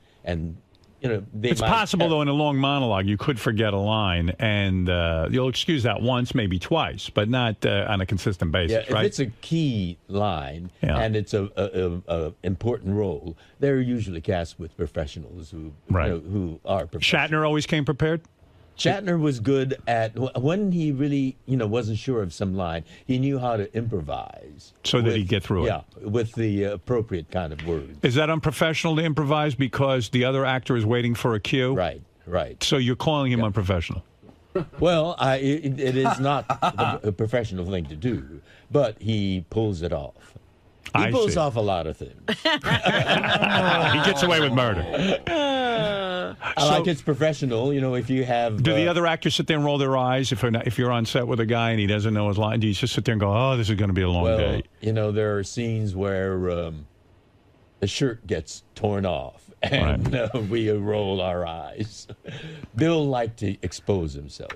you know, it's possible, though, in a long monologue, you could forget a line, and you'll excuse that once, maybe twice, but not on a consistent basis, right? If it's a key line and it's a important role, they're usually cast with professionals who who are professionals. Shatner always came prepared? Shatner was good at, when he really, you know, wasn't sure of some line, he knew how to improvise. So that he'd get through it. Yeah, with the appropriate kind of words. Is that unprofessional to improvise because the other actor is waiting for a cue? Right. So you're calling him unprofessional? Well, it is not a professional thing to do, but he pulls it off. He pulls off a lot of things. He gets away with murder. Like it's professional, you know, if you have... Do the other actors sit there and roll their eyes if you're on set with a guy and he doesn't know his line? Do you just sit there and go, oh, this is going to be a long day? You know, there are scenes where the shirt gets torn off and we roll our eyes. Bill liked to expose himself.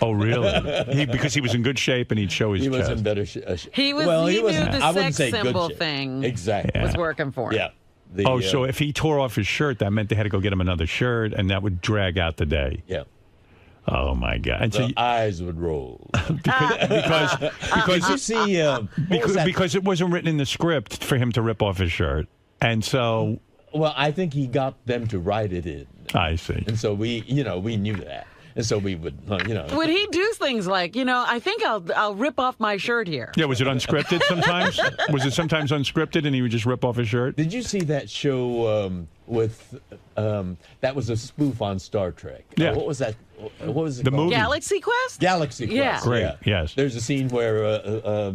Oh, really? Because he was in good shape and he'd show his chest. He was in better shape. He knew the sex symbol thing was working for him. Yeah. So if he tore off his shirt, that meant they had to go get him another shirt, and that would drag out the day. Yeah. Oh, my God. And the eyes would roll. because you see... because it wasn't written in the script for him to rip off his shirt. And so... Well, I think he got them to write it in. I see. And so we knew that. And so we would, you know. Would he do things like, you know, I think I'll rip off my shirt here? Yeah, was it unscripted sometimes? Was it sometimes unscripted and he would just rip off his shirt? Did you see that show with, that was a spoof on Star Trek? Yeah. What was that? What was it the called? movie? Galaxy Quest? Galaxy Quest. Yeah. Great, yes. There's a scene where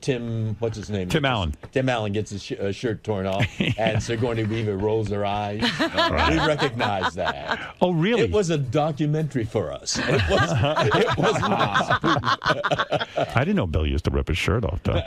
Tim, what's his name? Tim Allen. Tim Allen gets his shirt torn off, and Sigourney Weaver rolls her eyes. We recognize that. Oh, really? It was a documentary for us. It was not I didn't know Bill used to rip his shirt off, though.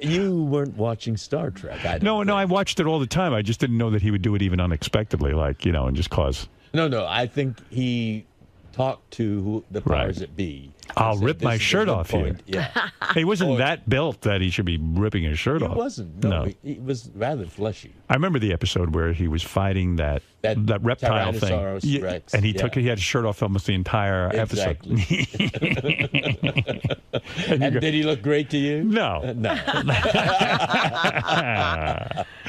You weren't watching Star Trek. No, I watched it all the time. I just didn't know that he would do it even unexpectedly, like, you know, and just cause... No, I think he talked to the powers that be I'll rip my shirt off you. Yeah. He wasn't that built that he should be ripping his shirt off. He wasn't. No. He was rather fleshy. I remember the episode where he was fighing that reptile thing. Tyrannosaurus Rex. And he had his shirt off almost the entire episode. And did he look great to you? No. No.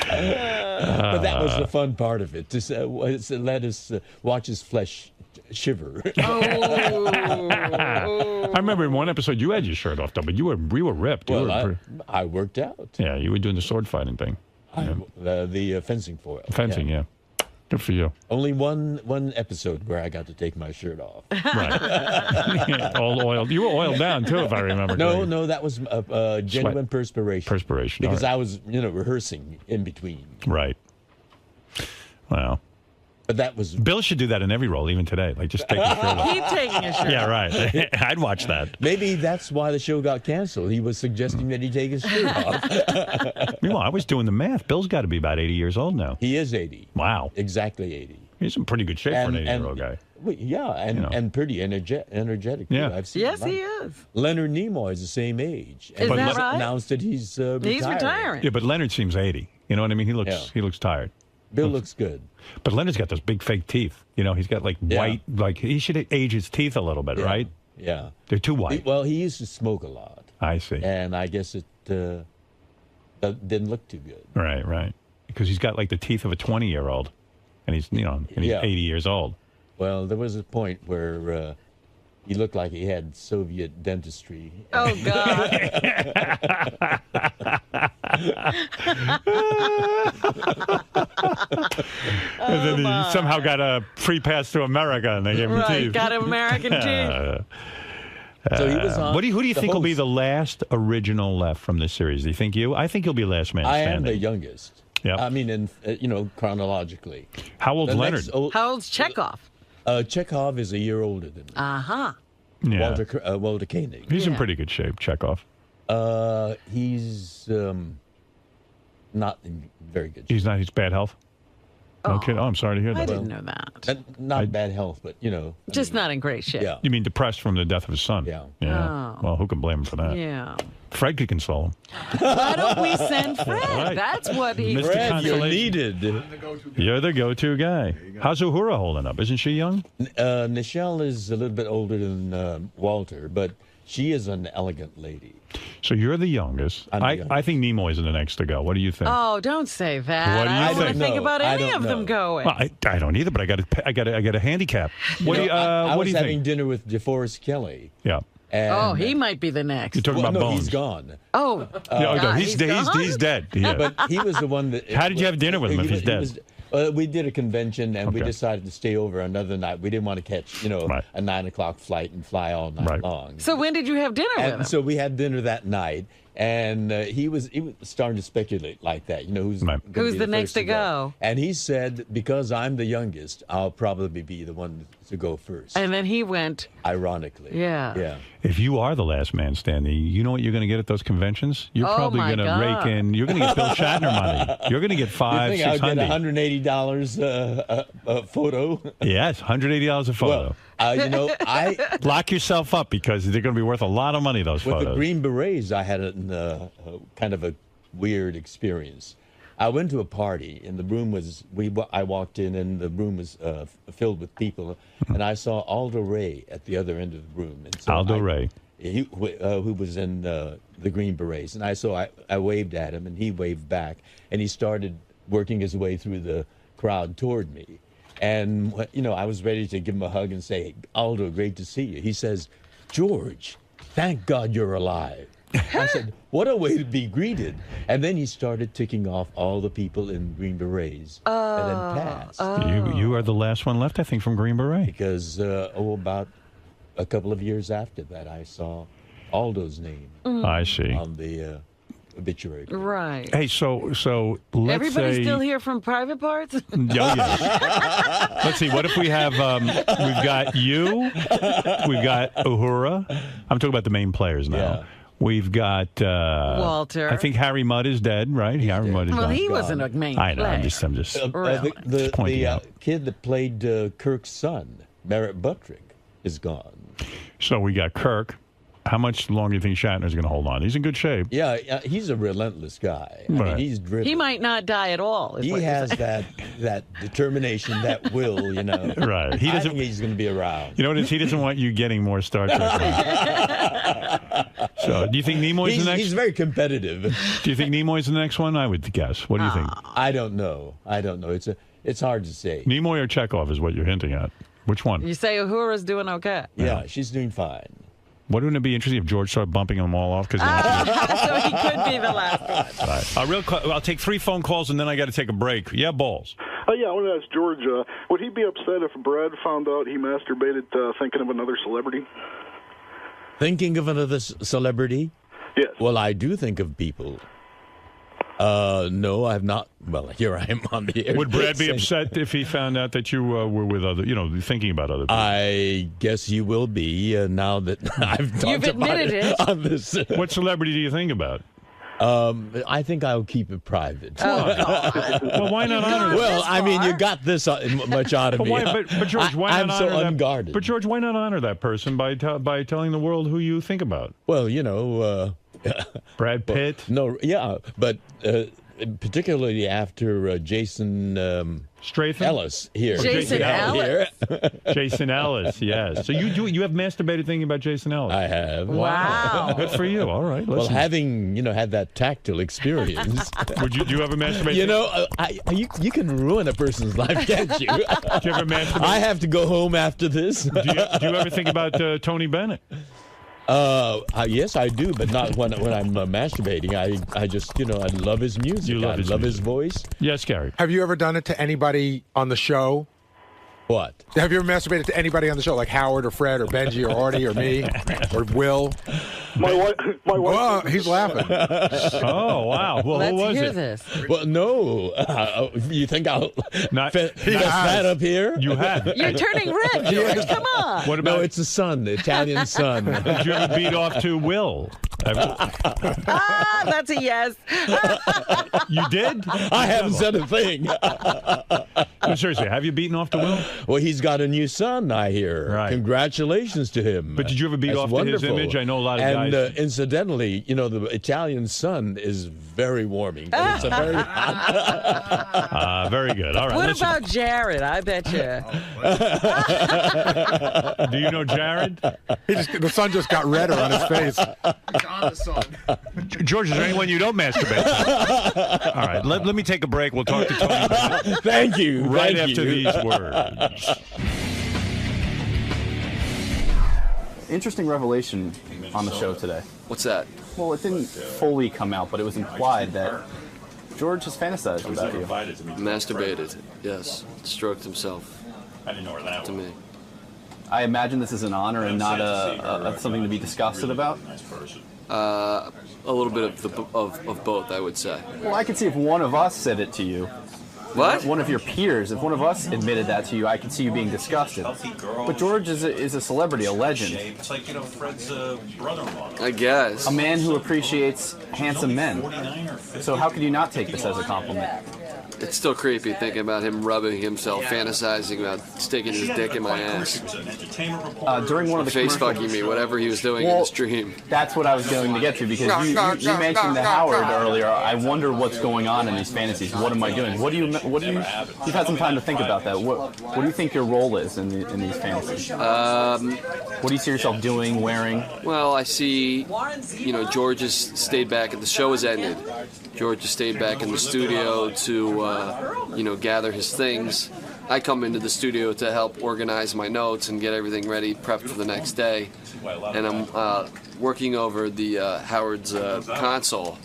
But that was the fun part of it. To let us watch his flesh shiver. I remember in one episode you had your shirt off, though, but you were ripped. Well, I worked out. Yeah, you were doing the sword fighting thing. The fencing foil. Fencing, yeah. Good for you. Only one episode where I got to take my shirt off. Right. All oiled. You were oiled down, too, if I remember correctly. No, that was genuine perspiration. Perspiration. Because I was, rehearsing in between. Right. Wow. But that was... Bill should do that in every role, even today. Like, just take your shirt off. Keep taking your shirt off. Yeah, right. I'd watch that. Maybe that's why the show got canceled. He was suggesting that he take his shirt off. Meanwhile, I was doing the math. Bill's got to be about 80 years old now. He is 80. Wow. Exactly 80. He's in pretty good shape for an 80-year-old guy. Well, yeah, and pretty energetic. Yeah. I've seen Yes, he is. Leonard Nimoy is the same age. Is that right? Announced that he's retiring. He's retiring. Yeah, but Leonard seems 80. You know what I mean? He looks tired. Bill looks good. But Leonard's got those big fake teeth. He's got like white, like he should age his teeth a little bit, right? Yeah. They're too white. He used to smoke a lot. I see. And I guess it didn't look too good. Right. Because he's got like the teeth of a 20-year-old. And he's, he's 80 years old. Well, there was a point where he looked like he had Soviet dentistry. Oh, God. And then he somehow got a free pass to America, and they gave him teeth. Got American teeth. So he was on. Who do you think will be the last original left from this series? Do you think you? I think you'll be last man standing. I am the youngest. Yeah. I mean, chronologically. How old's Leonard? How old's Chekhov? Chekhov is a year older than me. Yeah. Walter Koenig. He's in pretty good shape, Chekhov. He's not in very good shape. He's not. He's bad health. No kidding. Oh, I'm sorry to hear that. I didn't know that. Not bad health, but just not in great shape. Yeah. You mean depressed from the death of his son? Yeah. Yeah. Oh. Well, who can blame him for that? Yeah. Fred could console him. Why don't we send Fred? Right. That's what he. Mr. Fred, you're Consolation. needed. You're the go-to guy. How's Uhura holding up? Isn't she young? Nichelle is a little bit older than Walter, but she is an elegant lady. So you're the youngest. I think Nimoy's the next to go. What do you think? Oh, don't say that. What do you I don't want to think? think about any of them going. Well, I don't either, but I got a handicap. What do you I was think? having dinner with DeForest Kelly. Yeah. And he might be the next. You're talking about Bones. He's gone. Oh, no, he's gone? dead. Yeah. But he was the one that. How did you have dinner with him if he's dead? We did a convention, and we decided to stay over another night. We didn't want to catch, a 9:00 flight and fly all night long. So when did you have dinner with him? So we had dinner that night, and he was starting to speculate like that. Who's the next to go? And he said, because I'm the youngest, I'll probably be the one to go first. And then he went. Ironically. Yeah. If you are the last man standing, you know what you're going to get at those conventions? You're probably going to rake in. You're going to get Bill Shatner money. You're going to get $500, $600. I'll get $180 a photo. Yes, $180 a photo. Well, I lock yourself up because they're going to be worth a lot of money. Those with photos. The Green Berets, I had a kind of a weird experience. I went to a party, and the room was. I walked in, and the room was filled with people, and I saw Aldo Ray at the other end of the room. And so Aldo Ray, who was in the Green Berets, and I waved at him, and he waved back, and he started working his way through the crowd toward me. And, I was ready to give him a hug and say, Aldo, great to see you. He says, George, thank God you're alive. I said, what a way to be greeted. And then he started ticking off all the people in Green Berets and then passed. You are the last one left, I think, from Green Beret. Because, about a couple of years after that, I saw Aldo's name. I see. On the obituary. Right. Hey, so let's Everybody say... still here from Private Parts? Yeah. Let's see. What if we have? We've got you. We've got Uhura. I'm talking about the main players now. Yeah. We've got Walter. I think Harry Mudd is dead, right? Harry Mudd is well, gone. he wasn't a main I know. player. I'm just the pointing out. kid that played Kirk's son, Merritt Buttrick. is gone. So we got Kirk. How much longer do you think Shatner's going to hold on? He's in good shape. Yeah, he's a relentless guy. I Right. mean, he's driven. He might not die at all. He has that determination, that will, you know. Right. I think he's going to be around. You know what it is? He doesn't want you getting more Star Trek. So, do you think Nimoy's the next? He's very competitive. Do you think Nimoy's the next one? I would guess. What do you think? I don't know. It's hard to say. Nimoy or Chekhov is what you're hinting at. Which one? You say Uhura's doing okay. Yeah, she's doing fine. Wouldn't it be interesting if George started bumping them all off? So he could be the last one. Right. I'll take 3 phone calls and then I got to take a break. Yeah, Balls. Yeah, I want to ask George, would he be upset if Brad found out he masturbated thinking of another celebrity? Thinking of another celebrity? Yes. Well, I do think of people. No, I have not. Well, here I am on the air. Would Brad be upset if he found out that you were with other, thinking about other people? I guess he will be now that I've talked about it on this. What celebrity do you think about? I think I'll keep it private. Well, why not honor that? Well, I mean, you got this much out of me. But George, why I'm not so honor that? unguarded. But George, why not honor that person by telling the world who you think about? Well, Brad Pitt. But particularly after Jason Stratham? Ellis here. Jason Ellis. Jason Ellis, yes. So you have masturbated thinking about Jason Ellis? I have. Wow. Good for you. All right. Well, having had that tactile experience. Do you ever masturbate? You can ruin a person's life, can't you? Do you ever masturbate? I have to go home after this. Do you ever think about Tony Bennett? Yes, I do, but not when I'm masturbating. I just, I love his music. I love his voice. Yes, Gary. Have you ever done it to anybody on the show? What? Have you ever masturbated to anybody on the show, like Howard or Fred or Benji or Artie or me or Will? My wife. Oh, he's laughing. Oh, wow. Well, Let's who was hear it? this. Well, no. You think I'll fess that up here? You have. You're turning red, George. Come on. What about? No, it's the son, the Italian son. Did you ever beat off to Will? That's a yes. You did? I haven't said a thing. No, seriously, have you beaten off to Will? Well, he's got a new son, I hear. Right. Congratulations to him. But did you ever beat off to his image? I know a lot of guys. And incidentally, the Italian son is very warming. It's a very hot. Very good. All right. What about Jared? I bet you. Do you know Jared? The sun just got redder on his face. He's on the sun. George, is there anyone you don't masturbate to? All right. Let me take a break. We'll talk to Tony Bennett. Thank you. Right Thank after you. these words. Interesting revelation on the show today. What's that? Well, it didn't fully come out, but it was implied that George has fantasized about you. Masturbated, yes. Stroked himself. I didn't know where that to me. I imagine this is an honor and not something to be disgusted about. A little bit of both, I would say. Well, I could see if one of us said it to you. What? One of your peers, if one of us admitted that to you, I could see you being disgusted. But George is a celebrity, a legend. It's like, Fred's brother-in-law. I guess. A man who appreciates handsome men. So how could you not take this as a compliment? It's still creepy thinking about him rubbing himself, fantasizing about sticking his dick in my ass. During one of the face fucking me, whatever he was doing in his dream. That's what I was going to get to, because you mentioned the Howard earlier. I wonder what's going on in these fantasies. What am I doing? You've had some time to think about that. What do you think your role is in these fantasies? What do you see yourself doing, wearing? Well, I see, George has stayed back, and the show has ended. George has stayed back in the studio to, gather his things. I come into the studio to help organize my notes and get everything ready, prepped for the next day. And I'm working over the Howard's console.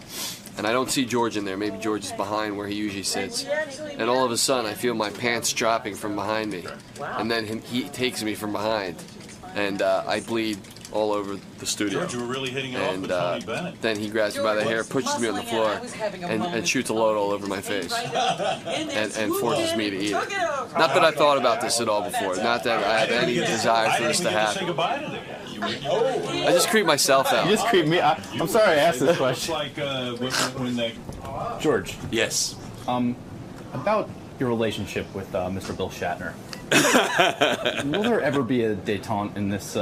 And I don't see George in there. Maybe George is behind where he usually sits. And all of a sudden, I feel my pants dropping from behind me. And then he takes me from behind. And I bleed all over the studio. George, you were really hitting it off with Tony Bennett. Then he grabs me by the hair, pushes me on the floor, and shoots a load all over my face, and forces me to eat it. Not that I thought about this at all before. Not that I have any desire for this to happen. I just creep myself out. You just creep me out. I'm sorry I asked this question. It's like when they... George. Yes. About your relationship with Mr. Bill Shatner? Will there ever be a détente in this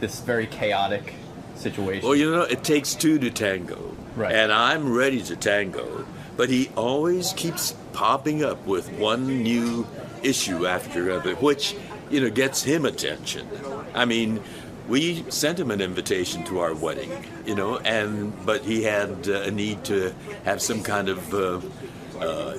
this very chaotic situation? Well, you know, it takes two to tango. Right. And I'm ready to tango. But he always keeps popping up with one new issue after another, which, you know, gets him attention. I mean, we sent him an invitation to our wedding, you know, but he had a need to have some kind of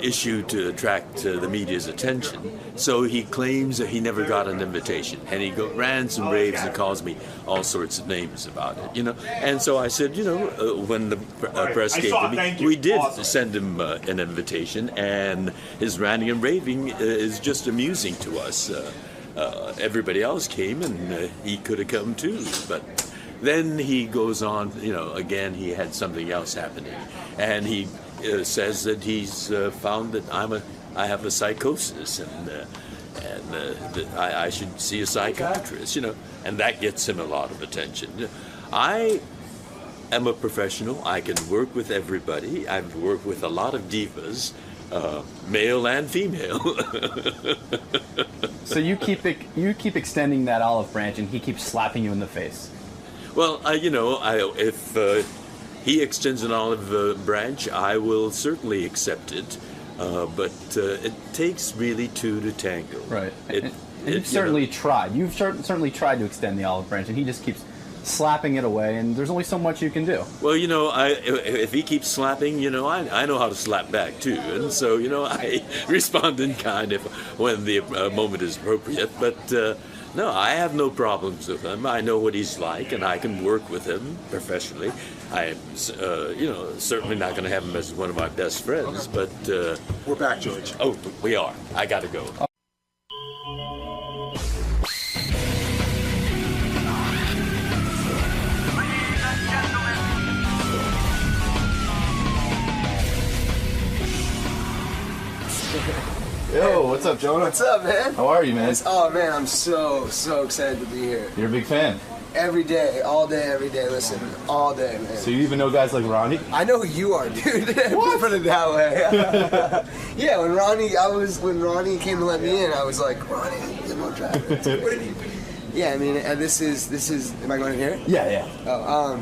issue to attract the media's attention. So he claims that he never got an invitation, and he rants and raves and calls me all sorts of names about it, you know. And so I said, you know, when the press came to me, we did send him an invitation, and his ranting and raving is just amusing to us. Everybody else came, and he could have come too, but then he goes on, you know, again he had something else happening, and he says that he's found that I have a psychosis, and that I should see a psychiatrist, you know, and that gets him a lot of attention. I am a professional. I can work with everybody. I've worked with a lot of divas, male and female. So you keep extending that olive branch, and he keeps slapping you in the face. Well, you know, if he extends an olive branch, I will certainly accept it. But it takes really two to tango. Right. And you've certainly tried. You've certainly tried to extend the olive branch, and he just keeps slapping it away, and there's only so much you can do. Well, you know, if he keeps slapping, you know, I know how to slap back too, and so, you know, I respond in kind when the moment is appropriate. But no, I have no problems with him. I know what he's like, and I can work with him professionally. I'm, you know, certainly not going to have him as one of my best friends, but we're back, George. Oh, we are. I got to go. Yo, what's up, Jonah? What's up, man? How are you, man? Oh, man, I'm so excited to be here. You're a big fan. Every day, all day, every day. Listen, all day, man. So you even know guys like Ronnie? I know who you are, dude. Put it that way. Yeah, when Ronnie came to let me in, I was like, Ronnie, limo driver. Yeah, I mean, this is. Am I going in here? Yeah. Oh,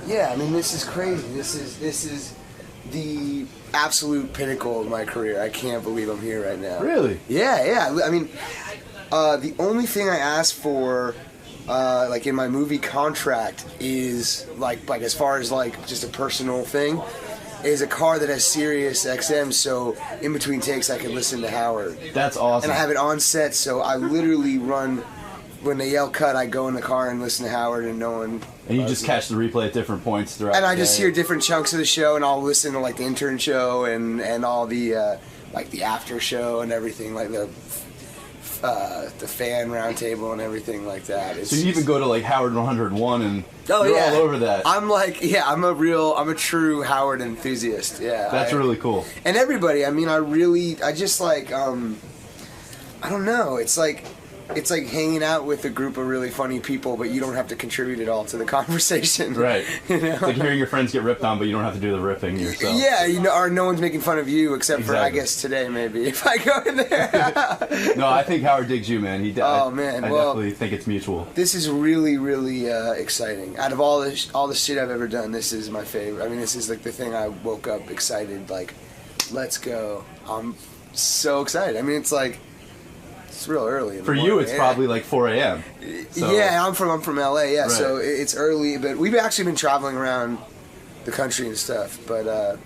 yeah. I mean, this is crazy. This is the absolute pinnacle of my career. I can't believe I'm here right now. Really? Yeah. I mean, the only thing I asked for, like in my movie contract, is like as far as like just a personal thing, is a car that has Sirius XM, so in between takes I can listen to Howard. That's awesome. And I have it on set, so I literally run. When they yell cut, I go in the car and listen to Howard, and no one. And you just catch the replay at different points throughout. And I the just day. hear different chunks of the show, and I'll listen to like the intern show and all the like the after show and everything, like the fan roundtable and everything like that. So you even go to like Howard 101 and you're all over that. I'm like, I'm a true Howard enthusiast. Yeah, that's really cool. And everybody, I mean, I just like, I don't know, it's like hanging out with a group of really funny people, but you don't have to contribute at all to the conversation. Right. You know? It's like hearing your friends get ripped on, but you don't have to do the ripping yourself. Yeah, you know, or no one's making fun of you except for, I guess, today maybe, if I go in there. No, I think Howard digs you, man. Oh, man. I definitely think it's mutual. This is really, really exciting. Out of all the shit I've ever done, this is my favorite. I mean, this is like the thing I woke up excited, like, let's go. I'm so excited. I mean, it's like, it's real early. For you, it's probably like 4 a.m. So. Yeah, I'm from LA. Yeah, right. So it's early, but we've actually been traveling around the country and stuff. But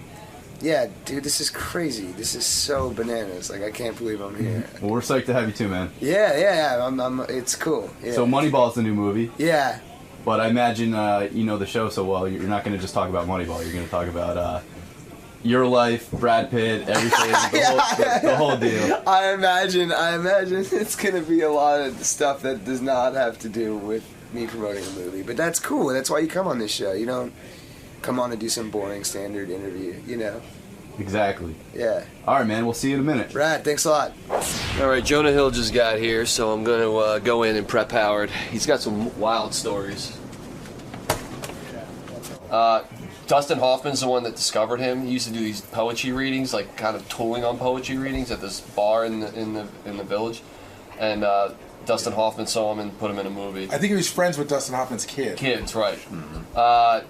yeah, dude, this is crazy. This is so bananas. Like, I can't believe I'm here. Well, we're psyched to have you too, man. Yeah. It's cool. Yeah. So Moneyball's the new movie. Yeah. But I imagine you know the show so well. You're not going to just talk about Moneyball. You're going to talk about. Your life, Brad Pitt, everything, the whole deal. I imagine it's going to be a lot of stuff that does not have to do with me promoting a movie. But that's cool. That's why you come on this show. You don't come on and do some boring standard interview, you know? Exactly. Yeah. All right, man. We'll see you in a minute. Brad, thanks a lot. All right, Jonah Hill just got here, so I'm going to go in and prep Howard. He's got some wild stories. Dustin Hoffman's the one that discovered him. He used to do these poetry readings, like kind of tooling on poetry readings at this bar in the village, and Dustin Hoffman saw him and put him in a movie. I think he was friends with Dustin Hoffman's kid. Kids, right. Mm-hmm.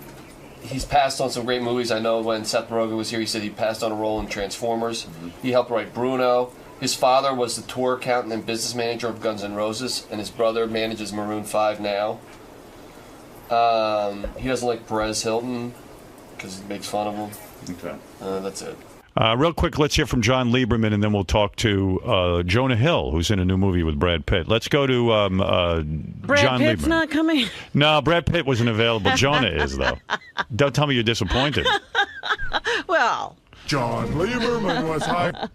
He's passed on some great movies. I know when Seth Rogen was here, he said he passed on a role in Transformers. Mm-hmm. He helped write Bruno. His father was the tour accountant and business manager of Guns N' Roses, and his brother manages Maroon 5 now. He doesn't like Perez Hilton because he makes fun of him. Okay. That's it. Real quick, let's hear from John Lieberman, and then we'll talk to Jonah Hill, who's in a new movie with Brad Pitt. Let's go to John Pitt's Lieberman. not coming? No, Brad Pitt wasn't available. Jonah is, though. Don't tell me you're disappointed. Well, John Lieberman was hyped.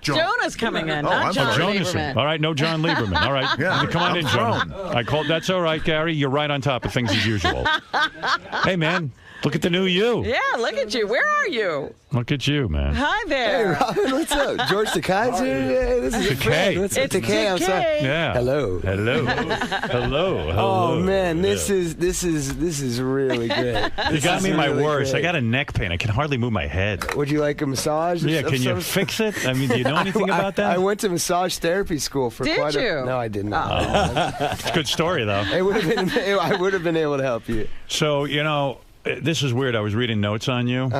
Jonah's coming in, not John Jonah's Lieberman. in. All right, no John Lieberman. All right, Yeah, come on I'm in, Jonah. thrown. I called. That's all right, Gary. You're right on top of things as usual. Hey, man, look at the new you. Yeah, look at you. Where are you? Look at you, man. Hi there. Hey, Robin, what's up? George Takei's here today. This is a Takei. friend. What's up, It's Takei? I'm sorry. Takei. Yeah. Hello. Hello. Hello. Oh man, Yeah. this is really good. You got me my really worst. great. I got a neck pain. I can hardly move my head. Would you like a massage? Yeah, of can you some- fix it? I mean, do you know anything about that? I went to massage therapy school for Did quite you? a. No, I did not. It's a good story, though. It would have been. I would have been able to help you. So, this is weird. I was reading notes on you,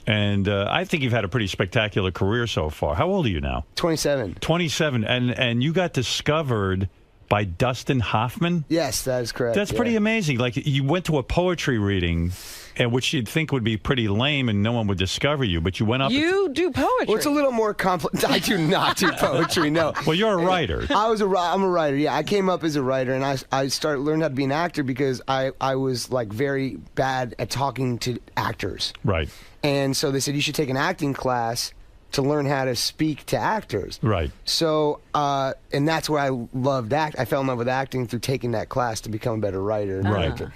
and I think you've had a pretty spectacular career so far. How old are you now? 27. 27, and you got discovered by Dustin Hoffman? Yes, that is correct. That's pretty amazing. Like, you went to a poetry reading, which you'd think would be pretty lame and no one would discover you, but you went up... You do poetry. Well, it's a little more complex. I do not do poetry, no. Well, you're a writer. I'm a writer, yeah. I came up as a writer, and I started learning how to be an actor because I was, like, very bad at talking to actors. Right. And so they said, you should take an acting class to learn how to speak to actors. Right. So, and that's where I loved act. I fell in love with acting through taking that class to become a better writer and actor.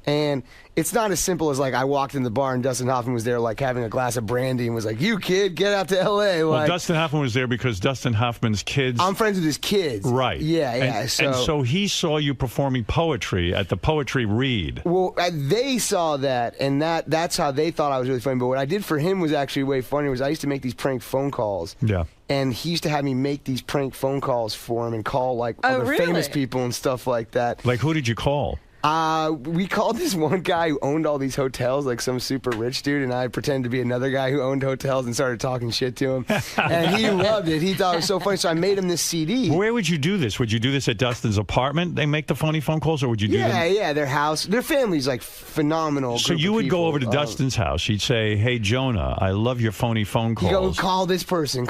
And it's not as simple as, like, I walked in the bar and Dustin Hoffman was there, like, having a glass of brandy and was like, you kid, get out to L.A. Well, Like, Dustin Hoffman was there because Dustin Hoffman's kids... I'm friends with his kids. Right. Yeah. And so he saw you performing poetry at the Poetry Read. Well, they saw that, and that's how they thought I was really funny. But what I did for him was actually way funnier. Was I used to make these prank phone calls. Yeah. And he used to have me make these prank phone calls for him and call, like, Oh, other really? famous people and stuff like that. Like, who did you call? We called this one guy who owned all these hotels, like some super rich dude, and I pretended to be another guy who owned hotels and started talking shit to him. And he loved it. He thought it was so funny, so I made him this CD. Where would you do this? Would you do this at Dustin's apartment? They make the funny phone calls, or would you do them? Yeah, their house. Their family's, like, phenomenal. So you would go over to Dustin's house. He'd say, "Hey, Jonah, I love your phony phone calls." You go, call this person,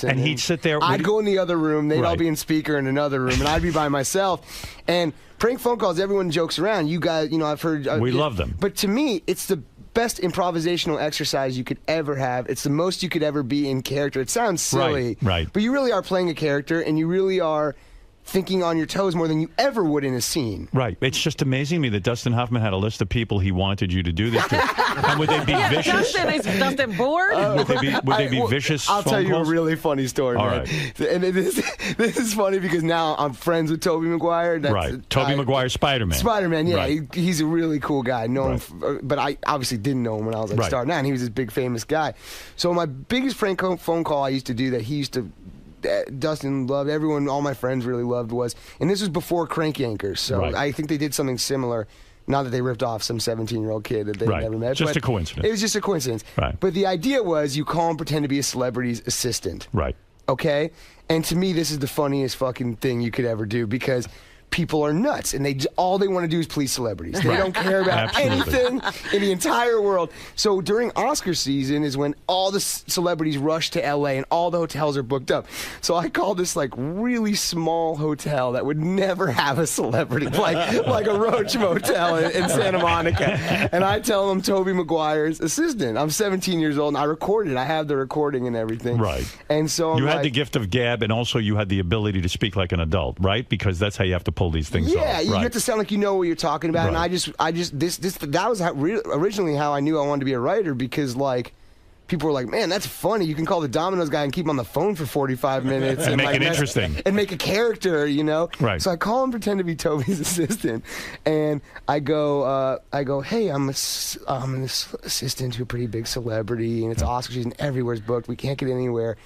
And he'd sit there. I'd go in the other room. They'd all Right. be in speaker in another room, and I'd be by myself. And prank phone calls, everyone jokes around. You guys, I've heard. We love them. But to me, it's the best improvisational exercise you could ever have. It's the most you could ever be in character. It sounds silly, Right. but you really are playing a character, and you really are thinking on your toes more than you ever would in a scene. Right. It's just amazing to me that Dustin Hoffman had a list of people he wanted you to do this to. And would they be vicious? Is Dustin bored? Would they be vicious I'll phone tell you calls? a really funny story, All man. right. And this is funny because now I'm friends with Tobey Maguire. Right. Tobey Maguire, Spider-Man. Spider-Man, yeah. Right. He's a really cool guy. But I obviously didn't know him when I was, like, Right. starting out, and he was this big famous guy. So my biggest prank phone call I used to do that he used to... Dustin loved, everyone, all my friends really loved was, and this was before Crank Yankers, so Right. I think they did something similar. Not that they ripped off some 17-year-old kid that they Right. never met. Just but a coincidence. It was just a coincidence. Right. But the idea was you call and pretend to be a celebrity's assistant. Right. Okay? And to me, this is the funniest fucking thing you could ever do because people are nuts, and all they want to do is please celebrities. They don't care about Absolutely. anything in the entire world. So during Oscar season is when all the celebrities rush to L.A. and all the hotels are booked up. So I called this, like, really small hotel that would never have a celebrity, like a Roach Motel in Santa Monica. And I tell them Tobey Maguire's assistant. I'm 17 years old, and I recorded it. I have the recording and everything. Right. And so I'm You had like, the gift of gab, and also you had the ability to speak like an adult, right? Because that's how you have to pull these things off. Yeah, you Right. get to sound like you know what you're talking about, and Right. that was originally how I knew I wanted to be a writer because, like, people were like, man, that's funny. You can call the Domino's guy and keep him on the phone for 45 minutes. And make like, it interesting. And make a character, you know? Right. So I call him, pretend to be Toby's assistant. And I go, hey, I'm an assistant to a pretty big celebrity, and it's Oscar season. Everywhere's booked. We can't get anywhere.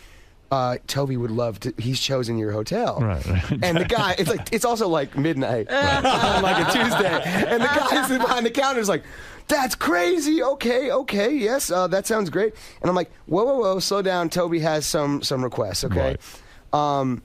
Toby would love to. He's chosen your hotel. Right. And the guy, it's also like midnight on like a Tuesday. And the guy behind the counter is like, that's crazy. Okay, yes, that sounds great. And I'm like, whoa, slow down. Toby has some requests, okay? Right.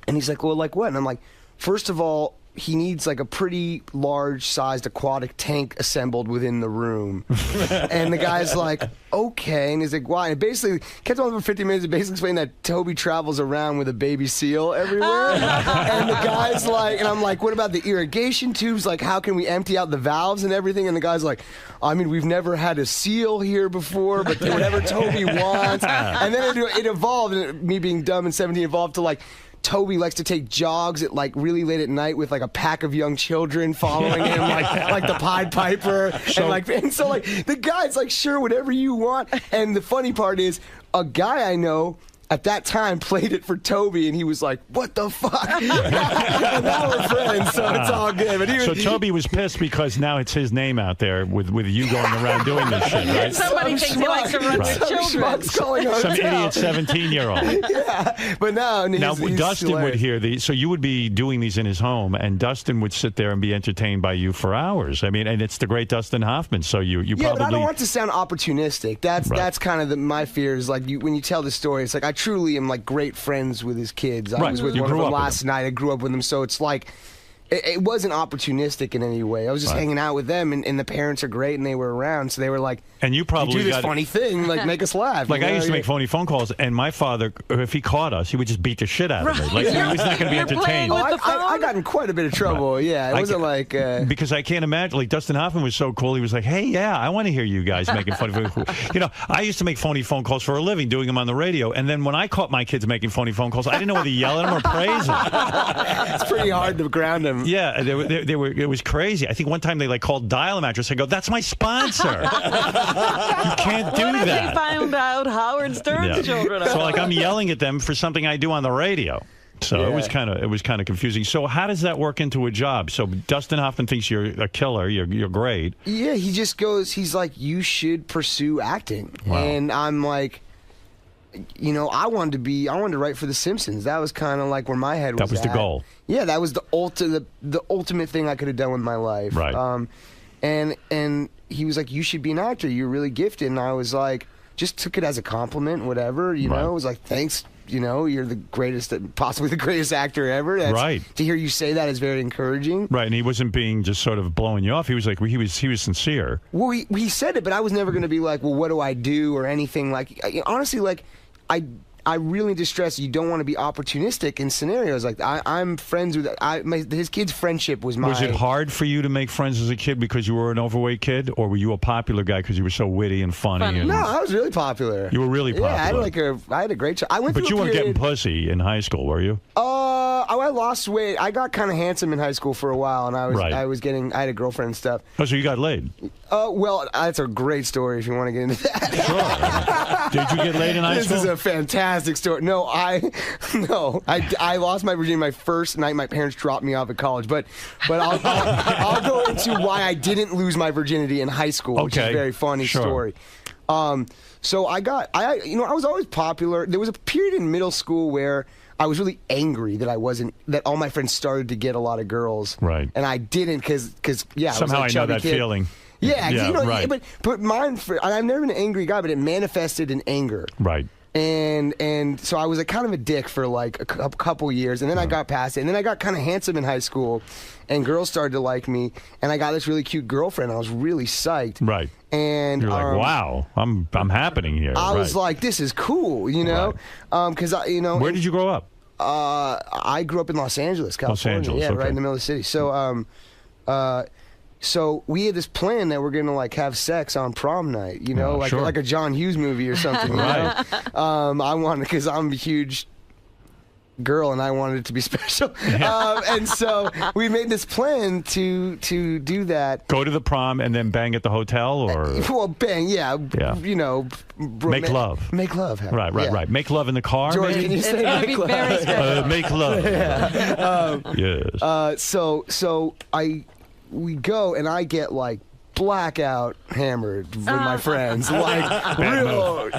And he's like, well, like what? And I'm like, first of all, he needs like a pretty large-sized aquatic tank assembled within the room. And the guy's like, okay. And he's like, why? And basically, kept on for 50 minutes and basically explained that Toby travels around with a baby seal everywhere. And the guy's like, and I'm like, what about the irrigation tubes? Like, how can we empty out the valves and everything? And the guy's like, I mean, we've never had a seal here before, but whatever Toby wants. And then it evolved, and me being dumb and 17 evolved to like, Toby likes to take jogs at like really late at night with like a pack of young children following him, like the Pied Piper, and so the guy's like, sure, whatever you want. And the funny part is, a guy I know at that time played it for Toby, and he was like, what the fuck? And now we're friends, so it's all good. But so Toby was pissed because now it's his name out there with you going around doing this shit, right? Somebody thinks he likes to run with children. Some idiot 17-year-old. Yeah, but now he's Dustin would hear these, so you would be doing these in his home, and Dustin would sit there and be entertained by you for hours. I mean, and it's the great Dustin Hoffman, so you yeah, probably... but I don't want to sound opportunistic. That's kind of my fear is like when you tell the story, it's like I truly am like great friends with his kids. I was with one of them last night. I grew up with them, so it's like it wasn't opportunistic in any way. I was just hanging out with them, and the parents are great, and they were around, so they were like, and you probably do this funny thing, like make us laugh. Like I used to make phony phone calls, and my father, if he caught us, he would just beat the shit out of me. Like he was not going to be entertained. I got in quite a bit of trouble. Yeah, it wasn't like because I can't imagine. Like Dustin Hoffman was so cool. He was like, hey, yeah, I want to hear you guys making funny phone calls. You know, I used to make phony phone calls for a living, doing them on the radio, and then when I caught my kids making phony phone calls, I didn't know whether to yell at them or praise them. It's pretty hard to ground them. Yeah, it was crazy. I think one time they like called Dial a Mattress and go, that's my sponsor. You can't do what that. If they found out Howard Stern's children? So like I'm yelling at them for something I do on the radio. So it was kind of confusing. So how does that work into a job? So Dustin Hoffman thinks you're a killer. You're great. Yeah, he just goes. He's like, you should pursue acting. Wow. And I'm like, you know, I wanted to write for The Simpsons. That was kind of like where my head was. That was the goal. Yeah, that was the ultimate thing I could have done with my life. Right. And he was like, you should be an actor. You're really gifted. And I was like, just took it as a compliment, whatever. You know, it was like, thanks. You know, you're the greatest, possibly the greatest actor ever. Right. To hear you say that is very encouraging. Right, and he wasn't being just sort of blowing you off. He was like, he was sincere. Well, he said it, but I was never going to be like, well, what do I do or anything like. Honestly, like, I really need to stress you don't want to be opportunistic in scenarios like I'm friends with his kid's friendship was my. Was it hard for you to make friends as a kid because you were an overweight kid, or were you a popular guy because you were so witty and funny? And, no, I was really popular. You were really popular. Yeah, I had a great job. But you weren't getting pussy in high school, were you? I lost weight. I got kind of handsome in high school for a while, and I had a girlfriend and stuff. Oh, so you got laid? Well, that's a great story if you want to get into that. Sure. Did you get laid in high school? This is a fantastic story. No, I lost my virginity my first night my parents dropped me off at college. But I'll go into why I didn't lose my virginity in high school, which is a very funny story. So I was always popular. There was a period in middle school where I was really angry that all my friends started to get a lot of girls. Right. And I didn't because somehow I know that feeling. Yeah, but mine. I've never been an angry guy, but it manifested in anger. Right. And so I was kind of a dick for like a couple years, and then I got past it, and then I got kind of handsome in high school, and girls started to like me, and I got this really cute girlfriend. I was really psyched. Right. And you're like, wow, I'm happening here. I was like, this is cool, you know, because Where did you grow up? I grew up in Los Angeles, California. Los Angeles, right in the middle of the city. So so we had this plan that we're gonna like have sex on prom night, you know, like a John Hughes movie or something. You know? I wanted because I'm a huge girl, and I wanted it to be special. And so we made this plan to do that. Go to the prom and then bang at the hotel, or well, bang, yeah. You know, make love. Make love. Right. Make love in the car. George, maybe? can you say make love? Make love. Yes. So we go, and I get like blackout hammered with my friends, like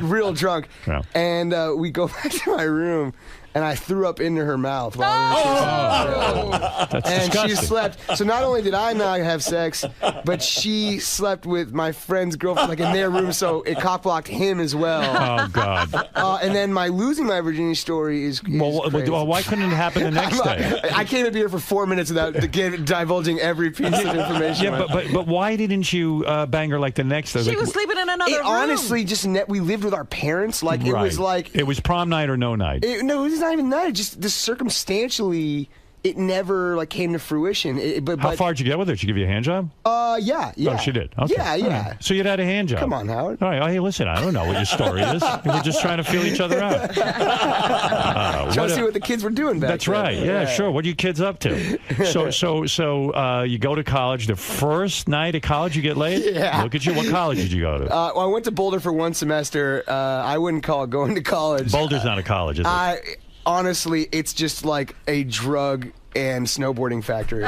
real drunk. Yeah. And we go back to my room, and I threw up into her mouth while we were That's and disgusting. she slept. So not only did I not have sex, but she slept with my friend's girlfriend, like in their room. So it cock-blocked him as well. Oh God. And then my losing my virginity story is crazy. Well, why couldn't it happen the next day? I can't even be here for 4 minutes without divulging every piece of information. Yeah, but why didn't you bang her like the next day? She was sleeping in another room. Honestly, just we lived with our parents. Like it was like it was prom night or no night. No, it was not even that. It just circumstantially, it never like came to fruition. How far did you get with her? Did she give you a hand job? Yeah. Oh, she did. Okay. Yeah. All right. So you'd had a hand job. Come on, Howard. All right. Oh, hey, listen. I don't know what your story is. We're just trying to feel each other out. Trying to see what the kids were doing back That's then. right. Yeah, sure. What are you kids up to? So you go to college. The first night at college, you get laid. Yeah. Look at you. What college did you go to? Well, I went to Boulder for one semester. I wouldn't call it going to college. Boulder's not a college, is it? Honestly, it's just like a drug and snowboarding factory.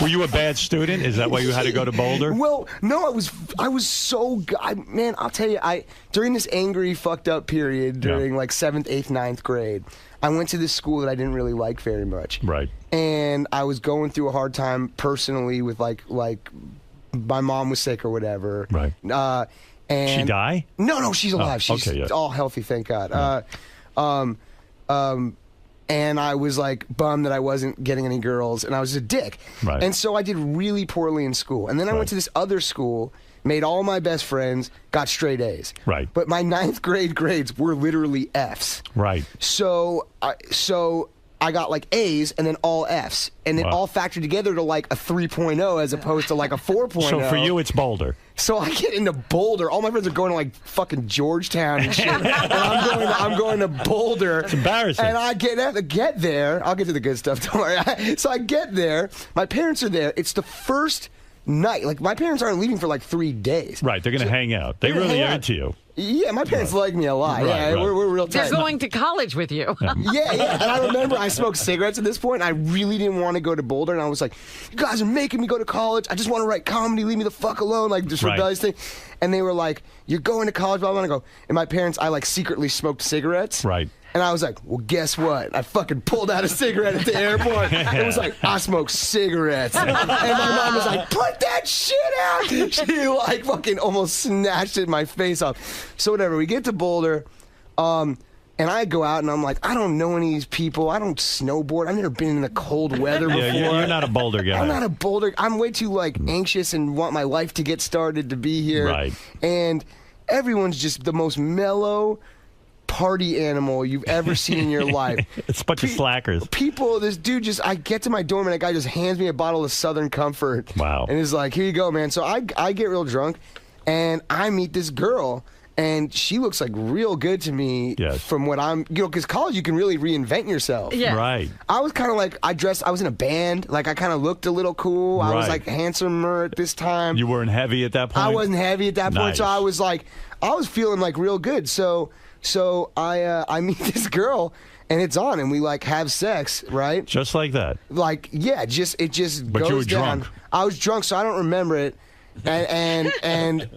Were you a bad student? Is that why you had to go to Boulder? Well, no, I was so man, I'll tell you, during this angry, fucked up period during like 7th, 8th, 9th grade, I went to this school that I didn't really like very much. Right. And I was going through a hard time personally with like my mom was sick or whatever. Right. And she die? No, she's alive. She's all healthy, thank God. Yeah. And I was like bummed that I wasn't getting any girls, and I was a dick. Right. And so I did really poorly in school. And then I went to this other school, made all my best friends, got straight A's. Right. But my 9th grade grades were literally Fs. Right. So I got like A's and then all Fs, and it all factored together to like a 3.0 as opposed to like a 4.0. So for you, it's Boulder. So I get into Boulder. All my friends are going to like fucking Georgetown and shit. And I'm going to Boulder. It's embarrassing. And I get there. I'll get to the good stuff. Don't worry. So I get there. My parents are there. It's the first night. Like my parents aren't leaving for like 3 days. Right. They're going to hang out. They really are into you. Yeah, my parents like me a lot. Right. We're real tight. They're going to college with you. Yeah. And I remember I smoked cigarettes at this point, and I really didn't want to go to Boulder. And I was like, you guys are making me go to college. I just want to write comedy. Leave me the fuck alone. Like, this rebellious thing. And they were like, you're going to college, blah, blah, blah. And I go, and my parents, I like secretly smoked cigarettes. Right. And I was like, well, guess what? I fucking pulled out a cigarette at the airport. It was like, I smoke cigarettes. And my mom was like, put that shit out. She like fucking almost snatched it in my face off. So whatever, we get to Boulder, and I go out and I'm like, I don't know any of these people. I don't snowboard. I've never been in the cold weather before. Yeah, you're not a Boulder guy. I'm not a Boulder. I'm way too like anxious and want my life to get started to be here. Right. And everyone's just the most mellow party animal you've ever seen in your life. It's a bunch of slackers. This dude I get to my dorm and that guy just hands me a bottle of Southern Comfort. Wow. And is like, here you go, man. So I get real drunk and I meet this girl and she looks like real good to me from what I'm, because college you can really reinvent yourself. Yeah. Right. I was kind of like, I was in a band, like I kind of looked a little cool. I was like handsomer at this time. You weren't heavy at that point? I wasn't heavy at that point, so I was like, I was feeling like real good. So I meet this girl and it's on and we like have sex, right? Just like that. Like, yeah, it just But goes you were down. drunk. I was drunk, so I don't remember it. And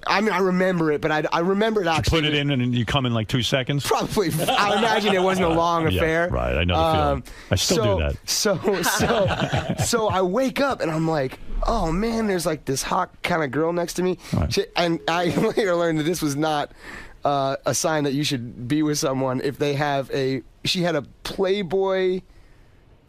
I mean, I remember it, but I remember it actually. You put it in and you come in like 2 seconds? Probably. I imagine it wasn't a long affair. Yeah, right. I know the feeling. I still do that. So I wake up and I'm like, oh man, there's like this hot kind of girl next to me. Right. And I later learned that this was not a sign that you should be with someone if they have she had a Playboy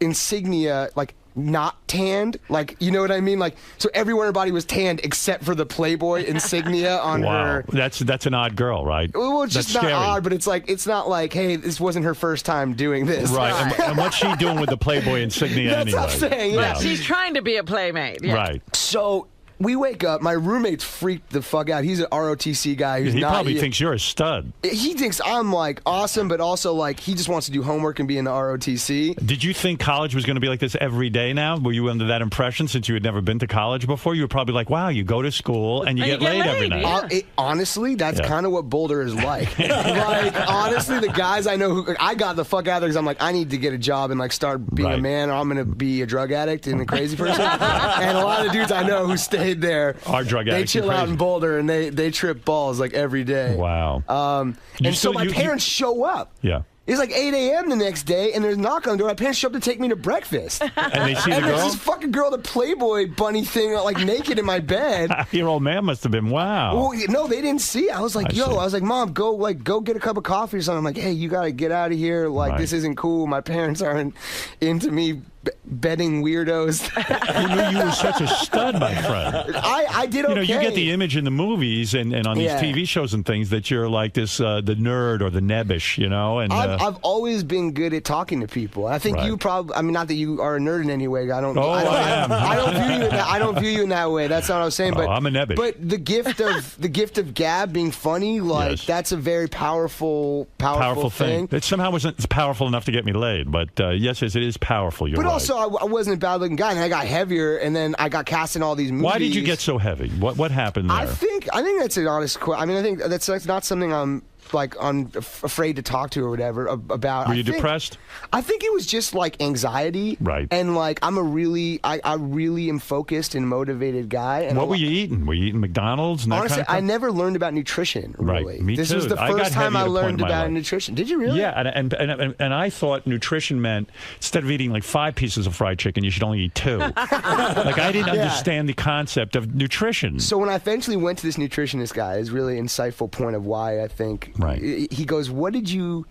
insignia, like not tanned, like, you know what I mean? Like, so everywhere her body was tanned except for the Playboy insignia on her. That's an odd girl, right? Well, it's just That's not scary. odd, but it's not like, hey, this wasn't her first time doing this. Right. And what's she doing with the Playboy insignia That's anyway? what I'm saying, yeah. She's trying to be a playmate. Yeah. Right. So we wake up. My roommate's freaked the fuck out. He's an ROTC guy. Who's He not, probably thinks you're a stud. He thinks I'm like awesome, but also like he just wants to do homework and be in the ROTC. Did you think college was going to be like this every day now? Were you under that impression since you had never been to college before? You were probably like, wow, you go to school and you get laid every night. Honestly, that's kind of what Boulder is like. Like, honestly, the guys I know who I got the fuck out of there because I'm like, I need to get a job and like start being a man, or I'm going to be a drug addict and a crazy person. And a lot of dudes I know who stayed there are drug addicts. They chill out in Boulder and they trip balls like every day. Wow. And so my parents show up. Yeah. It's like 8 a.m. the next day, and there's a knock on the door. My parents show up to take me to breakfast. And they see the and girl? there's this fucking girl, the Playboy bunny thing, like naked in my bed. Your old man must have been, wow. Well, no, they didn't see it. I was like, I was like, Mom, go get a cup of coffee or something. I'm like, hey, you got to get out of here. Like, this isn't cool. My parents aren't into me bedding weirdos. You knew you were such a stud, my friend. I did okay. You get the image in the movies and on these TV shows and things that you're like this, the nerd or the nebbish, you know? And I've always been good at talking to people. I think you probably, I mean, not that you are a nerd in any way. I don't view you in that way. That's not what I was saying. But I'm a nebbish. But the gift of gab, being funny, like that's a very powerful thing. It somehow wasn't powerful enough to get me laid, but yes, it is powerful. You're right. Also, I wasn't a bad-looking guy, and I got heavier, and then I got cast in all these movies. Why did you get so heavy? What happened there? I think that's an honest question. I mean, I think that's not something I'm afraid to talk to or whatever about. Were you depressed? I think it was just like anxiety, right? And like I really am focused and motivated guy. And what were you eating? Were you eating McDonald's? And honestly, that kind of I never learned about nutrition. Really. Right, me this too. was the first time I learned about nutrition. Did you really? Yeah, and I thought nutrition meant instead of eating like 5 pieces of fried chicken, you should only eat 2. Like I didn't understand the concept of nutrition. So when I eventually went to this nutritionist guy, his really insightful point of why I think. Right. He goes, what did you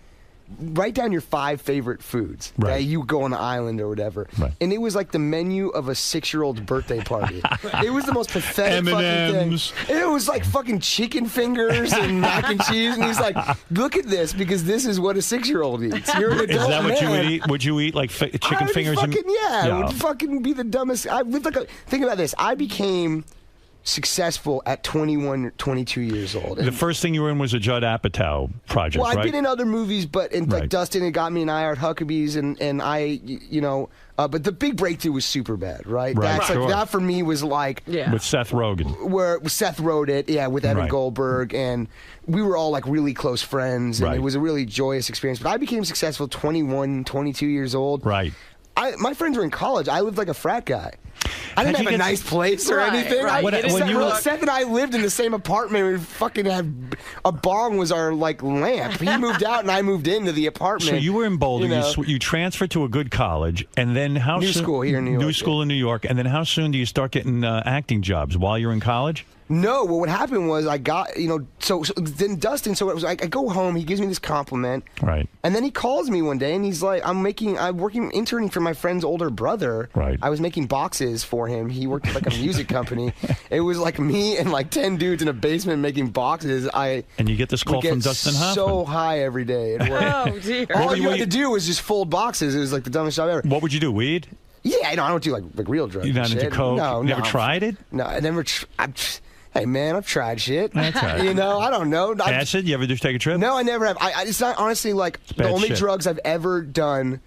write down your 5 favorite foods that you go on the island or whatever? Right. And it was like the menu of a 6-year-old's birthday party. It was the most pathetic M&Ms. fucking thing. It was like fucking chicken fingers and mac and cheese. And he's like, look at this, because this is what a 6-year-old eats. You're an adult Is that what you would man. eat? Would you eat like chicken fingers? Fucking, it would fucking be the dumbest. Think about this. I became successful at 21, 22 years old. The first thing you were in was a Judd Apatow project, well, right? I've been in other movies, but like Dustin had got me in I Heart Huckabees, and I, but the big breakthrough was Superbad, right? That's like that for me was like with Seth Rogen, where Seth wrote it, with Evan Goldberg, and we were all like really close friends, and it was a really joyous experience. But I became successful 21, 22 years old. Right. My friends were in college. I lived like a frat guy. I didn't have a nice place or anything. Seth and I lived in the same apartment. We fucking had a bong was our like lamp. He moved out and I moved into the apartment. So you were in Boulder. You transferred to a good college, and then how New school here in New York. New school in New York, and then how soon do you start getting acting jobs while you're in college? No, well, what happened was I got, so then Dustin, so it was like I go home, he gives me this compliment. Right. And then he calls me one day and he's like, I'm interning for my friend's older brother. Right. I was making boxes for him. He worked at like a music company. It was like me and like 10 dudes in a basement making boxes. And you get this call from Dustin Hoffman. So high every day at work. Oh, dear. All you had to do was just fold boxes. It was like the dumbest job ever. What would you do, weed? Yeah, I don't do like real drugs. You're not into coke? No, never tried it? No, I never Hey man, I've tried shit. That's right. I don't know. Acid? You ever just take a trip? No, I never have. It's not honestly like the only drugs I've ever done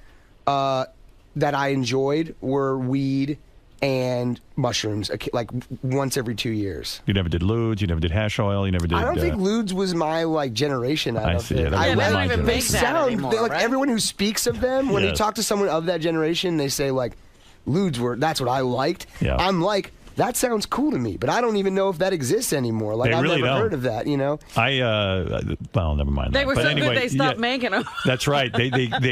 that I enjoyed were weed and mushrooms, like once every 2 years. You never did ludes. You never did hash oil. You never did. I don't think ludes was my like generation. I see. It. They don't even make that anymore, like everyone who speaks of them when you talk to someone of that generation, they say like ludes that's what I liked. Yeah. I'm like, that sounds cool to me, but I don't even know if that exists anymore. Like I've never heard of that, Well, never mind. They were so good they stopped making them. That's right. They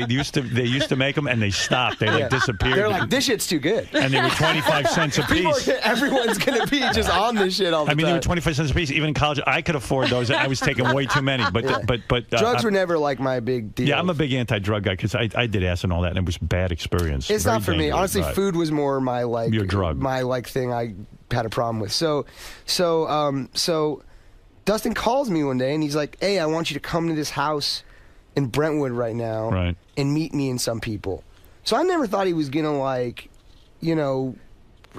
used to make them and they stopped. They like disappeared. They're like, this shit's too good. And they were 25 cents a piece. Everyone's gonna be just on this shit all the time. They were 25 cents a piece. Even in college, I could afford those. I was taking way too many. But drugs were never like my big deal. Yeah, I'm a big anti-drug guy because I did acid and all that, and it was a bad experience. It's not for me. Honestly, food was more my like your drug. My like thing I had a problem with. So Dustin calls me one day and he's like, hey, I want you to come to this house in Brentwood right now and meet me and some people. So I never thought he was gonna like,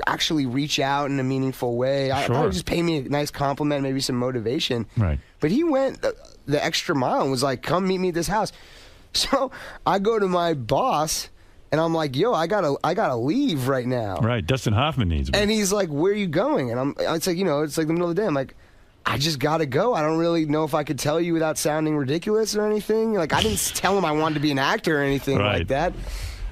actually reach out in a meaningful way. I thought he would just pay me a nice compliment, maybe some motivation. Right. But he went the extra mile and was like, come meet me at this house. So I go to my boss, and I'm like, yo, I gotta leave right now. Right. Dustin Hoffman needs me. And he's like, where are you going? And it's like, it's like the middle of the day. I'm like, I just gotta go. I don't really know if I could tell you without sounding ridiculous or anything. Like, I didn't tell him I wanted to be an actor or anything like that.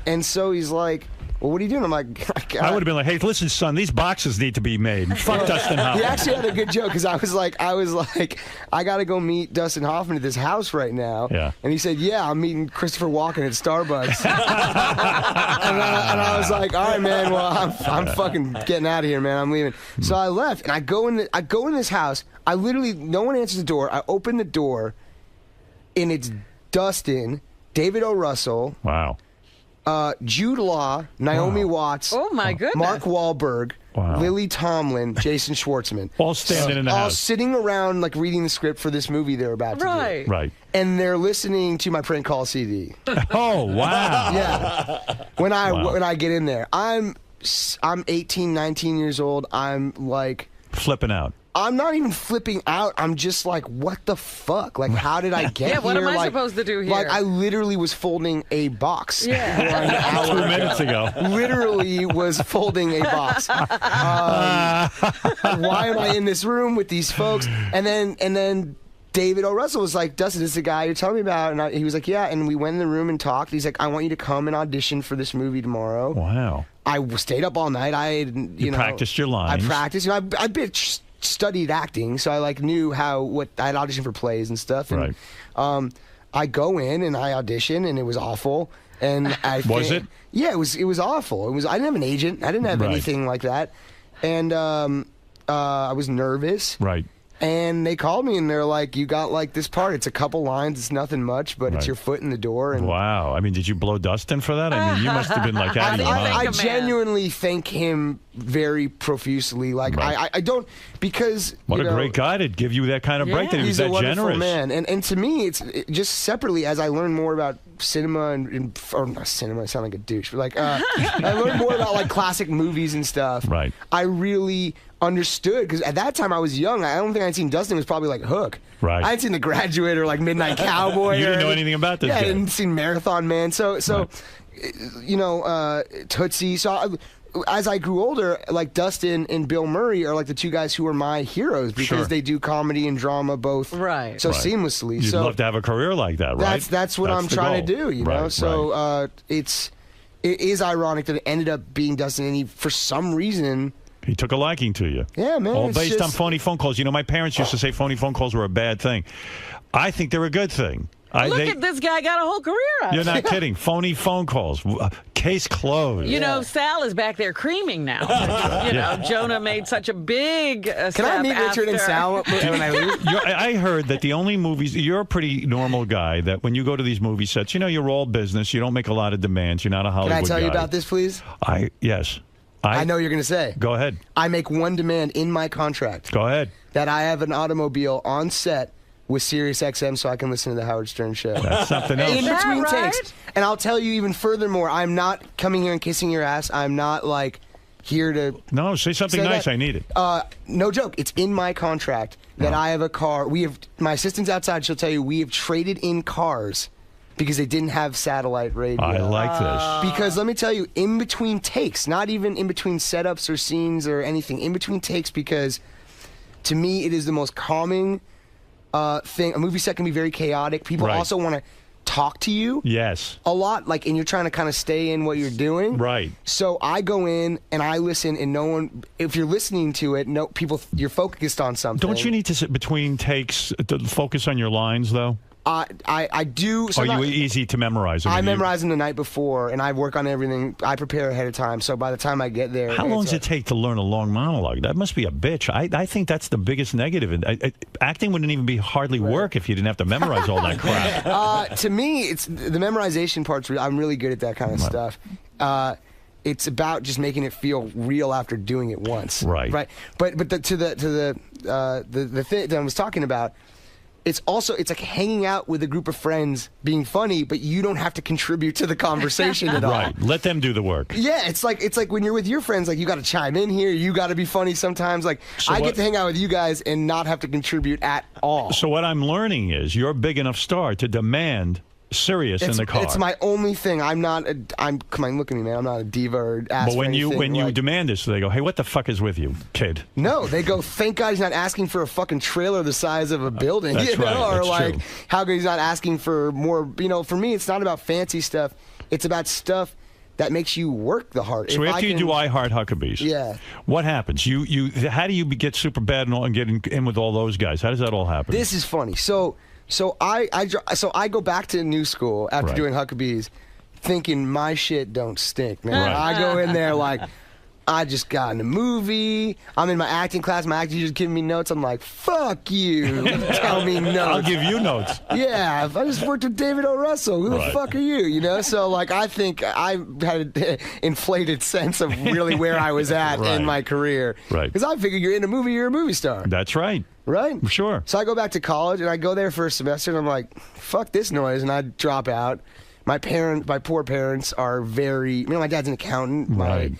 And so he's like, well, what are you doing? I'm like, I would have been like, hey, listen, son, these boxes need to be made. Fuck Dustin Hoffman. He actually had a good joke because I was like, I got to go meet Dustin Hoffman at this house right now. Yeah. And he said, yeah, I'm meeting Christopher Walken at Starbucks. and I was like, all right, man, well, I'm fucking getting out of here, man. I'm leaving. So I left, and I go in this house. I literally, no one answers the door. I open the door, and it's Dustin, David O. Russell. Wow. Jude Law, Naomi Watts, oh my goodness, Mark Wahlberg, Lily Tomlin, Jason Schwartzman, all standing in the house, all sitting around like reading the script for this movie they're about to do. Right. And they're listening to my prank call CD. Oh wow! Yeah. When I get in there, I'm 18, 19 years old. I'm like flipping out. I'm not even flipping out. I'm just like, what the fuck? Like, how did I get here? Yeah, what am I like, supposed to do here? Like, I literally was folding a box. Yeah. For an hour 2 minutes ago. Literally was folding a box. Why am I in this room with these folks? And then David O. Russell was like, Dustin, this is the guy you're telling me about. And he was like, yeah. And we went in the room and talked. He's like, I want you to come and audition for this movie tomorrow. Wow. I stayed up all night. You know, practiced your lines. I practiced. I studied acting, so I like knew I had auditioned for plays and stuff. And, I go in and I audition, and it was awful. And Was it? Yeah, it was awful. I didn't have an agent. I didn't have anything like that, and I was nervous. Right. And they called me, and they're like, you got like this part. It's a couple lines. It's nothing much, but it's your foot in the door. And wow. I mean, did you blow Dustin for that? I mean, you must have been like out of your mind. I genuinely thank him very profusely. Like, I don't, because what a great guy to give you that kind of break. That he was that wonderful generous. Man. And to me, it's just separately as I learn more about cinema or not cinema. I sound like a douche, but like I learned more about like classic movies and stuff. Right. I really understood, because at that time I was young. I don't think I'd seen Dustin. It was probably like Hook. Right. I hadn't seen The Graduate or like Midnight Cowboy. You didn't know anything about this guy. I hadn't seen Marathon Man. So you know, Tootsie. So as I grew older, like Dustin and Bill Murray are like the two guys who are my heroes, because they do comedy and drama both so seamlessly. You'd love to have a career like that, right? That's what I'm trying to do, you know? So it is ironic that it ended up being Dustin, and he, for some reason, he took a liking to you. Yeah, man. All based on phony phone calls. You know, my parents used to say phony phone calls were a bad thing. I think they're a good thing. Look at this guy, got a whole career out of it. You're not kidding. Phony phone calls. Case closed. You know, Sal is back there creaming now. You know, Jonah made such a big step. Can I meet Richard and Sal when I leave? I heard that the only movies, you're a pretty normal guy, that when you go to these movie sets, you know, you're all business. You don't make a lot of demands. You're not a Hollywood guy. Can I tell you about this, please? Yes. I know you're going to say. Go ahead. I make one demand in my contract. Go ahead. That I have an automobile on set with Sirius XM so I can listen to the Howard Stern show. That's something else. In between takes. And I'll tell you even furthermore, I'm not coming here and kissing your ass. I'm not like here to... No, say something nice. That. I need it. No joke. It's in my contract that I have a car. My assistant's outside. She'll tell you we have traded in cars because they didn't have satellite radio. I like this. Because let me tell you, in between takes, not even in between setups or scenes or anything, in between takes, because to me it is the most calming thing. A movie set can be very chaotic. People also want to talk to you. Yes. A lot, like, and you're trying to kind of stay in what you're doing. Right. So I go in and I listen, and no one, if you're listening to it, you're focused on something. Don't you need to sit between takes to focus on your lines, though? I do. Are you easy to memorize? I memorize them the night before, and I work on everything. I prepare ahead of time, so by the time I get there... How long does it take to learn a long monologue? That must be a bitch. I think that's the biggest negative. Acting wouldn't even be hardly work if you didn't have to memorize all that crap. To me, it's the memorization part's... I'm really good at that kind of stuff. It's about just making it feel real after doing it once. Right. But to the thing that I was talking about... it's like hanging out with a group of friends, being funny, but you don't have to contribute to the conversation at all. Right. Let them do the work. Yeah, it's like when you're with your friends, like you got to chime in here, you got to be funny sometimes. Like I get to hang out with you guys and not have to contribute at all. So what I'm learning is you're a big enough star to demand serious in the car. It's my only thing. Come on, look at me, man. I'm not a diva or ask But when for anything. you demand this, they go, hey, what the fuck is with you, kid? No, they go, thank God he's not asking for a fucking trailer the size of a building. That's you know? right. Or That's like, true. how good he's not asking for more. For me, it's not about fancy stuff. It's about stuff that makes you work the hardest. So after you do I Heart Huckabees, yeah, what happens? How do you get super bad and get in with all those guys? How does that all happen? This is funny. So I go back to new school after doing Huckabees, thinking my shit don't stink, man. Right. I go in there like I just got in a movie. I'm in my acting class. My acting teacher's giving me notes. I'm like, fuck you. Tell me notes. I'll give you notes. Yeah, I just worked with David O. Russell. Who the fuck are you? You know? So like, I think I had an inflated sense of really where I was at in my career. Right. Because I figure you're in a movie, you're a movie star. That's right. Right? Sure. So I go back to college, and I go there for a semester, and I'm like, fuck this noise, and I drop out. My poor parents are very, my dad's an accountant. Right.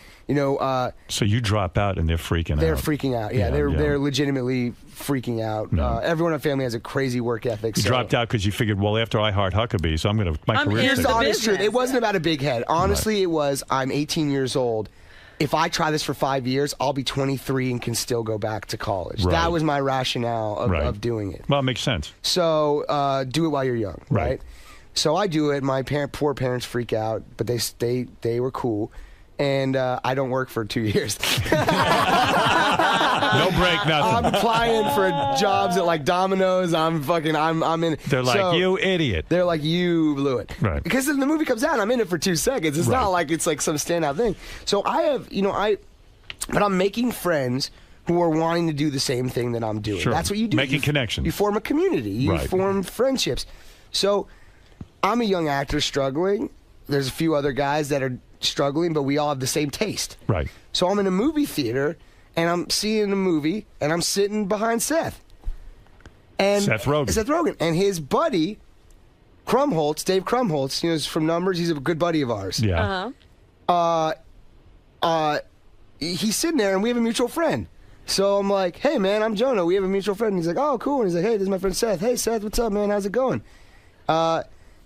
So you drop out, and they're freaking out. They're freaking out, yeah. They're legitimately freaking out. Everyone in my family has a crazy work ethic. You dropped out because you figured, well, after I Heart Huckabee, so my career. Here's the honest truth. It wasn't about a big head. Honestly, it was, I'm 18 years old. If I try this for 5 years, I'll be 23 and can still go back to college. Right. That was my rationale of doing it. Well, it makes sense. So do it while you're young, right? So I do it. My poor parents freak out, but they were cool. And I don't work for 2 years. No break, nothing. I'm applying for jobs at like Domino's. I'm in. They're like, you idiot. They're like, you blew it. Right. Because then the movie comes out, and I'm in it for 2 seconds. It's not like it's like some standout thing. So I have, but I'm making friends who are wanting to do the same thing that I'm doing. Sure. That's what you do. Making connections. You form a community. You form friendships. So I'm a young actor struggling. There's a few other guys that are struggling, but we all have the same taste. Right. So I'm in a movie theater, and I'm seeing a movie, and I'm sitting behind Seth. And Seth Rogen. And his buddy, Krumholtz, Dave Krumholtz, is from Numbers. He's a good buddy of ours. Yeah. He's sitting there, and we have a mutual friend. So I'm like, hey, man, I'm Jonah. We have a mutual friend. And he's like, oh, cool. And he's like, hey, this is my friend Seth. Hey, Seth, what's up, man? How's it going?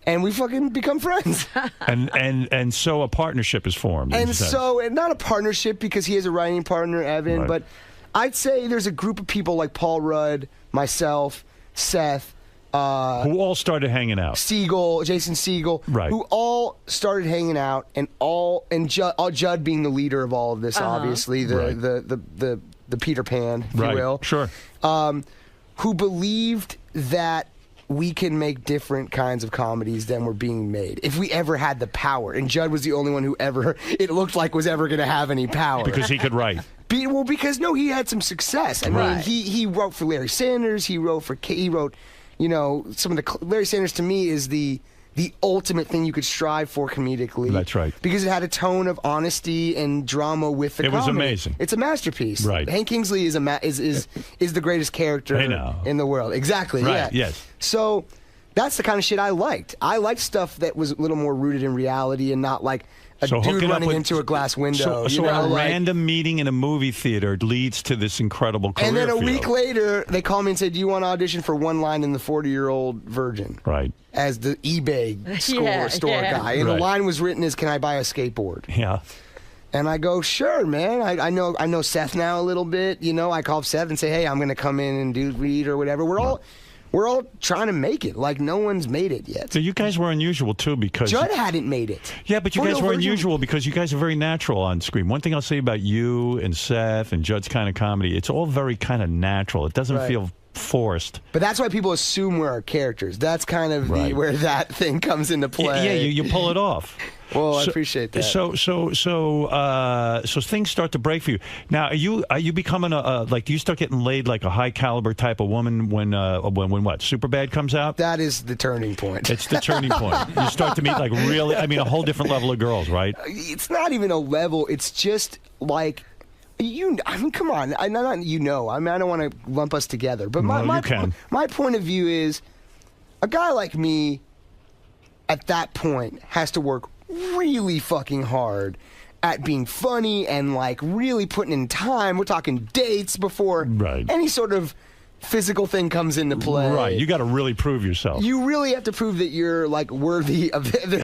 And we fucking become friends. and so a partnership is formed. And not a partnership because he has a writing partner, Evan, but I'd say there's a group of people like Paul Rudd, myself, Seth, who all started hanging out. Jason Segel, who all started hanging out, and Judd being the leader of all of this, obviously, the Peter Pan, if you will. Sure. Who believed that we can make different kinds of comedies than were being made if we ever had the power. And Judd was the only one who it looked like was ever going to have any power. Because he could write. Because he had some success. I mean, he wrote for Larry Sanders. He wrote, some of the, Larry Sanders to me is the ultimate thing you could strive for comedically. That's right. Because it had a tone of honesty and drama with the comedy. It was amazing. It's a masterpiece. Right. Hank Kingsley is the greatest character in the world. Exactly. Right. Yeah. Yes. So that's the kind of shit I liked. I liked stuff that was a little more rooted in reality and not like a dude running into a glass window. So a random meeting in a movie theater leads to this incredible career and then a field. week later, they call me and say, do you want to audition for One Line in the 40-Year-Old Virgin? Right. As the eBay store guy. And the line was written as, can I buy a skateboard? Yeah. And I go, sure, man. I know Seth now a little bit. I call up Seth and say, hey, I'm going to come in and read or whatever. We're all trying to make it. Like, no one's made it yet. So you guys were unusual, too, because... Judd hadn't made it. Yeah, but you guys were unusual because you guys are very natural on screen. One thing I'll say about you and Seth and Judd's kind of comedy, it's all very kind of natural. It doesn't feel forced. But that's why people assume we're our characters. That's kind of where that thing comes into play. Yeah, you pull it off. Well, I appreciate that. So things start to break for you. Now, are you becoming do you start getting laid like a high caliber type of woman when what Superbad comes out? That is the turning point. It's the turning point. You start to meet like really, a whole different level of girls, right? It's not even a level. It's just like I mean, come on. I don't want to lump us together, but my point of view is, a guy like me, at that point, has to work really fucking hard at being funny and like really putting in time. We're talking dates before any sort of physical thing comes into play. Right. You got to really prove yourself. You really have to prove that you're like worthy of